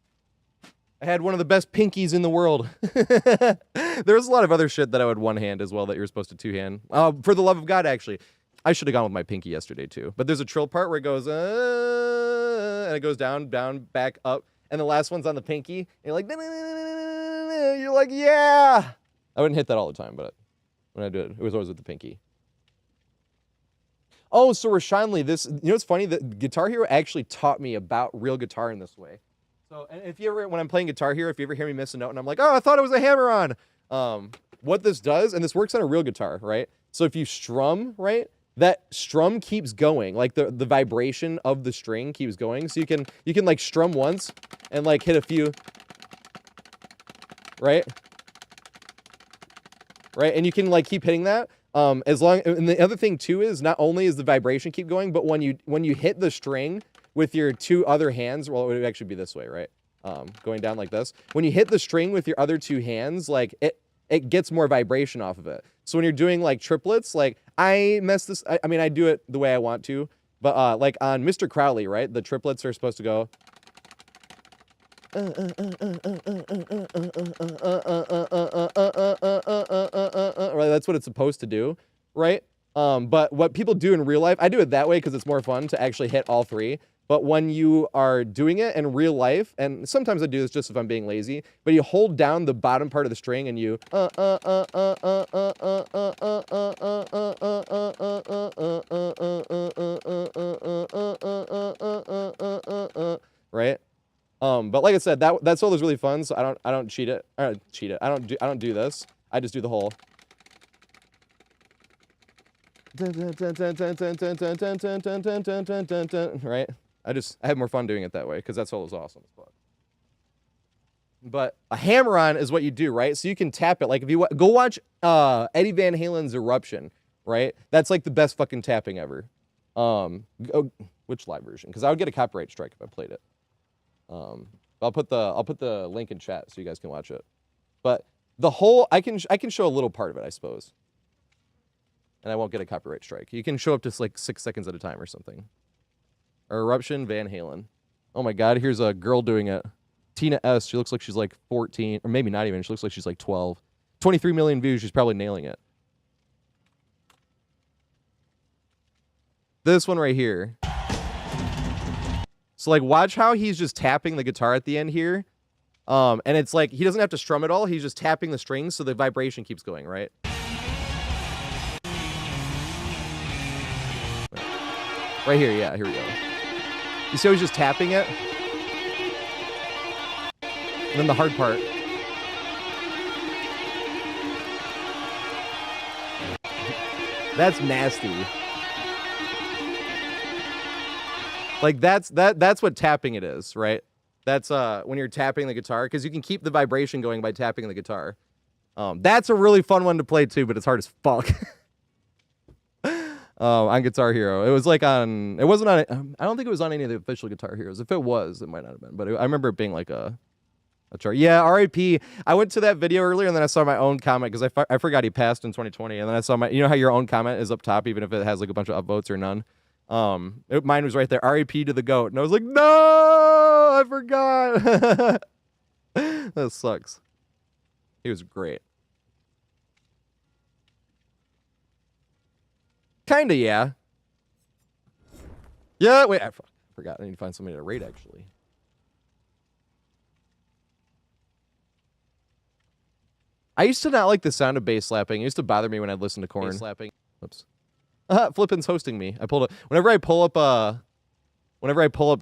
I had one of the best pinkies in the world. There was a lot of other shit that I would one-hand as well that you're supposed to two-hand. For the love of God, actually. I should have gone with my pinky yesterday, too. But there's a trill part where it goes, and it goes down, back, up. And the last one's on the pinky. And you're like, you're like, yeah! I wouldn't hit that all the time, but when I did, it was always with the pinky. Oh, so Rashanli, this, you know what's funny? That Guitar Hero actually taught me about real guitar in this way. So, and if you ever, when I'm playing Guitar Hero, if you ever hear me miss a note and I'm like, oh, I thought it was a hammer-on. What this does, and this works on a real guitar, right? So if you strum, right, that strum keeps going, like the vibration of the string keeps going. So you can like strum once and like hit a few, right? Right, and you can like keep hitting that. As long, and the other thing too is not only is the vibration keep going, but when you hit the string with your two other hands, well, it would actually be this way, right? Going down like this. When you hit the string with your other two hands, like it gets more vibration off of it. So when you're doing like triplets, like I mean, I do it the way I want to, but like on Mr. Crowley, right? The triplets are supposed to go. Right, that's what it's supposed to do, right? But what people do in real life, I do it that way because it's more fun to actually hit all three. But when you are doing it in real life, and sometimes I do this just if I'm being lazy, but you hold down the bottom part of the string and you right? But like I said, that solo is really fun, so I don't cheat it. I don't do this. I just do the whole. Right? I have more fun doing it that way because that solo is awesome as fuck. But a hammer-on is what you do, right? So you can tap it. Like if you go watch Eddie Van Halen's Eruption, right? That's like the best fucking tapping ever. Which live version? Because I would get a copyright strike if I played it. I'll put the link in chat so you guys can watch it. But the whole I can show a little part of it, I suppose. And I won't get a copyright strike. You can show up to like 6 seconds at a time or something. Eruption Van Halen. Oh my god, here's a girl doing it. Tina S. She looks like she's like 14, or maybe not even. She looks like she's like 12. 23 million views. She's probably nailing it. This one right here. So like watch how he's just tapping the guitar at the end here. And it's like he doesn't have to strum at all. He's just tapping the strings so the vibration keeps going, right? Right here, yeah, here we go. You see how he's just tapping it? And then the hard part. That's nasty. Like that's what tapping it is, right? That's when you're tapping the guitar, because you can keep the vibration going by tapping the guitar. That's a really fun one to play too, but it's hard as fuck. On Guitar Hero, it was like on. It wasn't on. I don't think it was on any of the official Guitar Heroes. If it was, it might not have been. But I remember it being like a chart. Yeah, R.I.P. I went to that video earlier and then I saw my own comment because I forgot he passed in 2020, and then I saw my. You know how your own comment is up top even if it has like a bunch of upvotes or none. Mine was right there. R.I.P. to the GOAT, and I was like, no, I forgot. That sucks. He was great. Kinda, yeah. Yeah, wait, I forgot. I need to find somebody to rate, actually. I used to not like the sound of bass slapping. It used to bother me when I'd listen to Korn. Bass slapping. Oops. Flippin's hosting me. Whenever I pull up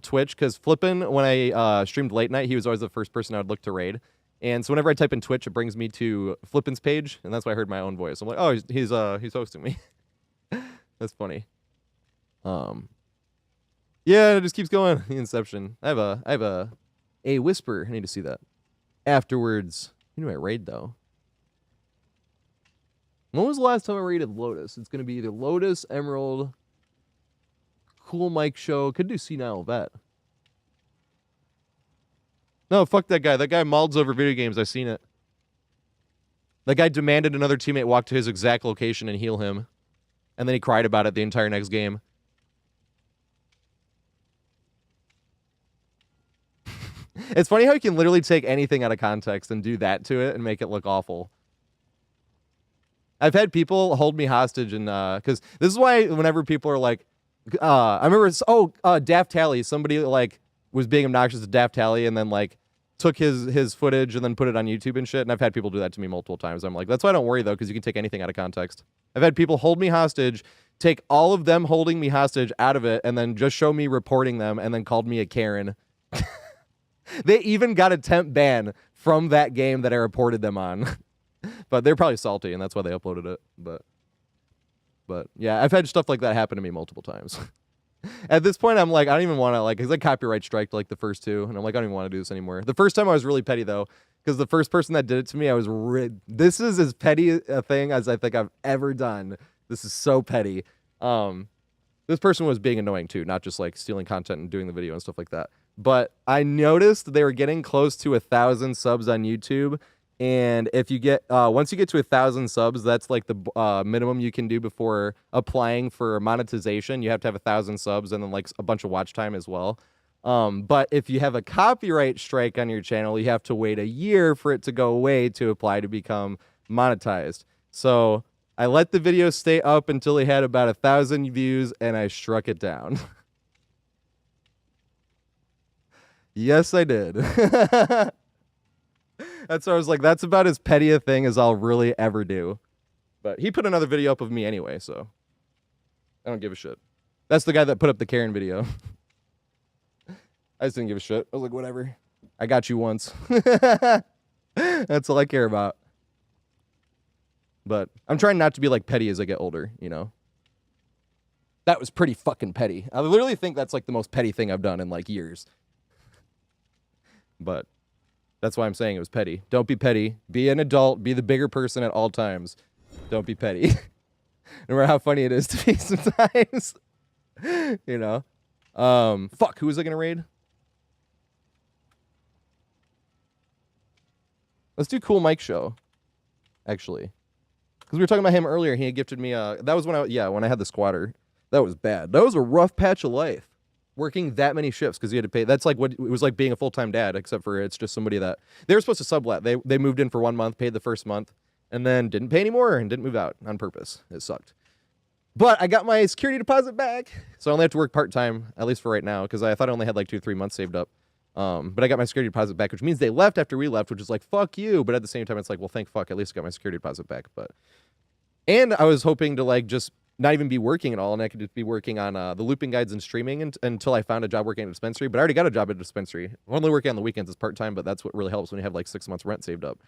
Twitch, because Flippin, when I streamed late night, he was always the first person I would look to raid. And so whenever I type in Twitch, it brings me to Flippin's page, and that's why I heard my own voice. I'm like, oh, he's hosting me. That's funny. Yeah, it just keeps going. The Inception. I have a whisper. I need to see that. Afterwards, who do I raid though? When was the last time I raided Lotus? It's gonna be either Lotus, Emerald, Cool Mike Show. Could do Senile Vet. No, fuck that guy. That guy malds over video games. I've seen it. That guy demanded another teammate walk to his exact location and heal him. And then he cried about it the entire next game. It's funny how you can literally take anything out of context and do that to it and make it look awful. I've had people hold me hostage, and because this is why whenever people are like, I remember, Daft Tally, somebody like was being obnoxious to Daft Tally and then like took his footage and then put it on YouTube and shit, and I've had people do that to me multiple times. I'm like, that's why I don't worry though, because you can take anything out of context. I've had people hold me hostage, take all of them holding me hostage out of it, and then just show me reporting them, and then called me a Karen. They even got a temp ban from that game that I reported them on. But they're probably salty, and that's why they uploaded it. But yeah, I've had stuff like that happen to me multiple times. At this point, I'm like, I don't even want to, like, because I copyright striked like the first two, and I'm like, I don't even want to do this anymore. The first time I was really petty, though, because the first person that did it to me, I was this is as petty a thing as I think I've ever done. This is so petty. This person was being annoying, too, not just, like, stealing content and doing the video and stuff like that. But I noticed they were getting close to 1,000 subs on YouTube. And if you get, once you get to 1,000 subs, that's like the minimum you can do before applying for monetization. You have to have 1,000 subs and then like a bunch of watch time as well. But if you have a copyright strike on your channel, you have to wait a year for it to go away to apply to become monetized. So I let the video stay up until it had about 1,000 views and I struck it down. Yes, I did. That's why I was like, that's about as petty a thing as I'll really ever do. But he put another video up of me anyway, so I don't give a shit. That's the guy that put up the Karen video. I just didn't give a shit. I was like, whatever. I got you once. That's all I care about. But I'm trying not to be like petty as I get older, you know? That was pretty fucking petty. I literally think that's like the most petty thing I've done in like years. But that's why I'm saying it was petty. Don't be petty. Be an adult. Be the bigger person at all times. Don't be petty. No matter how funny it is to be sometimes. You know? Fuck, who was I gonna raid? Let's do Cool Mike Show. Actually. Because we were talking about him earlier. He had gifted me that was when I had the squatter. That was bad. That was a rough patch of life. Working that many shifts because you had to pay. That's like what it was like being a full-time dad, except for it's just somebody that they were supposed to sublet. They moved in for 1 month, paid the first month, and then didn't pay anymore and didn't move out on purpose. It sucked. But I got my security deposit back, so I only have to work part-time, at least for right now, because I thought I only had like 2 or 3 months saved up. But I got my security deposit back, which means they left after we left, which is like, fuck you. But at the same time, it's like, well, thank fuck. At least I got my security deposit back. And I was hoping to like just not even be working at all, and I could just be working on the looping guides and streaming until I found a job working at a dispensary. But I already got a job at a dispensary. I'm only working on the weekends as part-time, but that's what really helps when you have like 6 months rent saved up.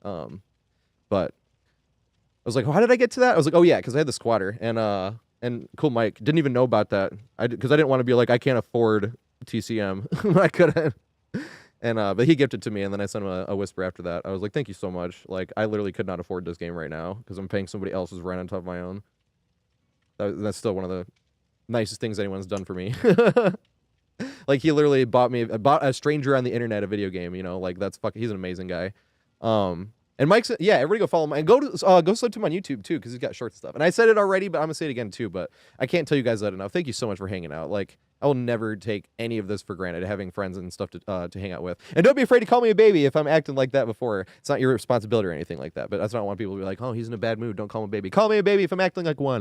But I was like, how did I get to that? I was like, oh yeah, because I had the squatter, and Cool Mike didn't even know about that. Because I didn't want to be like, I can't afford TCM. I couldn't. And but he gifted to me, and then I sent him a whisper after that. I was like, thank you so much. Like, I literally could not afford this game right now because I'm paying somebody else's rent on top of my own. That's still one of the nicest things anyone's done for me. Like, he literally bought a stranger on the internet a video game, you know? Like, that's fucking, he's an amazing guy. And Mike's, yeah, everybody go follow him. And go sub to him on YouTube, too, because he's got short stuff. And I said it already, but I'm going to say it again, too. But I can't tell you guys that enough. Thank you so much for hanging out. Like, I will never take any of this for granted, having friends and stuff to hang out with. And don't be afraid to call me a baby if I'm acting like that before. It's not your responsibility or anything like that. But that's not what I want people to be like, oh, he's in a bad mood. Don't call him a baby. Call me a baby if I'm acting like one.